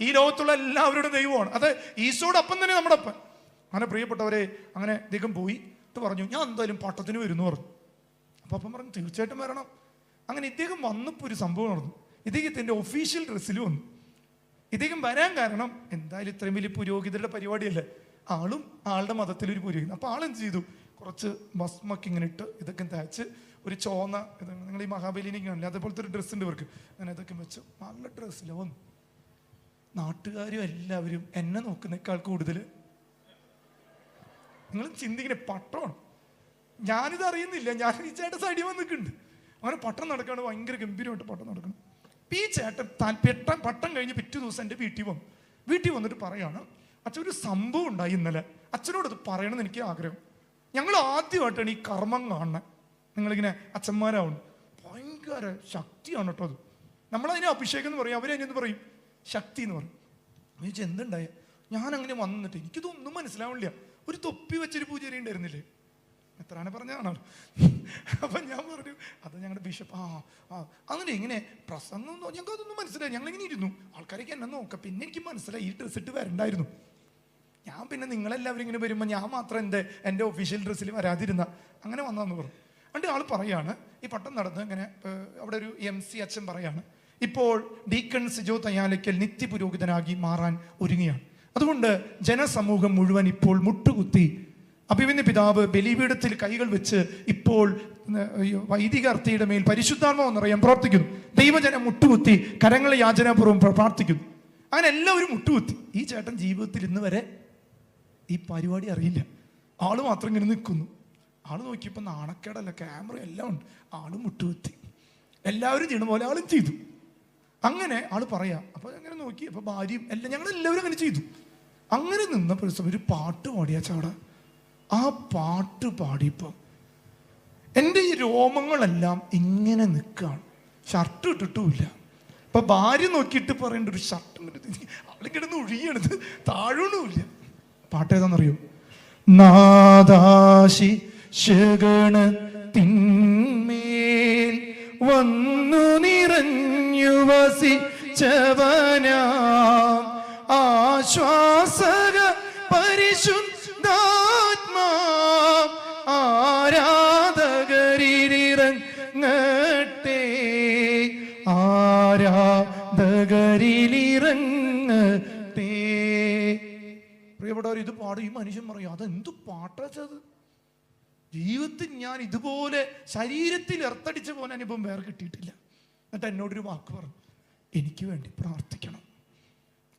A: ഈ ലോകത്തുള്ള എല്ലാവരുടെ ദൈവമാണ്. അത് ഈശോയുടെ അപ്പം തന്നെ നമ്മുടെ അപ്പൻ. അങ്ങനെ പ്രിയപ്പെട്ടവരെ, അങ്ങനെ ഇദ്ദേഹം പോയി പറഞ്ഞു, ഞാൻ എന്തായാലും പട്ടത്തിന് വരുന്നു പറഞ്ഞു. അപ്പം അപ്പം പറഞ്ഞു, തീർച്ചയായിട്ടും വരണം. അങ്ങനെ ഇദ്ദേഹം വന്നപ്പോൾ ഒരു സംഭവം നടന്നു. ഇദ്ദേഹത്തിൻ്റെ ഒഫീഷ്യൽ ഡ്രസ്സിൽ വന്നു. ഇദ്ദേഹം വരാൻ കാരണം എന്തായാലും ഇത്രയും വലിയ പുരോഹിതരുടെ പരിപാടിയല്ലേ, ആളും ആളുടെ മതത്തിലൊരു പുരോഹിതൻ. അപ്പോൾ ആളെന്ത് ചെയ്തു, കുറച്ച് ഭസ്മൊക്കെ ഇങ്ങനെ ഇട്ട് ഇതൊക്കെ തയ്ച്ച് ഒരു ചോന്ന നിങ്ങൾ ഈ മഹാബലിനെ കാണില്ല അതേപോലത്തെ ഒരു ഡ്രസ്സ് ഉണ്ട് ഇവർക്ക്. അങ്ങനെ ഇതൊക്കെ വെച്ച് നല്ല ഡ്രസ്സിൽ വന്നു. നാട്ടുകാരും എല്ലാവരും എന്നെ നോക്കുന്നേക്കാൾ കൂടുതൽ നിങ്ങൾ ചിന്തിക്കുന്ന പട്ടമാണ്. ഞാനിത് അറിയുന്നില്ല, ഞാൻ ഈ ചേട്ടൻ സൈഡിൽ വന്ന് നിൽക്കുന്നുണ്ട്. അങ്ങനെ പട്ടം നടക്കുകയാണ്, ഭയങ്കര ഗംഭീരമായിട്ട് പട്ടം നടക്കണം. ഈ ചേട്ടൻ പട്ടം കഴിഞ്ഞ് പിറ്റേ ദിവസം എൻ്റെ വീട്ടിൽ വന്നിട്ട് പറയാണ്, അച്ഛൻ ഒരു സംഭവം ഉണ്ടായി ഇന്നലെ, അച്ഛനോട് അത് പറയണമെന്ന് എനിക്ക് ആഗ്രഹം. ഞങ്ങൾ ആദ്യമായിട്ടാണ് ഈ കർമ്മം കാണുന്നത്. നിങ്ങളിങ്ങനെ അച്ഛന്മാരാവുന്നു, ഭയങ്കര ശക്തിയാണ് കേട്ടോ അത്. നമ്മളതിനെ അഭിഷേകം എന്ന് പറയും, അവരതിനെന്ന് പറയും ശക്തി എന്ന് പറയും. ചോദിച്ചാൽ എന്തുണ്ടായ? ഞാനങ്ങനെ വന്നിട്ട് എനിക്കിതൊന്നും മനസ്സിലാവില്ല. ഒരു തൊപ്പി വെച്ചൊരു പൂജാരി ഉണ്ടായിരുന്നില്ലേ, എത്രാനെ പറഞ്ഞാണോ? അപ്പം ഞാൻ പറഞ്ഞു, അത് ഞങ്ങളുടെ ബിഷപ്പ്. അങ്ങനെ ഇങ്ങനെ പ്രസംഗം ഞങ്ങൾക്ക് അതൊന്നും മനസ്സിലായി. ഞങ്ങളിങ്ങനെ ഇരുന്നു, ആൾക്കാരൊക്കെ എന്നെ നോക്കാം. പിന്നെ എനിക്ക് മനസ്സിലായി ഈ ഡ്രസ്സ് ഇട്ട് വരണ്ടായിരുന്നു. ഞാൻ പിന്നെ നിങ്ങളെല്ലാവരും ഇങ്ങനെ വരുമ്പോൾ ഞാൻ മാത്രം എൻ്റെ ഒഫീഷ്യൽ ഡ്രസ്സിൽ വരാതിരുന്ന അങ്ങനെ വന്നതെന്ന് പറഞ്ഞു. എന്നിട്ട് ആൾ പറയാണ്, ഈ പട്ടം നടന്ന് ഇങ്ങനെ അവിടെ ഒരു MC അച്ഛൻ പറയാണ്, ഇപ്പോൾ ഡീക്കൺ സിജോ തയ്യാലയ്ക്കൽ നിത്യപുരോഹിതനാകി മാറാൻ ഒരുങ്ങിയാണ്. അതുകൊണ്ട് ജനസമൂഹം മുഴുവൻ ഇപ്പോൾ മുട്ടുകുത്തി അഭിമന്യ പിതാവ് ബലിപീഠത്തിൽ കൈകൾ വെച്ച് ഇപ്പോൾ വൈദിക അർത്ഥിയുടെ മേൽ പരിശുദ്ധാത്മാവ് എന്നറിയാൻ പ്രാർത്ഥിക്കുന്നു. ദൈവജനം മുട്ടുകുത്തി കരങ്ങളെ യാചനാപൂർവ്വം പ്രാർത്ഥിക്കുന്നു. അങ്ങനെ എല്ലാവരും മുട്ടുകുത്തി. ഈ ചേട്ടൻ ജീവിതത്തിൽ ഇന്ന് വരെ ഈ പരിപാടി അറിയില്ല. ആള് മാത്രം ഇങ്ങനെ നിൽക്കുന്നു. ആള് നോക്കിയപ്പോൾ നാണക്കേടല്ല, ക്യാമറ എല്ലാം ഉണ്ട്. ആള് മുട്ടുകുത്തി. എല്ലാവരും ചെയ്യണ പോലെ ആളും ചെയ്തു. അങ്ങനെ ആള് പറയാ. അപ്പൊ അങ്ങനെ നോക്കി, അപ്പൊ ഭാര്യയും എല്ലാം ഞങ്ങളെല്ലാവരും അങ്ങനെ ചെയ്തു. അങ്ങനെ നിന്നപ്പോൾ ഒരു പാട്ട് പാടിയ ചാട. ആ പാട്ട് പാടിയപ്പോൾ എൻ്റെ ഈ രോമങ്ങളെല്ലാം ഇങ്ങനെ നിൽക്കുകയാണ്. ഷർട്ട് ഇട്ടിട്ടുമില്ല. അപ്പൊ ഭാര്യ നോക്കിയിട്ട് പറയേണ്ട ഒരു ഷർട്ട് അവളെ കിടന്ന് ഒഴിയണത് താഴണമില്ല. പാട്ട് ഏതാണെന്നറിയോ? നാദാശി ശഗണത്തിന്മേൽ വന്നു നിറഞ്ഞു വസിച്ചവനാ ആശ്വാസക പരിശുദ്ധാത്മാ ആരാധകരിലിറങ്ങട്ടെ, ആരാധകരിലിറങ്ങട്ടെ. പ്രിയപ്പെട്ടവർ, ഇത് പാടും. ഈ മനുഷ്യൻ പറയും, അതെന്തു പാട്ടത്? ജീവിതത്തിൽ ഞാൻ ഇതുപോലെ ശരീരത്തിൽ എർത്തടിച്ച പോലെ അനുഭവം വേറെ കിട്ടിയിട്ടില്ല. എന്നിട്ട് എന്നോടൊരു വാക്ക് പറഞ്ഞു, എനിക്ക് വേണ്ടി പ്രാർത്ഥിക്കണം.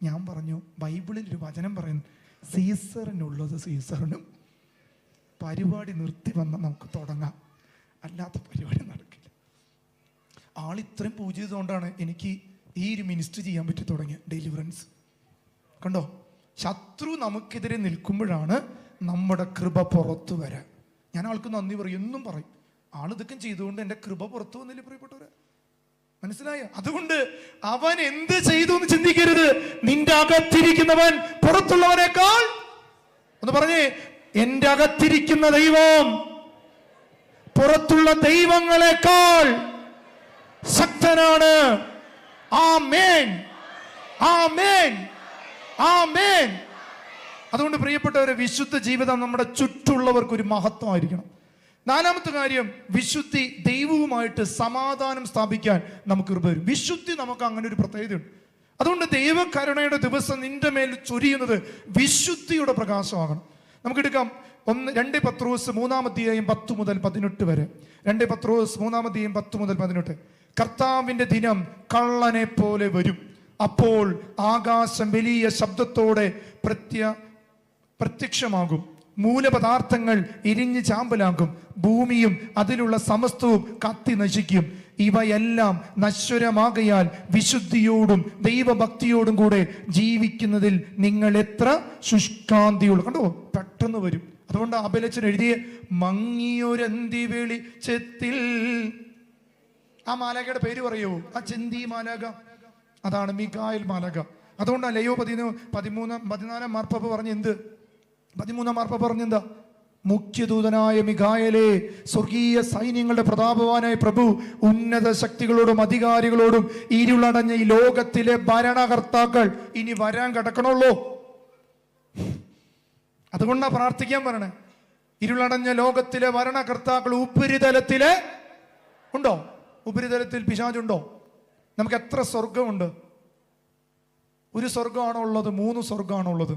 A: ഞാൻ പറഞ്ഞു, ബൈബിളിൽ ഒരു വചനം പറയുന്നു, സീസറിനുള്ളത് സീസറിനും. പരിപാടി നിർത്തി വന്ന നമുക്ക് തുടങ്ങാം, അല്ലാത്ത പരിപാടി നടക്കില്ല. ആളിത്രയും പൂജ ചെയ്തുകൊണ്ടാണ് എനിക്ക് ഈ ഒരു മിനിസ്റ്റർ ചെയ്യാൻ പറ്റി തുടങ്ങിയ ഡെലിവറൻസ്. കണ്ടോ, ശത്രു നമുക്കെതിരെ നിൽക്കുമ്പോഴാണ് നമ്മുടെ കൃപ പുറത്തു വരാൻ. ഞാൻ ആൾക്ക് നന്ദി പറയും, എന്നും പറയും. ആളിതൊക്കെ ചെയ്തുകൊണ്ട് എൻ്റെ കൃപ പുറത്തു വന്നില്ല പ്രിയപ്പെട്ടവരെ. മനസ്സിലായ? അതുകൊണ്ട് അവൻ എന്ത് ചെയ്തു എന്ന് ചിന്തിക്കരുത്. നിന്റെ അകത്തിരിക്കുന്നവൻ പുറത്തുള്ളവനേക്കാൾ, ഒന്ന് പറഞ്ഞേ, എന്റെ അകത്തിരിക്കുന്ന ദൈവം പുറത്തുള്ള ദൈവങ്ങളെക്കാൾ ശക്തനാണ്. ആമേൻ, ആമേൻ, ആമേൻ. അതുകൊണ്ട് പ്രിയപ്പെട്ടവരെ, വിശുദ്ധ ജീവിതം നമ്മുടെ ചുറ്റുള്ളവർക്ക് ഒരു മഹത്വമായിരിക്കണം. നാലാമത്തെ കാര്യം, വിശുദ്ധി ദൈവവുമായിട്ട് സമാധാനം സ്ഥാപിക്കാൻ നമുക്ക് കൃപ തരും. വിശുദ്ധി നമുക്ക് അങ്ങനെ ഒരു പ്രത്യേകതയുണ്ട്. അതുകൊണ്ട് ദൈവകരുണയുടെ ദിവസം നിന്റെ മേൽ ചൊരിയുന്നത് വിശുദ്ധിയുടെ പ്രകാശമാകണം. നമുക്കെടുക്കാം 2 പത്രോസ് 3:10-18 വരെ. 2 പത്രോസ് 3:10-18. കർത്താവിന്റെ ദിനം കള്ളനെ പോലെ വരും. അപ്പോൾ ആകാശം വലിയ ശബ്ദത്തോടെ പ്രത്യക്ഷമാകും. മൂലപദാർത്ഥങ്ങൾ ഇരിഞ്ഞ് ചാമ്പലാകും. ഭൂമിയും അതിലുള്ള സമസ്തവും കത്തി നശിക്കും. ഇവയെല്ലാം നശ്വരമാകയാൽ വിശുദ്ധിയോടും ദൈവഭക്തിയോടും കൂടെ ജീവിക്കുന്നതിൽ നിങ്ങൾ എത്ര ശുഷ്കാന്തിയുള്ളൂ. കണ്ടോ, പെട്ടെന്ന് വരും. അതുകൊണ്ട് അബലച്ചൻ എഴുതിയ മങ്ങിയൊരന്തി വെളിച്ചത്തിൽ, ആ മാലാഖയുടെ പേര് പറയൂ, ആ ചെന്തി മാലാഖ, അതാണ് മിഖായേൽ മാലാഖ. അതുകൊണ്ടാണ് ലയോ 14 മാർപ്പാപ്പ പറഞ്ഞ എന്ത്? 13 മാർപ്പാപ്പ പറഞ്ഞെന്താ? മുഖ്യദൂതനായ മിഖായേലേ, സ്വർഗീയ സൈന്യങ്ങളുടെ പ്രതാപവാനായ പ്രഭു, ഉന്നത ശക്തികളോടും അധികാരികളോടും ഇരുളടഞ്ഞ ഈ ലോകത്തിലെ ഭരണകർത്താക്കൾ ഇനി വരാൻ കിടക്കണുള്ളൂ. അതുകൊണ്ടാ പ്രാർത്ഥിക്കാൻ പറയണേ. ഇരുളടഞ്ഞ ലോകത്തിലെ ഭരണകർത്താക്കൾ ഉപരിതലത്തിലെ ഉണ്ടോ? ഉപരിതലത്തിൽ പിശാചുണ്ടോ? നമുക്ക് എത്ര സ്വർഗമുണ്ട്? ഒരു സ്വർഗമാണോ ഉള്ളത്? 3 സ്വർഗമാണോ ഉള്ളത്?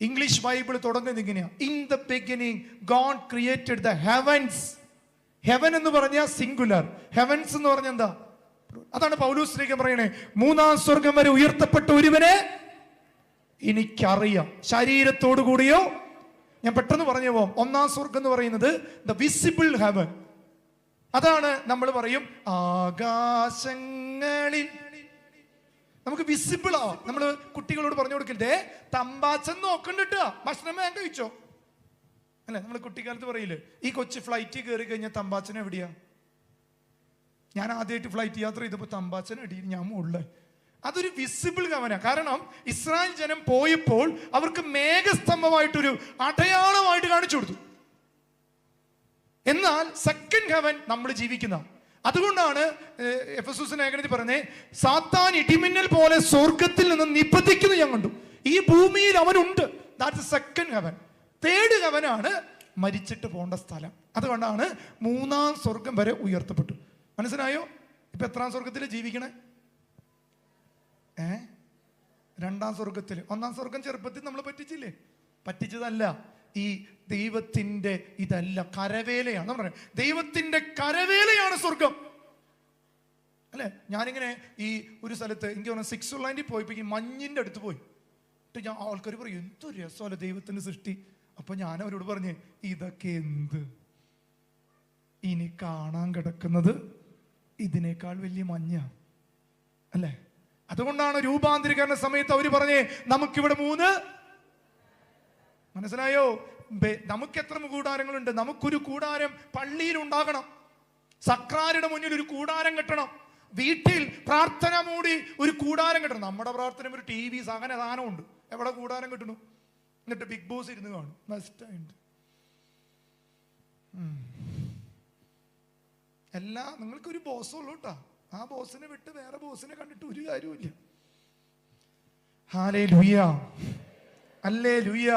A: ഇംഗ്ലീഷ് ബൈബിൾ തുടങ്ങുന്നത് ഇങ്ങനെയാ, in the beginning God created the heavens. Heaven എന്ന് പറഞ്ഞാൽ സിംഗുലർ, ഹെവൻസ് എന്ന് പറഞ്ഞാൽ എന്താ? അതാണ് പൗലോസ് ശ്ലീഹ പറയണേ, 3-ാം സ്വർഗം വരെ ഉയർത്തപ്പെട്ട ഒരുവനെ എനിക്കറിയാം. ശരീരത്തോടു കൂടിയോ? ഞാൻ പെട്ടെന്ന് പറഞ്ഞു പോവാം. 1-ാം സ്വർഗം എന്ന് പറയുന്നത് ദ വിസിബിൾ ഹെവൻ. അതാണ് നമ്മൾ പറയും ആകാശങ്ങളിൽ നമുക്ക് വിസിബിൾ ആവാം. നമ്മൾ കുട്ടികളോട് പറഞ്ഞു കൊടുക്കരുതേ, തമ്പാച്ചൻ നോക്കണ്ടിട്ടാ ഭക്ഷണം വേഗം കഴിച്ചോ അല്ലെ? നമ്മൾ കുട്ടിക്കാലത്ത് പറയില്ലേ, ഈ കൊച്ചു ഫ്ലൈറ്റിൽ കയറി കഴിഞ്ഞാൽ തമ്പാച്ചൻ എവിടെയാ? ഞാൻ ആദ്യമായിട്ട് ഫ്ലൈറ്റ് യാത്ര ചെയ്തപ്പോൾ തമ്പാച്ചൻ അടിയിൽ ഞാൻ മുകളിൽ. അതൊരു വിസിബിൾ ഹെവനാ. കാരണം ഇസ്രായേൽ ജനം പോയപ്പോൾ അവർക്ക് മേഘസ്തംഭമായിട്ടൊരു അടയാളമായിട്ട് കാണിച്ചു കൊടുത്തു. എന്നാൽ സെക്കൻഡ് ഹെവൻ നമ്മൾ ജീവിക്കുന്ന. അതുകൊണ്ടാണ് എഫെസൂസ് ലേഖനത്തിൽ പറഞ്ഞേ, സാത്താൻ ഇടിമിന്നൽ പോലെ സ്വർഗത്തിൽ നിന്ന് നിപതിക്കുന്നത് ഞാൻ കണ്ടു. ഈ ഭൂമിയിൽ അവനുണ്ട്. That's second heaven. തേർഡ് ഹെവനാണ് മരിച്ചിട്ട് പോകേണ്ട സ്ഥലം. അതുകൊണ്ടാണ് 3-ാം സ്വർഗം വരെ ഉയർത്തപ്പെട്ടു. മനസ്സിലായോ? ഇപ്പൊ എത്രാം സ്വർഗത്തിൽ ജീവിക്കണേ? 2-ാം സ്വർഗത്തിൽ. 1-ാം സ്വർഗം ചെറുപ്പത്തിൽ നമ്മൾ പറ്റിച്ചില്ലേ? പറ്റിച്ചതല്ല. ഈ ദൈവത്തിന്റെ ഇതല്ല, കരവേലയാണ്. നമ്മൾ പറയാം ദൈവത്തിന്റെ കരവേലയാണ് സ്വർഗം, അല്ലെ? ഞാനിങ്ങനെ ഈ ഒരു സ്ഥലത്ത് എനിക്ക് പറഞ്ഞാൽ സ്വിറ്റ്സർലാൻഡിൽ പോയപ്പോ മഞ്ഞിന്റെ അടുത്ത് പോയി. ഞാൻ ആൾക്കാർ പറയും എന്തൊരു രസമല്ലേ ദൈവത്തിന്റെ സൃഷ്ടി. അപ്പൊ ഞാൻ അവരോട് പറഞ്ഞ് ഇതൊക്കെ എന്ത്, ഇനി കാണാൻ കിടക്കുന്നത് ഇതിനേക്കാൾ വലിയ മഞ്ഞ, അല്ലേ? അതുകൊണ്ടാണ് രൂപാന്തരീകരണ സമയത്ത് അവര് പറഞ്ഞേ നമുക്കിവിടെ 3, മനസ്സിലായോ? നമുക്ക് എത്ര കൂടാരങ്ങളുണ്ട്? നമുക്കൊരു കൂടാരം പള്ളിയിൽ ഉണ്ടാകണം, സക്രാരുടെ മുന്നിൽ ഒരു കൂടാരം കെട്ടണം, വീട്ടിൽ പ്രാർത്ഥന മൂടി ഒരു കൂടാരം കെട്ടണം. നമ്മുടെ പ്രാർത്ഥന ഒരു TV സാധനമുണ്ട്, എവിടെ കൂടാരം കെട്ടണം? എന്നിട്ട് ബിഗ് ബോസ് ഇരുന്ന് കാണും. നഷ്ടമുണ്ട്. എല്ലാം നിങ്ങൾക്കൊരു ബോസുള്ളൂ കേട്ടാ. ആ ബോസിനെ വിട്ട് വേറെ ബോസിനെ കണ്ടിട്ട് ഒരു കാര്യമില്ല. Hallelujah, hallelujah.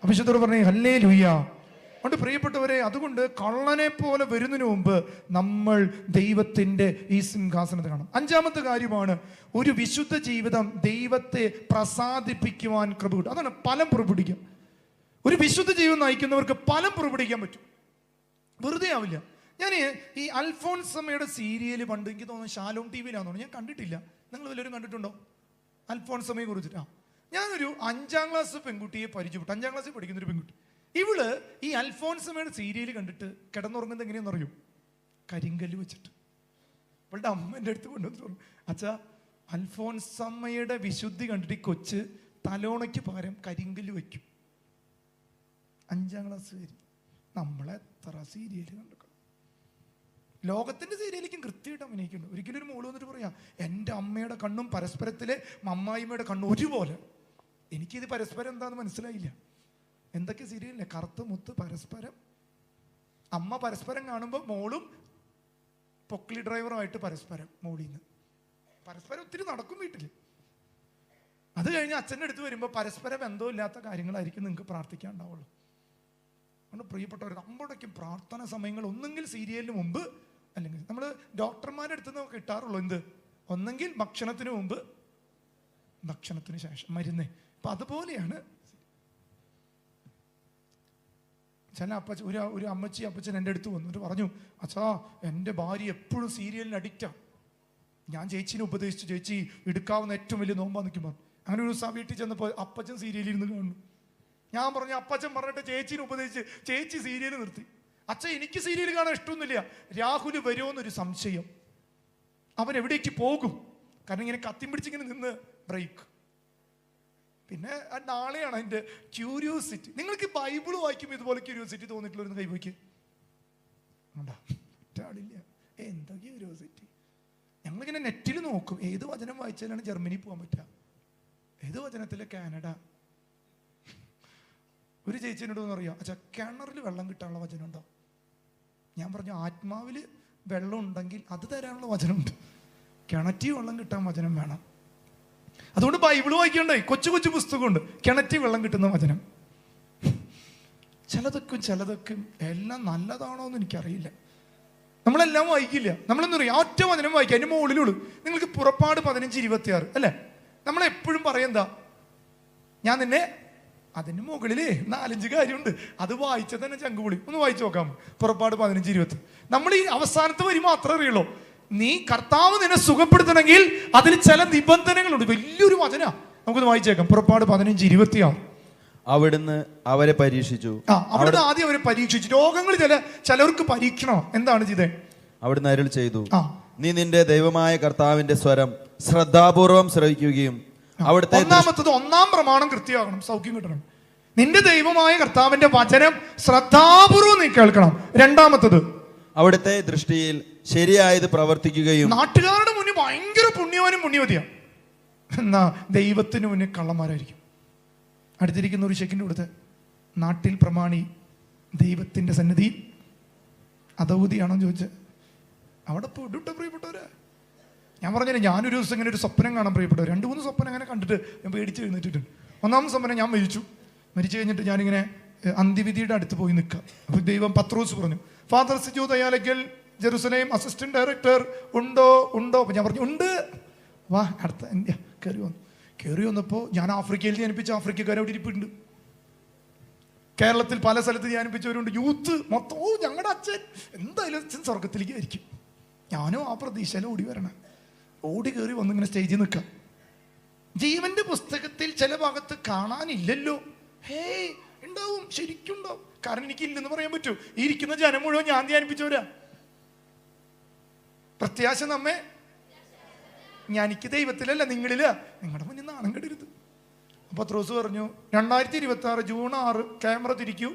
A: അഭിഷേകത്തോട് പറഞ്ഞേ ഹല്ലേലൂയ. അതുകൊണ്ട് പ്രിയപ്പെട്ടവരെ, അതുകൊണ്ട് കള്ളനെ പോലെ വരുന്നതിന് മുമ്പ് നമ്മൾ ദൈവത്തിന്റെ ഈ സിംഹാസനത്തെ കാണണം. 5ാമത്തെ കാര്യമാണ് ഒരു വിശുദ്ധ ജീവിതം ദൈവത്തെ പ്രസാദിപ്പിക്കുവാൻ കൃപ കിട്ടും. അതാണ് ഫലം പുറപ്പെടുവിക്കാം. ഒരു വിശുദ്ധ ജീവിതം നയിക്കുന്നവർക്ക് ഫലം പുറപ്പെടുവിക്കാൻ പറ്റും, വെറുതെ ആവില്ല. ഞാൻ ഈ അൽഫോൺസമ്മയുടെ സീരിയൽ പണ്ട് എനിക്ക് തോന്നുന്നു ഷാലോം TV-ലാന്ന് തോന്നുന്നു, ഞാൻ കണ്ടിട്ടില്ല. നിങ്ങൾ വല്ലവരും കണ്ടിട്ടുണ്ടോ അൽഫോൺസമ്മയെ കുറിച്ചിട്ട്? ഞാനൊരു 5ാം ക്ലാസ് പെൺകുട്ടിയെ പരിചയപ്പെട്ടു. 5ാം ക്ലാസ്സിൽ പഠിക്കുന്ന ഒരു പെൺകുട്ടി. ഇവള് ഈ അൽഫോൺസമ്മയുടെ സീരിയൽ കണ്ടിട്ട് കിടന്നുറങ്ങുന്നത് എങ്ങനെയാണെന്ന് അറിയും? കരിങ്കല്ല് വെച്ചിട്ട്. ഇവളുടെ അമ്മേൻ്റെ അടുത്ത് കൊണ്ടുവന്നിട്ട് പറഞ്ഞു, അച്ഛാ അൽഫോൺസമ്മയുടെ വിശുദ്ധി കണ്ടിട്ട് ഈ കൊച്ച് തലോണയ്ക്ക് പകരം കരിങ്കല്ല് വയ്ക്കും. 5ാം ക്ലാസ് വരെ നമ്മളെത്ര സീരിയൽ കണ്ടിട്ടുണ്ട്. ലോകത്തിന്റെ സീരിയലിലേക്കും കൃത്യമായിട്ട് അഭിനയിക്കുന്നുണ്ട്. ഒരിക്കലും ഒരു മോള് വന്നിട്ട് പറയാം എൻ്റെ അമ്മയുടെ കണ്ണും പരസ്പരത്തിലെ അമ്മായിമ്മയുടെ കണ്ണും ഒരുപോലെ. എനിക്കിത് പരസ്പരം എന്താണെന്ന് മനസ്സിലായില്ല. എന്തൊക്കെ സീരിയലില്ലേ, കറുത്ത് മുത്ത് പരസ്പരം. അമ്മ പരസ്പരം കാണുമ്പോൾ മോളും പൊക്കിളി ഡ്രൈവറുമായിട്ട് പരസ്പരം, മോളിന്ന് പരസ്പരം ഒത്തിരി നടക്കും വീട്ടിൽ. അത് കഴിഞ്ഞ് അച്ഛൻ്റെ അടുത്ത് വരുമ്പോൾ പരസ്പരം ബന്ധമില്ലാത്ത കാര്യങ്ങളായിരിക്കും നിങ്ങൾക്ക് പ്രാർത്ഥിക്കാൻ ഉണ്ടാവുള്ളൂ. അതുകൊണ്ട് പ്രിയപ്പെട്ടവർ, നമ്മുടെയൊക്കെ പ്രാർത്ഥന സമയങ്ങൾ ഒന്നെങ്കിൽ സീരിയലിന് മുമ്പ്, അല്ലെങ്കിൽ നമ്മൾ ഡോക്ടർമാരുടെ അടുത്ത് നിന്ന് കിട്ടാറുള്ളൂ എന്ത്, ഒന്നെങ്കിൽ ഭക്ഷണത്തിന് മുമ്പ്, ഭക്ഷണത്തിന് ശേഷം മരുന്ന്. അപ്പം അതുപോലെയാണ് ചില ഒരു അമ്മച്ചി അപ്പച്ചൻ എൻ്റെ അടുത്ത് വന്നിട്ട് പറഞ്ഞു, അച്ഛാ എൻ്റെ ഭാര്യ എപ്പോഴും സീരിയലിന് അഡിക്റ്റാണ്. ഞാൻ ചേച്ചീനെ ഉപദേശിച്ചു, ചേച്ചി എടുക്കാവുന്ന ഏറ്റവും വലിയ നോമ്പാ നിൽക്കുമ്പോൾ. അങ്ങനെ ഒരു ദിവസം വീട്ടിൽ ചെന്നപ്പോൾ അപ്പച്ചൻ സീരിയലിൽ ഇരുന്ന് കാണുന്നു. ഞാൻ പറഞ്ഞു, അപ്പച്ചൻ പറഞ്ഞിട്ട് ചേച്ചീനെ ഉപദേശിച്ച് ചേച്ചി സീരിയൽ നിർത്തി. അച്ഛൻ എനിക്ക് സീരിയൽ കാണാൻ ഇഷ്ടമൊന്നുമില്ല, രാഹുൽ വരുമോന്നൊരു സംശയം, അവൻ എവിടേക്ക് പോകും, കാരണം ഇങ്ങനെ കത്തിയും പിടിച്ചിങ്ങനെ നിന്ന് ബ്രേക്ക്. പിന്നെ നാളെയാണ് അതിൻ്റെ ക്യൂരിയോസിറ്റി. നിങ്ങൾക്ക് ബൈബിൾ വായിക്കുമ്പോൾ ഇതുപോലെ ക്യൂരിയോസിറ്റി തോന്നിയിട്ടുള്ളൊരു കൈവയ്ക്ക് ഒറ്റാളില്ല. എന്താ ക്യൂരിയോസിറ്റി? ഞങ്ങളിങ്ങനെ നെറ്റിൽ നോക്കും ഏത് വചനം വായിച്ചാലാണ് ജർമ്മനി പോകാൻ പറ്റുക, ഏത് വചനത്തിലെ കാനഡ. ഒരു ചേച്ചിനോട് പറയാം, അച്ഛാ കിണറിൽ വെള്ളം കിട്ടാനുള്ള വചനം ഉണ്ടോ? ഞാൻ പറഞ്ഞു, ആത്മാവിൽ വെള്ളം ഉണ്ടെങ്കിൽ അത് തരാനുള്ള വചനമുണ്ട്, കിണറ്റിൽ വെള്ളം കിട്ടാൻ വചനം വേണം. അതുകൊണ്ട് ബൈബിൾ വായിക്കണ്ടേ, കൊച്ചു കൊച്ചു പുസ്തകമുണ്ട് കിണറ്റിൽ വെള്ളം കിട്ടുന്ന വചനം. ചിലതൊക്കെ എല്ലാം നല്ലതാണോ എന്ന് എനിക്കറിയില്ല. നമ്മളെല്ലാം വായിക്കില്ല. നമ്മളെന്താ പറയുക, ഒറ്റ വചനം വായിക്കുക, അതിൻ്റെ മുകളിലുള്ളൂ. നിങ്ങൾക്ക് പുറപ്പാട് 15:26 അല്ലേ? നമ്മളെപ്പോഴും പറയുന്നതാ, ഞാൻ നിന്നെ, അതിന് മുകളിൽ 4-5 കാര്യമുണ്ട്, അത് വായിച്ചാൽ തന്നെ ചങ്കുപൊളി. ഒന്ന് വായിച്ചു നോക്കാം. പുറപ്പാട് 15:20. നമ്മൾ ഈ അവസാനത്തെ വരി മാത്രമേ അറിയുള്ളൂ. നീ കർത്താവ് നിന്നെ സുഖപ്പെടുത്തണമെങ്കിൽ അതിന് ചില നിബന്ധനകളുണ്ട്. വലിയൊരു വചന, നമുക്കൊന്ന് വായിച്ചേക്കാം. പുറപ്പാട് 15:26.
C: അവിടുന്ന് അവരെ പരീക്ഷിച്ചു.
A: അവിടുന്ന് ആദ്യം അവരെ പരീക്ഷിച്ചു. രോഗങ്ങൾ ചിലർക്ക് പരീക്ഷണം. എന്താണ് ചെയ്തേ?
C: അവിടുന്ന് അരുൾ ചെയ്തു, നീ നിന്റെ ദൈവമായ കർത്താവിന്റെ സ്വരം ശ്രദ്ധാപൂർവം ശ്രവിക്കുകയും അവിടുത്തെ
A: ഒന്നാം പ്രമാണം കൃത്യമാകണം, സൗഖ്യം കിട്ടണം. നിന്റെ ദൈവമായ കർത്താവിന്റെ വചനം ശ്രദ്ധാപൂർവം നീ കേൾക്കണം. രണ്ടാമത്തത്,
C: അവിടുത്തെ ദൃഷ്ടിയിൽ ശരിയായത് പ്രവർത്തിക്കുകയും.
A: നാട്ടുകാരുടെ മുന്നിൽ ഭയങ്കര പുണ്യവാനും പുണ്യവതിയാണ്, എന്നാ ദൈവത്തിന് മുന്നിൽ കള്ളന്മാരായിരിക്കും. അടുത്തിരിക്കുന്ന ഒരു ചെക്കിൻ്റെ കൊടുത്ത്, നാട്ടിൽ പ്രമാണി ദൈവത്തിന്റെ സന്നിധി അതൗതിയാണോ ചോദിച്ചത്. അവിടെ പോയിട്ട് പ്രിയപ്പെട്ടവരെ, ഞാൻ പറഞ്ഞില്ലേ, ഞാനൊരു ദിവസം ഇങ്ങനെ ഒരു സ്വപ്നം കാണാൻ പ്രിയപ്പെട്ടവർ. 2-3 സ്വപ്നം അങ്ങനെ കണ്ടിട്ട് ഞാൻ പേടിച്ച് എഴുന്നേറ്റിട്ടുണ്ട്. ഒന്നാമത്തെ സ്വപ്നം, ഞാൻ മരിച്ചു കഴിഞ്ഞിട്ട് ഞാനിങ്ങനെ അന്ത്യവിധിയുടെ അടുത്ത് പോയി നിൽക്കുക. അപ്പോൾ ദൈവം പത്രോസ് പറഞ്ഞു, father Siju Thayyalakkal Jerusalem assistant director ഉണ്ടോ? അപ്പോൾ ഞാൻ പറഞ്ഞു ഉണ്ട്, വാ അടുത്ത ഇന്ത്യ. കയറി വന്നപ്പോൾ ഞാൻ ആഫ്രിക്കയിൽ ജനിപ്പിച്ച ആഫ്രിക്കക്കാരെ അവിടെ ഇരിപ്പുണ്ട്. കേരളത്തിൽ പല സ്ഥലത്ത് ധ്യാനിപ്പിച്ചവരുണ്ട്. യൂത്ത് മൊത്തം ഞങ്ങളുടെ അച്ഛൻ എന്തായാലും അച്ഛൻ സ്വർഗത്തിലേക്ക് ആയിരിക്കും. ഞാനും ആ പ്രതീക്ഷയിൽ ഓടി വരണം, ഓടി കയറി വന്നിങ്ങനെ സ്റ്റേജിൽ നിൽക്കാം. ജീവന്റെ പുസ്തകത്തിൽ ചില ഭാഗത്ത് കാണാനില്ലല്ലോ. ഉണ്ടാവും, ശരിക്കും ഉണ്ടാവും. കാരണം എനിക്ക് ഇല്ലെന്ന് പറയാൻ പറ്റൂ. ഈ ഇരിക്കുന്ന ജനം മുഴുവൻ ഞാൻ ധ്യാനിപ്പിച്ചവരാ. പ്രത്യാശ നമ്മെ എനിക്ക് ദൈവത്തിലല്ല നിങ്ങളിലാ. നിങ്ങളുടെ മുന്നിൽ നാണം കെടരുത്. അപ്പൊ പത്രോസ് പറഞ്ഞു 2026 ജൂൺ 6 ക്യാമറ തിരിക്കൂ,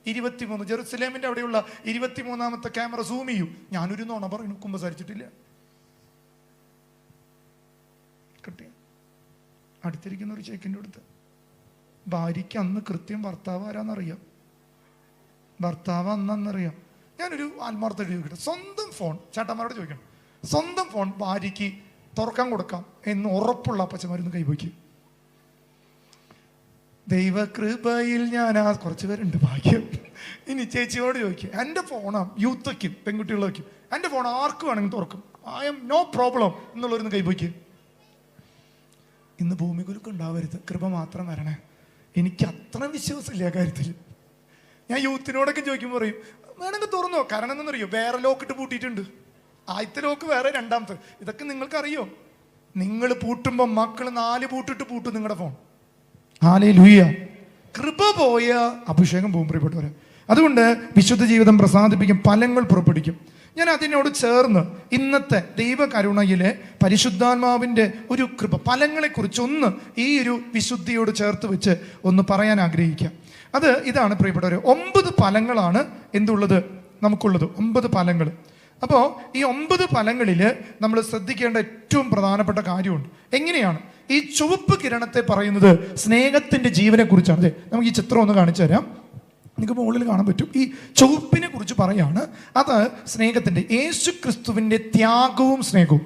A: 23 ജെറുസലേമിന്റെ അവിടെയുള്ള 23ാമത്തെ ക്യാമറ സൂം ചെയ്യൂ. ഞാനൊരു നുണ പറയുന്നു, കുമ്പസാരിച്ചിട്ടില്ല. കിട്ടിയ അടുത്തിരിക്കുന്ന ഒരു ചേക്കിൻ്റെ അടുത്ത് ഭാര്യയ്ക്ക് അന്ന് കൃത്യം ഭർത്താവ് ആരാന്നറിയാം. ഭർത്താവ് അന്നറിയാം. ഞാനൊരു ആത്മാർത്ഥ ചോദിക്കട്ടെ, സ്വന്തം ഫോൺ ചേട്ടന്മാരോട് ചോദിക്കണം, സ്വന്തം ഫോൺ ഭാര്യയ്ക്ക് തുറക്കാൻ കൊടുക്കാം എന്ന് ഉറപ്പുള്ള അപ്പച്ചമാരൊന്ന് കൈവയ്ക്കും. ദൈവകൃപയിൽ ഞാൻ കുറച്ച് പേരുണ്ട്, ഭാഗ്യം. ഇനി ചേച്ചിയോട് ചോദിക്കും, എൻ്റെ ഫോണാ, യൂത്ത് വയ്ക്കും, പെൺകുട്ടികൾ വയ്ക്കും, എൻ്റെ ഫോൺ ആർക്ക് വേണമെങ്കിൽ തുറക്കും, ഐ എം നോ പ്രോബ്ലം എന്നുള്ളവരൊന്ന് കൈവയ്ക്കും. ഇന്ന് ഭൂമികുലുക്ക് ഉണ്ടാവരുത്, കൃപ മാത്രം വരണേ. എനിക്ക് അത്ര വിശ്വാസമില്ല ആ കാര്യത്തിൽ. ഞാൻ യൂത്തിനോടൊക്കെ ചോദിക്കുമ്പോൾ പറയും വേണമെങ്കിൽ തുറന്നോ. കാരണം എന്താണെന്നറിയോ, വേറെ ലോക്കിട്ട് പൂട്ടിയിട്ടുണ്ട്. ആദ്യത്തെ ലോക്ക് വേറെ, രണ്ടാമത്തെ. ഇതൊക്കെ നിങ്ങൾക്കറിയോ? നിങ്ങൾ പൂട്ടുമ്പോൾ മക്കൾ 4 പൂട്ടിട്ട് പൂട്ടും നിങ്ങളുടെ ഫോൺ. ഹല്ലേലൂയ. കൃപ പോയ അഭിഷേകം പോകും പ്രിയപ്പെട്ടവരെ. അതുകൊണ്ട് വിശുദ്ധ ജീവിതം പ്രസാദിപ്പിക്കും, ഫലങ്ങൾ പുറപ്പെടുവിക്കും. ഞാൻ അതിനോട് ചേർന്ന് ഇന്നത്തെ ദൈവകരുണയിലെ പരിശുദ്ധാത്മാവിൻ്റെ ഒരു കൃപ ഫലങ്ങളെക്കുറിച്ച് ഒന്ന് ഈ ഒരു വിശുദ്ധിയോട് ചേർത്ത് വെച്ച് ഒന്ന് പറയാൻ ആഗ്രഹിക്കാം. അത് ഇതാണ് പ്രിയപ്പെട്ടവരെ, 9 ഫലങ്ങളാണ് എന്തുള്ളത് നമുക്കുള്ളത്, 9 ഫലങ്ങൾ. അപ്പോൾ ഈ 9 ഫലങ്ങളിൽ നമ്മൾ ശ്രദ്ധിക്കേണ്ട ഏറ്റവും പ്രധാനപ്പെട്ട കാര്യമുണ്ട്. എങ്ങനെയാണ് ഈ ചുവപ്പ് കിരണത്തെ പറയുന്നത്? സ്നേഹത്തിൻ്റെ ജീവനെ കുറിച്ചാണ്. അതെ, നമുക്ക് ഈ ചിത്രം ഒന്ന് കാണിച്ചു തരാം. നിങ്ങൾക്ക് മുകളിൽ കാണാൻ പറ്റും. ഈ ചുവപ്പിനെ കുറിച്ച് പറയാണ്. അത് സ്നേഹത്തിൻ്റെ, യേശു ക്രിസ്തുവിൻ്റെ ത്യാഗവും സ്നേഹവും.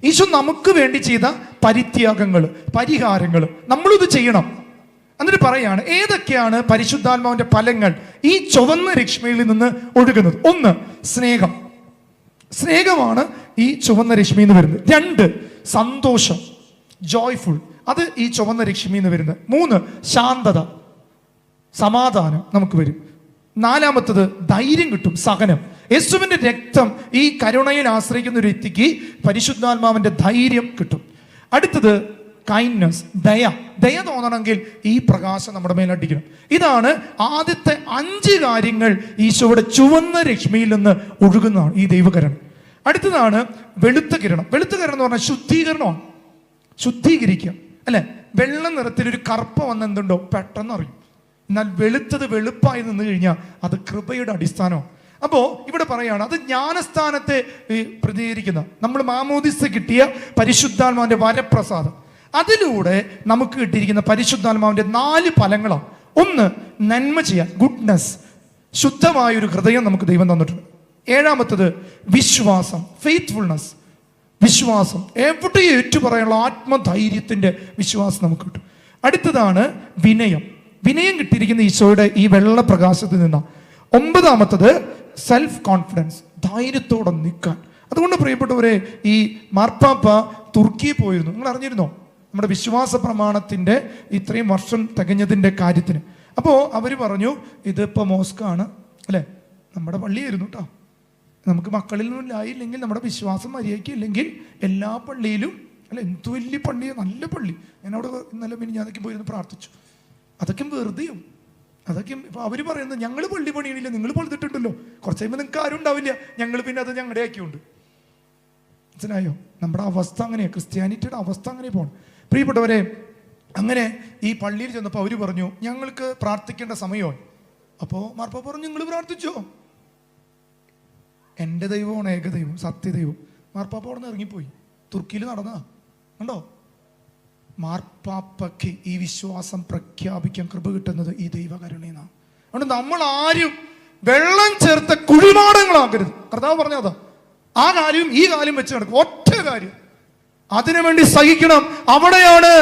A: യേശു നമുക്ക് വേണ്ടി ചെയ്ത പരിത്യാഗങ്ങൾ, പരിഹാരങ്ങൾ, നമ്മളിത് ചെയ്യണം. എന്നിട്ട് പറയാണ് ഏതൊക്കെയാണ് പരിശുദ്ധാത്മാവിൻ്റെ ഫലങ്ങൾ ഈ ചുവന്ന രശ്മിയിൽ നിന്ന് ഒഴുകുന്നത്. 1 സ്നേഹം, സ്നേഹമാണ് ഈ ചുവന്ന രശ്മിയിൽ നിന്ന് വരുന്നത്. 2 സന്തോഷം, ജോയ്ഫുൾ, അത് ഈ ചുവന്ന രശ്മിയിൽ നിന്ന് വരുന്നത്. 3 ശാന്തത, സമാധാനം നമുക്ക് വരും. 4 ധൈര്യം കിട്ടും, സഹനം. യേശുവിൻ്റെ രക്തം ഈ കരുണയിൽ ആശ്രയിക്കുന്ന ഒരു വ്യക്തിക്ക് പരിശുദ്ധാത്മാവിൻ്റെ ധൈര്യം കിട്ടും. അടുത്തത് കൈൻഡ്നസ്, ദയ തോന്നണമെങ്കിൽ ഈ പ്രകാശം നമ്മുടെ മേലടിക്കണം. ഇതാണ് ആദ്യത്തെ 5 കാര്യങ്ങൾ ഈശോയുടെ ചുവന്ന രശ്മിയിൽ നിന്ന് ഒഴുകുന്നതാണ് ഈ ദൈവകരണം. അടുത്തതാണ് വെളുത്ത കിരണം. വെളുത്ത കിരണം എന്ന് പറഞ്ഞാൽ ശുദ്ധീകരണമാണ്, ശുദ്ധീകരിക്കുക അല്ലെ. വെള്ള നിറത്തിലൊരു കറുപ്പ വന്ന് എന്തുണ്ടോ പെട്ടെന്ന് അറിയും. എന്നാൽ വെളുത്തത് വെളുപ്പായി നിന്ന് കഴിഞ്ഞാൽ അത് കൃപയുടെ അടിസ്ഥാനമാണ്. അപ്പോൾ ഇവിടെ പറയാണ് അത് ജ്ഞാനസ്ഥാനത്തെ പ്രതികരിക്കുന്ന, നമ്മൾ മാമോദിസ കിട്ടിയ പരിശുദ്ധാത്മാവിന്റെ വരപ്രസാദം, അതിലൂടെ നമുക്ക് കിട്ടിയിരിക്കുന്ന പരിശുദ്ധാത്മാവിന്റെ 4 ഫലങ്ങളാണ്. 1 നന്മ ചെയ്യാൻ, ഗുഡ്നസ്, ശുദ്ധമായൊരു ഹൃദയം നമുക്ക് ദൈവം തന്നിട്ടുണ്ട്. 7 വിശ്വാസം, ഫെയ്ത്ത്ഫുൾനെസ്, വിശ്വാസം, എവിടെ ഏറ്റു പറയാനുള്ള ആത്മധൈര്യത്തിന്റെ വിശ്വാസം നമുക്ക് കിട്ടും. അടുത്തതാണ് വിനയം. വിനയം കിട്ടിയിരിക്കുന്ന ഈശോയുടെ ഈ വെള്ള പ്രകാശത്തിൽ നിന്നാണ്. 9 സെൽഫ് കോൺഫിഡൻസ്, ധൈര്യത്തോടെ നിൽക്കാൻ. അതുകൊണ്ട് പ്രിയപ്പെട്ടവരെ, ഈ മാർപ്പാപ്പ തുർക്കിയിൽ പോയിരുന്നു. നിങ്ങൾ അറിഞ്ഞിരുന്നോ? നമ്മുടെ വിശ്വാസ പ്രമാണത്തിന്റെ ഇത്രയും വർഷം തികഞ്ഞതിന്റെ കാര്യത്തിന്. അപ്പോൾ അവർ പറഞ്ഞു ഇതിപ്പോൾ മോസ്കാണ് അല്ലേ, നമ്മുടെ പള്ളിയായിരുന്നു കേട്ടോ. നമുക്ക് മക്കളിൽ നിന്നും ആയില്ലെങ്കിൽ, നമ്മുടെ വിശ്വാസം മര്യാദയ്ക്ക് ഇല്ലെങ്കിൽ എല്ലാ പള്ളിയിലും അല്ല, എന്ത് വലിയ പള്ളിയാണ്, നല്ല പള്ളി. ഞാനവിടെ ഇന്നലെ പിന്നെ ഞാനൊക്കെ പോയിരുന്നു പ്രാർത്ഥിച്ചു. അതൊക്കെ വെറുതെയും, അതൊക്കെ ഇപ്പൊ അവർ പറയുന്നത് ഞങ്ങൾ പള്ളി പണിയണില്ല, നിങ്ങൾ പണിതിട്ടുണ്ടല്ലോ, കുറച്ച് കഴിയുമ്പോൾ നിങ്ങൾക്ക് ആരും ഉണ്ടാവില്ല, ഞങ്ങൾ പിന്നെ അത് ഞങ്ങളുടെ ആക്കിയുണ്ട്. മനസ്സിലായോ? നമ്മുടെ അവസ്ഥ അങ്ങനെയാണ്, ക്രിസ്ത്യാനിറ്റിയുടെ അവസ്ഥ അങ്ങനെ പോകണം. പ്രിയപ്പെട്ടവരെ, അങ്ങനെ ഈ പള്ളിയിൽ ചെന്നപ്പോൾ അവർ പറഞ്ഞു ഞങ്ങൾക്ക് പ്രാർത്ഥിക്കേണ്ട സമയമാണ്. അപ്പോൾ മാർപ്പാപ്പ പറഞ്ഞു നിങ്ങൾ പ്രാർത്ഥിച്ചോ, എൻ്റെ ദൈവമാണ് ഏകദൈവം, സത്യദൈവം. മാർപ്പാപ്പ അവിടെ നിന്ന് ഇറങ്ങിപ്പോയി, തുർക്കിയിൽ നടന്നതാ കണ്ടോ. മാർപ്പാപ്പയ്ക്ക് ഈ വിശ്വാസം പ്രഖ്യാപിക്കാൻ കൃപ കിട്ടുന്നത് ഈ ദൈവകരുണയാണ്. അതുകൊണ്ട് നമ്മൾ ആരും വെള്ളം ചേർത്ത കുഴിമാടങ്ങളാക്കരുത്. കർത്താവ് പറഞ്ഞതാ, ആ കാര്യം ഈ കാര്യം വെച്ച് നടക്കും. ഒറ്റ കാര്യം, അതിനുവേണ്ടി സഹിക്കണം. അവിടെയാണ്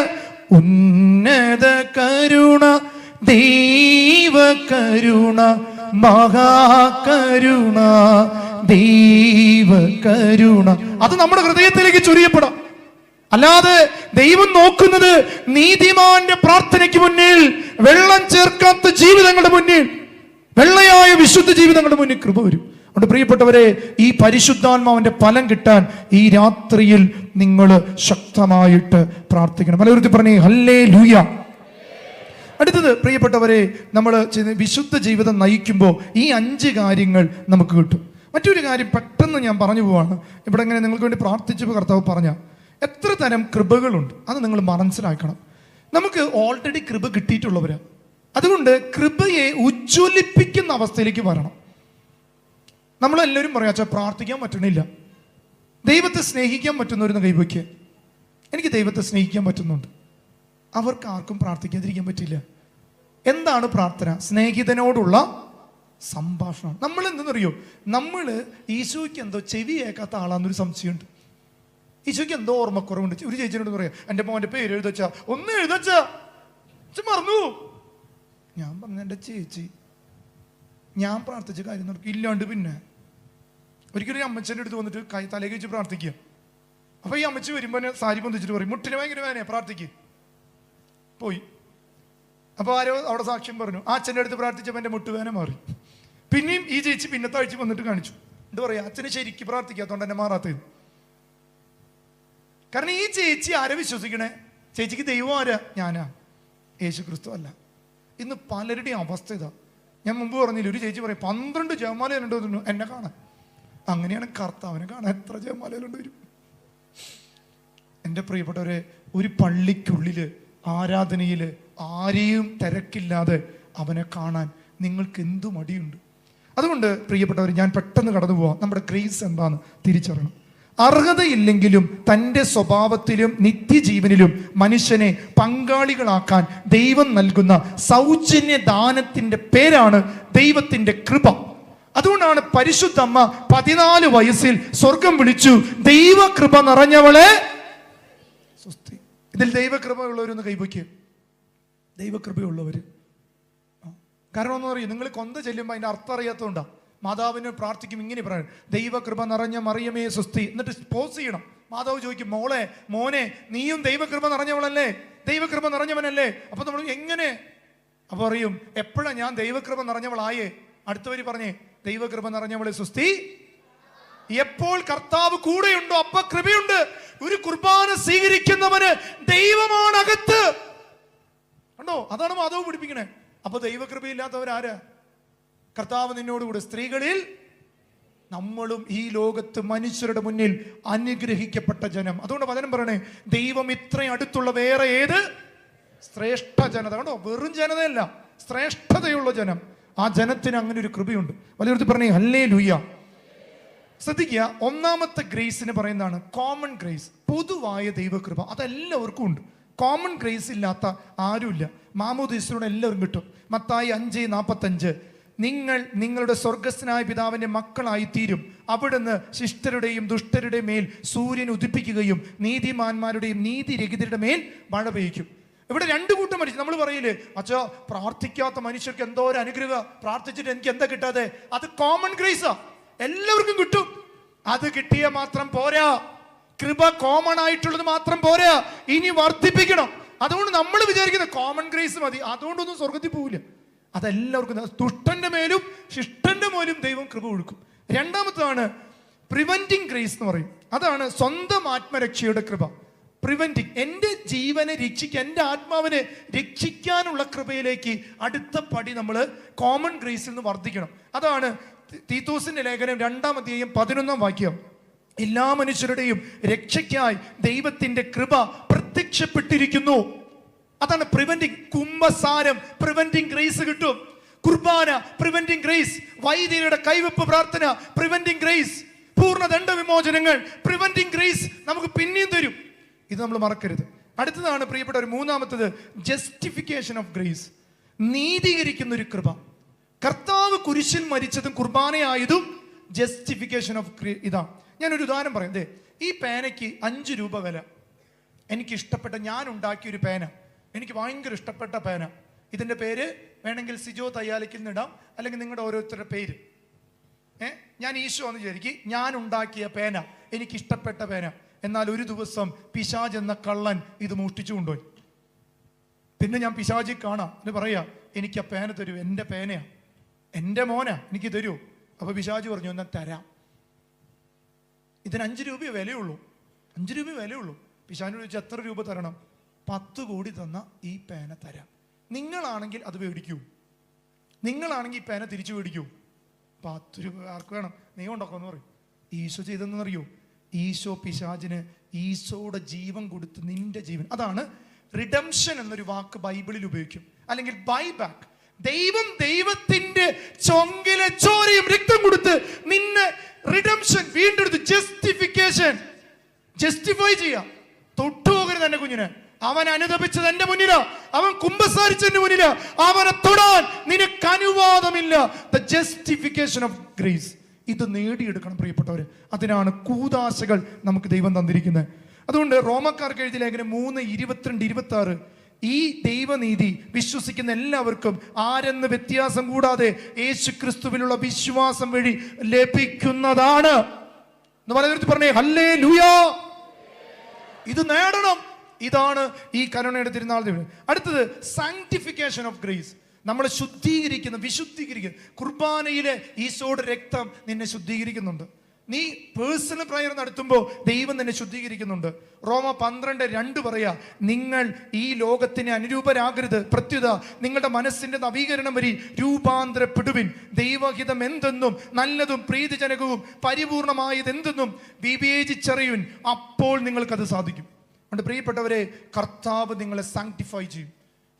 A: ഉന്നത കരുണ, ദൈവകരുണ, മഹാകരുണ, ദൈവകരുണ, അത് നമ്മുടെ ഹൃദയത്തിലേക്ക് ചൊരിയപ്പെടാം. അല്ലാതെ ദൈവം നോക്കുന്നത് നീതിമാന്റെ പ്രാർത്ഥനയ്ക്ക് മുന്നിൽ, വെള്ളം ചേർക്കാത്ത ജീവിതങ്ങളുടെ മുന്നിൽ, വെള്ളയായ വിശുദ്ധ ജീവിതങ്ങളുടെ മുന്നിൽ കൃപ വരും. അതുകൊണ്ട് പ്രിയപ്പെട്ടവരെ, ഈ പരിശുദ്ധാത്മാവിന്റെ ഫലം കിട്ടാൻ ഈ രാത്രിയിൽ നിങ്ങൾ ശക്തമായിട്ട് പ്രാർത്ഥിക്കണം. പലവരുത്തി പറഞ്ഞേ ഹല്ലേലൂയ. അടുത്തത് പ്രിയപ്പെട്ടവരെ, നമ്മൾ വിശുദ്ധ ജീവിതം നയിക്കുമ്പോൾ ഈ 5 കാര്യങ്ങൾ നമുക്ക് കിട്ടും. മറ്റൊരു കാര്യം പെട്ടെന്ന് ഞാൻ പറഞ്ഞു പോവാണ്. ഇവിടെ ഇങ്ങനെ നിങ്ങൾക്ക് വേണ്ടി പ്രാർത്ഥിച്ചപ്പോൾ കർത്താവ് പറഞ്ഞ എത്ര തരം കൃപകളുണ്ട് അത് നിങ്ങൾ മനസ്സിലാക്കണം. നമുക്ക് ഓൾറെഡി കൃപ കിട്ടിയിട്ടുള്ളവരാ. അതുകൊണ്ട് കൃപയെ ഉജ്ജ്വലിപ്പിക്കുന്ന അവസ്ഥയിലേക്ക് വരണം. നമ്മളെല്ലാവരും പറയാ പ്രാർത്ഥിക്കാൻ പറ്റണില്ല. ദൈവത്തെ സ്നേഹിക്കാൻ പറ്റുന്നവരെന്ന് കൈവയ്ക്ക്. എനിക്ക് ദൈവത്തെ സ്നേഹിക്കാൻ പറ്റുന്നുണ്ട്. അവർക്ക് ആർക്കും പ്രാർത്ഥിക്കാതിരിക്കാൻ പറ്റില്ല. എന്താണ് പ്രാർത്ഥന? സ്നേഹിതനോടുള്ള സംഭാഷണം. നമ്മൾ എന്തെന്നറിയോ, നമ്മൾ ഈശോയ്ക്ക് എന്തോ ചെവി കേൾക്കാത്ത ആളാന്നൊരു സംശയമുണ്ട്. ഈശോയ്ക്ക് എന്തോ ഓർമ്മക്കുറവുണ്ട്. ഒരു ചേച്ചിനോട് പറയാം, എൻ്റെ മോൻ്റെ പേര് എഴുതച്ചാ, ഒന്ന് എഴുതച്ചാ മറന്നു. ഞാൻ പറഞ്ഞു, എൻ്റെ ചേച്ചി ഞാൻ പ്രാർത്ഥിച്ച കാര്യം നടക്കും ഇല്ലാണ്ട്. പിന്നെ ഒരിക്കലും അമ്മച്ചൻ്റെ അടുത്ത് വന്നിട്ട് തലേ കഴിച്ച് പ്രാർത്ഥിക്കുക. അപ്പൊ ഈ അമ്മച്ചി വരുമ്പോൾ സാരി പൊന്തിച്ചിട്ട് പറയും, മുട്ടിന് ഭയങ്കര വേദനയാ, പ്രാർത്ഥിക്കുക. പോയി. അപ്പൊ ആരോ അവിടെ സാക്ഷ്യം പറഞ്ഞു, ആ അച്ഛൻ്റെ അടുത്ത് പ്രാർത്ഥിച്ചപ്പോൾ എൻ്റെ മുട്ടുവേദന മാറി. പിന്നെയും ഈ ചേച്ചി പിന്നത്തെ ആഴ്ച വന്നിട്ട് കാണിച്ചു. എന്താ പറയാ, അച്ഛന് ശരിക്കും പ്രാർത്ഥിക്കാത്തോണ്ട് എന്നെ മാറാത്തത്. കാരണം ഈ ചേച്ചി ആരെ വിശ്വസിക്കണേ? ചേച്ചിക്ക് ദൈവം ആരാ? ഞാനാ, യേശു ക്രിസ്തു അല്ല. ഇന്ന് പലരുടെയും അവസ്ഥ ഇതാ. ഞാൻ മുമ്പ് പറഞ്ഞില്ല, ഒരു ചേച്ചി പറയും 12 ജപമാലയുണ്ടോ എന്നെ കാണാൻ. അങ്ങനെയാണ് കർത്താവിനെ കാണാൻ എത്ര ജപമാലയിലുണ്ട് വരും. എൻ്റെ പ്രിയപ്പെട്ടവരെ, ഒരു പള്ളിക്കുള്ളില് ആരാധനയില് ആരെയും തിരക്കില്ലാതെ അവനെ കാണാൻ നിങ്ങൾക്ക് എന്തു മടിയുണ്ട്? അതുകൊണ്ട് പ്രിയപ്പെട്ടവർ, ഞാൻ പെട്ടെന്ന് കടന്നു പോവാം. നമ്മുടെ ഗ്രേസ് എന്താന്ന് തിരിച്ചറിയണം. അർഹതയില്ലെങ്കിലും തൻ്റെ സ്വഭാവത്തിലും നിത്യജീവനിലും മനുഷ്യനെ പങ്കാളികളാക്കാൻ ദൈവം നൽകുന്ന സൗജന്യ ദാനത്തിന്റെ പേരാണ് ദൈവത്തിന്റെ കൃപ. അതുകൊണ്ടാണ് പരിശുദ്ധ അമ്മ 14 വയസ്സിൽ സ്വർഗം വിളിച്ചു, ദൈവകൃപ നിറഞ്ഞവളെ സ്വസ്തി. ഇതിൽ ദൈവകൃപയുള്ളവരൊന്ന് കൈവയ്ക്കുക. ദൈവകൃപയുള്ളവര്. കാരണം ഒന്നും അറിയും, നിങ്ങൾ കൊന്ത ചെല്ലുമ്പോൾ അതിന്റെ അർത്ഥം അറിയാത്തതുകൊണ്ടാ. മാതാവിന് പ്രാർത്ഥിക്കും, ഇങ്ങനെ പറയണം, ദൈവകൃപ നിറഞ്ഞ മറിയമേ സ്വസ്തി. എന്നിട്ട് പോസ് ചെയ്യണം. മാതാവ് ചോദിക്കും, മോളെ മോനെ നീയും ദൈവകൃപ നിറഞ്ഞവളല്ലേ, ദൈവകൃപ നിറഞ്ഞവനല്ലേ? അപ്പൊ നമ്മൾ എങ്ങനെ അപ്പൊ അറിയും എപ്പോഴാ ഞാൻ ദൈവകൃപ നിറഞ്ഞവളായേ? അടുത്ത വരി പറഞ്ഞേ, ദൈവകൃപ നിറഞ്ഞവളെ സ്വസ്തി. എപ്പോൾ കർത്താവ് കൂടെയുണ്ടോ അപ്പൊ കൃപയുണ്ട്. ഒരു കുർബാന സ്വീകരിക്കുന്നവന് ദൈവമാണ് അകത്ത്. കണ്ടോ, അതാണ് മാതാവ് പഠിപ്പിക്കണേ. അപ്പൊ ദൈവകൃപയില്ലാത്തവരാരാ? കർത്താവ് നിന്നോടുകൂടെ. സ്ത്രീകളിൽ നമ്മളും ഈ ലോകത്ത് മനുഷ്യരുടെ മുന്നിൽ അനുഗ്രഹിക്കപ്പെട്ട ജനം. അതുകൊണ്ട് വചനം പറയണേ, ദൈവം ഇത്രയും അടുത്തുള്ള വേറെ ഏത് ശ്രേഷ്ഠ ജനത. കണ്ടോ, വെറും ജനതയല്ല, ശ്രേഷ്ഠതയുള്ള ജനം. ആ ജനത്തിന് അങ്ങനെ ഒരു കൃപയുണ്ട്. വലിയ പറഞ്ഞേ ഹല്ലേലൂയ. ശ്രദ്ധിക്കുക, ഒന്നാമത്തെ ഗ്രേസിന് പറയുന്നതാണ് കോമൺ ഗ്രേസ്, പൊതുവായ ദൈവകൃപ. അതെല്ലാവർക്കും ഉണ്ട്. കോമൺ ഗ്രേസ് ഇല്ലാത്ത ആരുമില്ല. മാമോദീസയോടെ എല്ലാവരും കിട്ടും. മത്തായി 5:45, നിങ്ങൾ നിങ്ങളുടെ സ്വർഗസ്ഥനായ പിതാവിന്റെ മക്കളായി തീരും. അവിടുന്ന് ശിഷ്ടരുടെയും ദുഷ്ടരുടെയും മേൽ സൂര്യൻ ഉദിപ്പിക്കുകയും നീതിമാന്മാരുടെയും നീതിരഹിതരുടെ മേൽ മഴ പെയ്യ്ക്കും. ഇവിടെ 2 കൂട്ടം മനുഷ്യർ. നമ്മൾ പറയില്ലേ, അച്ഛാ പ്രാർത്ഥിക്കാത്ത മനുഷ്യർക്ക് എന്തോ ഒരു അനുഗ്രഹം, പ്രാർത്ഥിച്ചിട്ട് എനിക്ക് എന്താ കിട്ടാതെ? അത് കോമൺ ഗ്രേസാ, എല്ലാവർക്കും കിട്ടും. അത് കിട്ടിയ മാത്രം പോരാ, കൃപ കോമൺ ആയിട്ടുള്ളത് മാത്രം പോരാ, ഇനി വർദ്ധിപ്പിക്കണം. അതുകൊണ്ട് നമ്മൾ വിചാരിക്കുന്ന കോമൺ ഗ്രേസ് മതി, അതുകൊണ്ടൊന്നും സ്വർഗത്തിൽ പോവില്ല. അതെല്ലാവർക്കും, ദുഷ്ടന്റെ മേലും ശിഷ്ടന്റെ മേലും ദൈവം കൃപ ഒഴുക്കും. രണ്ടാമതാണ് പ്രിവെന്റിങ് ഗ്രേസ് എന്ന് പറയും. അതാണ് സ്വന്തം ആത്മരക്ഷയുടെ കൃപ. പ്രിവെന്റിങ്, എൻ്റെ ജീവനെ രക്ഷിക്കാൻ, എൻ്റെ ആത്മാവിനെ രക്ഷിക്കാനുള്ള കൃപയിലേക്ക് അടുത്ത പടി നമ്മൾ കോമൺ ഗ്രേസിൽ നിന്ന് വർദ്ധിക്കണം. അതാണ് തീത്തോസിന്റെ ലേഖനം 2-ാം അധ്യായം 11-ാം വാക്യം. എല്ലാ മനുഷ്യരുടെയും രക്ഷയ്ക്കായി ദൈവത്തിന്റെ കൃപ പ്രത്യക്ഷപ്പെട്ടിരിക്കുന്നു. അതാണ് പ്രിവെന്റിങ്. കുംഭസാരം പ്രിവെന്റിങ് ഗ്രേസ് കിട്ടും. കുർബാന പ്രിവെന്റിങ് ഗ്രേസ്. വൈദികരുടെ കൈവെപ്പ് പ്രാർത്ഥന പ്രിവെന്റിങ് ഗ്രേസ്. പൂർണ്ണ ദണ്ഡ വിമോചനങ്ങൾ പ്രിവെന്റിങ് ഗ്രേസ് നമുക്ക് പിന്നെയും തരും. ഇത് നമ്മൾ മറക്കരുത്. അടുത്തതാണ് പ്രിയപ്പെട്ടവർ, മൂന്നാമത്തത് ജസ്റ്റിഫിക്കേഷൻ ഓഫ് ഗ്രേസ്, നീതീകരിക്കുന്ന ഒരു കൃപ. കർത്താവ് കുരിശിൽ മരിച്ചതും കുർബാനയായതും ജസ്റ്റിഫിക്കേഷൻ ഓഫ് ഇതാണ്. ഞാനൊരു ഉദാഹരണം പറയാം. ഈ പേനയ്ക്ക് 5 രൂപ വില. എനിക്ക് ഇഷ്ടപ്പെട്ട, ഞാൻ ഉണ്ടാക്കിയൊരു പേന, എനിക്ക് ഭയങ്കര ഇഷ്ടപ്പെട്ട പേന. ഇതിന്റെ പേര് വേണമെങ്കിൽ സിജോ തയ്യാലിക്കിൽ നിന്നിടാം, അല്ലെങ്കിൽ നിങ്ങളുടെ ഓരോരുത്തരുടെ പേര്. ഞാൻ ഈശോ എന്ന് വിചാരിക്കും, ഞാൻ ഉണ്ടാക്കിയ പേന, എനിക്ക് ഇഷ്ടപ്പെട്ട പേന. എന്നാൽ ഒരു ദിവസം പിശാച് എന്ന കള്ളൻ ഇത് മോഷ്ടിച്ചു കൊണ്ടുപോയി. പിന്നെ ഞാൻ പിശാചി കാണാം എന്ന് പറയാ, എനിക്ക് ആ പേന തരൂ, എൻ്റെ പേനയാ, എൻ്റെ മോനാ, എനിക്ക് തരൂ. അപ്പൊ പിശാചി പറഞ്ഞു, എന്നാൽ തരാം. ഇതിന് 5 രൂപയെ വിലയുള്ളൂ, 5 രൂപയെ വിലയുള്ളൂ. പിശാചിനോട് ചോദിച്ചാൽ എത്ര രൂപ തരണം? 10 കോടി തന്ന ഈ പേന തരാം. നിങ്ങളാണെങ്കിൽ അത് മേടിക്കൂ, നിങ്ങളാണെങ്കിൽ ഈ പേന തിരിച്ചു മേടിക്കൂ. 10 രൂപ ആർക്ക് വേണം? നീ ഉണ്ടാക്കുമെന്ന് പറയും. ഈശോ ചെയ്തെന്നറിയോ? ഈശോ പിശാചിന് ഈശോയുടെ ജീവൻ കൊടുത്ത് നിന്റെ ജീവൻ. അതാണ് റിഡംഷൻ എന്നൊരു വാക്ക് ബൈബിളിൽ ഉപയോഗിക്കും, അല്ലെങ്കിൽ ബൈ ബാക്ക്. ദൈവം ദൈവത്തിന്റെ ചൊങ്കിലെ ചോരയും രക്തം കൊടുത്ത് നിന്നെ റിഡംഷൻ വീണ്ടെടുത്ത്, ജസ്റ്റിഫിക്കേഷൻ, ജസ്റ്റിഫൈ ചെയ്യാം. തൊട്ടുപോകരുത് എന്റെ കുഞ്ഞിന്. അവൻ അനുതപിച്ചത് എന്റെ മുന്നിലാ, അവൻ കുമ്പസാരിച്ചതിന്റെ മുന്നിലാ, അവനെ തൊടാൻ നിനക്ക് അനുവാദമില്ല. The justification of grace. ഇത് നേടിയെടുക്കണം പ്രിയപ്പെട്ടവര്. അതിനാണ് കൂദാശകൾ നമുക്ക് ദൈവം തന്നിരിക്കുന്നത്. അതുകൊണ്ട് റോമക്കാർക്ക് എഴുതിയ ലേഖനം 3:22-26, ഈ ദൈവനീതി വിശ്വസിക്കുന്ന എല്ലാവർക്കും ആരെന്ന് വ്യത്യാസം കൂടാതെ യേശു ക്രിസ്തുവിലുള്ള വിശ്വാസം വഴി ലഭിക്കുന്നതാണ് എന്ന് പറയുന്നത്. പറഞ്ഞേ ഹല്ലേലൂയാ. ഇത് നേടണം. ഇതാണ് ഈ കരുണയുടെ തിരുനാൾ. അടുത്തത് സാങ്ക്ടിഫിക്കേഷൻ ഓഫ് ഗ്രേസ്. നമ്മളെ ശുദ്ധീകരിക്കുന്ന, വിശുദ്ധീകരിക്കുന്ന. കുർബാനയിലെ ഈശോയുടെ രക്തം നിന്നെ ശുദ്ധീകരിക്കുന്നുണ്ട്. നീ പേഴ്സണൽ പ്രയർ നടത്തുമ്പോൾ ദൈവം നിന്നെ ശുദ്ധീകരിക്കുന്നുണ്ട്. റോമ 12:2 പറയാ, നിങ്ങൾ ഈ ലോകത്തിന് അനുരൂപരാകരുത്, പ്രത്യുത നിങ്ങളുടെ മനസ്സിന്റെ നവീകരണം വഴി രൂപാന്തരപ്പെടുവിൻ. ദൈവഹിതം എന്തെന്നും നല്ലതും പ്രീതിജനകവും പരിപൂർണമായത് എന്തെന്നും വിവേചിച്ചറിയുവിൻ, അപ്പോൾ നിങ്ങൾക്കത് സാധിക്കും. അതുകൊണ്ട് പ്രിയപ്പെട്ടവരെ, കർത്താവ് നിങ്ങളെ സാങ്ക്ടിഫൈ ചെയ്യും.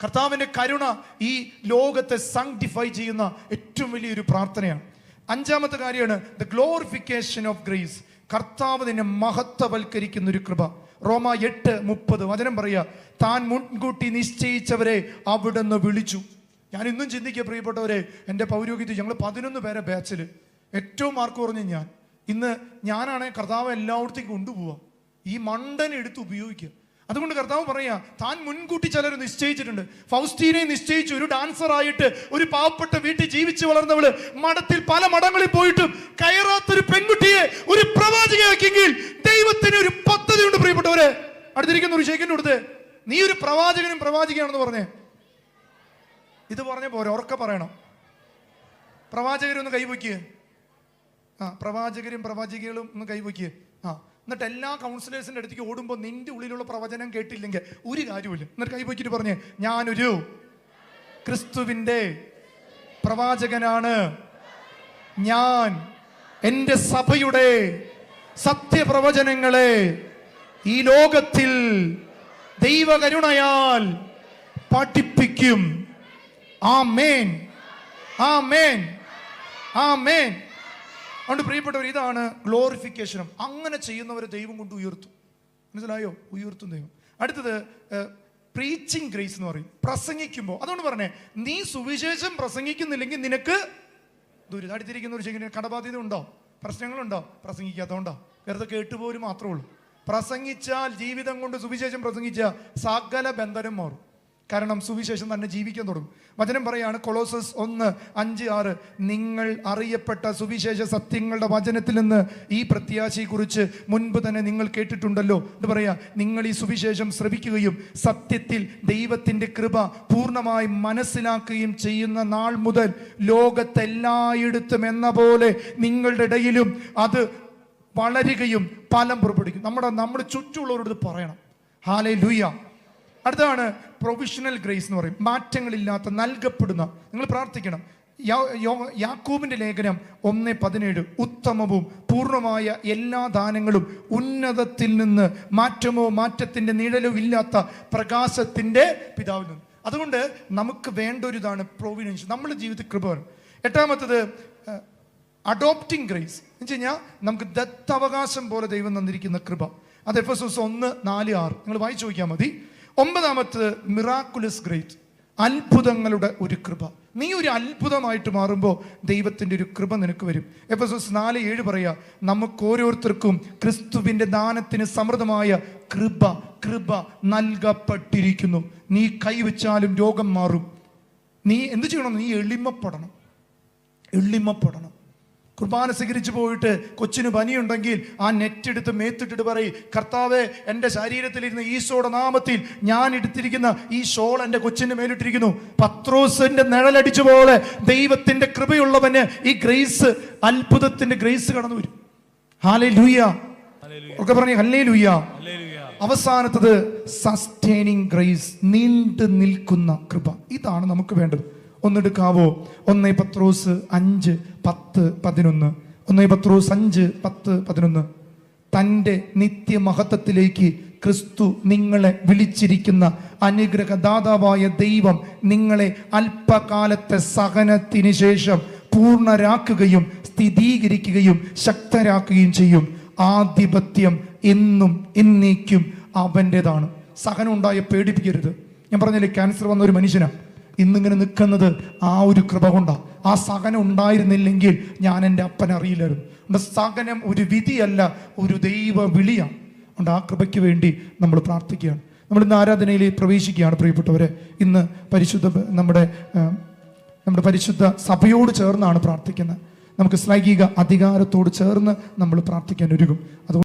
A: കർത്താവിന്റെ കരുണ ഈ ലോകത്തെ സാങ്ക്ടിഫൈ ചെയ്യുന്ന ഏറ്റവും വലിയൊരു പ്രാർത്ഥനയാണ്. 5-ാമത്തെ കാര്യമാണ് ദ ഗ്ലോറിഫിക്കേഷൻ ഓഫ് ഗ്രേസ്. കർത്താവ് നിന്നെ മഹത്വവൽക്കരിക്കുന്ന ഒരു കൃപ. റോമ 8:30 വചനം പറയാ, താൻ മുൻകൂട്ടി നിശ്ചയിച്ചവരെ അവിടുന്ന് വിളിച്ചു. ഞാൻ ഇന്നും ചിന്തിക്കുക പ്രിയപ്പെട്ടവരെ, എൻ്റെ പൗരോഹിത്യം ഞങ്ങൾ 11 പേരെ ബാച്ചിൽ ഏറ്റവും മാർക്ക് കുറഞ്ഞ ഞാനാണ് കർത്താവ് എല്ലായിടത്തേക്കും കൊണ്ടുപോവുക. ഈ മണ്ടനെ എടുത്ത് ഉപയോഗിക്കുക. അതുകൊണ്ട് കർത്താവ് പറയാ, താൻ മുൻകൂട്ടി ചിലർ നിശ്ചയിച്ചിട്ടുണ്ട്. ഫൗസ്റ്റീനെ നിശ്ചയിച്ചു. ഒരു ഡാൻസർ ആയിട്ട് ഒരു പാവപ്പെട്ട വീട്ടിൽ ജീവിച്ചു വളർന്നവള് മഠത്തിൽ പല മഠങ്ങളിൽ പോയിട്ടും കയറാത്തൊരു പെൺകുട്ടിയെ ഒരു പ്രവാചകയാക്കിയെങ്കിൽ ദൈവത്തിന് ഒരു പദ്ധതി ഉണ്ട് പ്രിയപ്പെട്ടവരെ. അടുത്തിരിക്കുന്ന ഒരു ശേഖരൻ കൊടുത്ത്, നീ ഒരു പ്രവാചകനും പ്രവാചകയാണെന്ന് പറഞ്ഞേ. ഇത് പറഞ്ഞ പോരെ, ഉറക്കെ പറയണം. പ്രവാചകരൊന്ന് കൈവയ്ക്കുക. പ്രവാചകരും പ്രവാചികളും ഒന്ന് കൈവയ്ക്കുക. എന്നിട്ട് എല്ലാ കൗൺസിലേഴ്സിന്റെ അടുത്തേക്ക് ഓടുമ്പോൾ നിന്റെ ഉള്ളിലുള്ള പ്രവചനം കേട്ടില്ലെങ്കിൽ ഒരു കാര്യമില്ല. എന്നിട്ട് കൈവയ്ക്കിട്ട് പറഞ്ഞേ, ഞാനൊരു ക്രിസ്തുവിന്റെ പ്രവാചകനാണ്. ഞാൻ എൻ്റെ സഭയുടെ സത്യപ്രവചനങ്ങളെ ഈ ലോകത്തിൽ ദൈവകരുണയാൽ പഠിപ്പിക്കും. ആമേൻ, ആമേൻ, ആമേൻ. അതുകൊണ്ട് പ്രിയപ്പെട്ടവർ, ഇതാണ് ഗ്ലോറിഫിക്കേഷനും. അങ്ങനെ ചെയ്യുന്നവരെ ദൈവം കൊണ്ട് ഉയർത്തും. മനസ്സിലായോ? ഉയർത്തും ദൈവം. അടുത്തത് പ്രീച്ചിങ് ഗ്രേസ് എന്ന് പറയും. പ്രസംഗിക്കുമ്പോൾ, അതുകൊണ്ട് പറഞ്ഞേ, നീ സുവിശേഷം പ്രസംഗിക്കുന്നില്ലെങ്കിൽ നിനക്ക് ദുരിതം. അടുത്തിരിക്കുന്ന ഒരു ശരിക്കും കടബാധ്യത ഉണ്ടോ? പ്രശ്നങ്ങളുണ്ടോ? പ്രസംഗിക്കാത്തതുകൊണ്ടോ? വെറുതെ കേട്ടുപോലും മാത്രമേ ഉള്ളൂ. പ്രസംഗിച്ചാൽ, ജീവിതം കൊണ്ട് സുവിശേഷം പ്രസംഗിച്ചാൽ സകല ബന്ധനം മാറും. കാരണം സുവിശേഷം തന്നെ ജീവിക്കാൻ തുടങ്ങും. വചനം പറയാണ്, കൊളോസസ് 1:5-6, നിങ്ങൾ അറിയപ്പെട്ട സുവിശേഷ സത്യങ്ങളുടെ വചനത്തിൽ നിന്ന് ഈ പ്രത്യാശയെക്കുറിച്ച് മുൻപ് തന്നെ നിങ്ങൾ കേട്ടിട്ടുണ്ടല്ലോ എന്ന് പറയാ. നിങ്ങൾ ഈ സുവിശേഷം ശ്രവിക്കുകയും സത്യത്തിൽ ദൈവത്തിന്റെ കൃപ പൂർണ്ണമായി മനസ്സിലാക്കുകയും ചെയ്യുന്ന നാൾ മുതൽ ലോകത്തെല്ലായിടത്തും എന്ന പോലെ നിങ്ങളുടെ ഇടയിലും അത് വളരുകയും ഫലം പുറപ്പെടുവിക്കും. നമ്മുടെ ചുറ്റുമുള്ളവരോട് പറയണം. ഹല്ലേലൂയ. അടുത്താണ് പ്രൊവിഷണൽ ഗ്രേസ് എന്ന് പറയും. മാറ്റങ്ങളില്ലാത്ത, നൽകപ്പെടുന്ന. നിങ്ങൾ പ്രാർത്ഥിക്കണം. യാക്കോബിന്റെ ലേഖനം 1:17, ഉത്തമവും പൂർണ്ണമായ എല്ലാ ദാനങ്ങളും ഉന്നതത്തിൽ നിന്ന് മാറ്റമോ മാറ്റത്തിന്റെ നിഴലോ ഇല്ലാത്ത പ്രകാശത്തിന്റെ പിതാവിൽ നിന്ന്. അതുകൊണ്ട് നമുക്ക് വേണ്ട ഒരു ഇതാണ് പ്രൊവിഡൻസ്, നമ്മുടെ ജീവിതത്തിൽ കൃപ. 8-ാമത്തത് അഡോപ്റ്റിംഗ് ഗ്രേസ് എന്ന് വെച്ച് കഴിഞ്ഞാൽ നമുക്ക് ദത്തവകാശം പോലെ ദൈവം തന്നിരിക്കുന്ന കൃപ. അത് എഫെസോസ് 1:4-6 നിങ്ങൾ വായിച്ചു നോക്കിയാൽ മതി. 9-ാമത്തത് മിറാക്കുലസ് ഗ്രേസ്, അത്ഭുതങ്ങളുടെ ഒരു കൃപ. നീ ഒരു അത്ഭുതമായിട്ട് മാറുമ്പോൾ ദൈവത്തിൻ്റെ ഒരു കൃപ നിനക്ക് വരും. എഫെസോസ് 4:7 പറയാ, നമുക്ക് ഓരോരുത്തർക്കും ക്രിസ്തുവിന്റെ ദാനത്തിന് സമൃദ്ധമായ കൃപ നൽകപ്പെട്ടിരിക്കുന്നു. നീ കൈവച്ചാലും രോഗം മാറും. നീ എന്ത് ചെയ്യണം? നീ എളിമപ്പെടണം. കുർബാന സ്വീകരിച്ചു പോയിട്ട് കൊച്ചിന് പനിയുണ്ടെങ്കിൽ ആ നെറ്റ് എടുത്ത് മേത്തിട്ടിട്ട് പറയും, കർത്താവേ, എൻ്റെ ശരീരത്തിലിരുന്ന ഈശോയുടെ നാമത്തിൽ ഞാൻ എടുത്തിരിക്കുന്ന ഈ ഷോൾ എൻ്റെ കൊച്ചിൻ്റെ മേലിട്ടിരിക്കുന്നു. പത്രോസിന്റെ നിഴലടിച്ച പോലെ ദൈവത്തിന്റെ കൃപയുള്ളവന് ഈ ഗ്രേസ്, അത്ഭുതത്തിന്റെ ഗ്രേസ് കടന്നു വരും. ഹല്ലേലൂയ. ഒക്കെ പറഞ്ഞേ ഹല്ലേലൂയ. അവസാനത്തത് സസ്റ്റൈനിങ് ഗ്രേസ്, നീണ്ടു നിൽക്കുന്ന കൃപ. ഇതാണ് നമുക്ക് വേണ്ടത്. ഒന്നെടുക്കാവോ? 1 പത്രോസ് 5:10-11. 1 പത്രോസ് 5:10-11. തൻ്റെ നിത്യമഹത്വത്തിലേക്ക് ക്രിസ്തു നിങ്ങളെ വിളിച്ചിരിക്കുന്ന അനുഗ്രഹദാതാവായ ദൈവം നിങ്ങളെ അല്പകാലത്തെ സഹനത്തിന് ശേഷം പൂർണ്ണരാക്കുകയും സ്ഥിരീകരിക്കുകയും ശക്തരാക്കുകയും ചെയ്യും. ആധിപത്യം എന്നും എന്നേക്കും അവൻ്റെതാണ്. സഹനം ഉണ്ടായ പേടിപ്പിക്കരുത്. ഞാൻ പറഞ്ഞില്ലേ, ക്യാൻസർ വന്ന ഒരു മനുഷ്യനാണ് ഇന്നിങ്ങനെ നിൽക്കുന്നത് ആ ഒരു കൃപ കൊണ്ടാണ്. ആ സഹനം ഉണ്ടായിരുന്നില്ലെങ്കിൽ ഞാൻ എൻ്റെ അപ്പനെ അറിയില്ലായിരുന്നു. സഹനം ഒരു വിധിയല്ല, ഒരു ദൈവ വിളിയാണ്. അതുകൊണ്ട് ആ കൃപയ്ക്ക് വേണ്ടി നമ്മൾ പ്രാർത്ഥിക്കുകയാണ്. നമ്മൾ ഇന്ന് ആരാധനയിൽ പ്രവേശിക്കുകയാണ് പ്രിയപ്പെട്ടവരെ. ഇന്ന് നമ്മുടെ പരിശുദ്ധ സഭയോട് ചേർന്നാണ് പ്രാർത്ഥിക്കുന്നത്. നമുക്ക് ശ്ലൈകിക അധികാരത്തോട് ചേർന്ന് നമ്മൾ പ്രാർത്ഥിക്കാൻ ഒരുങ്ങും. അതുകൊണ്ട്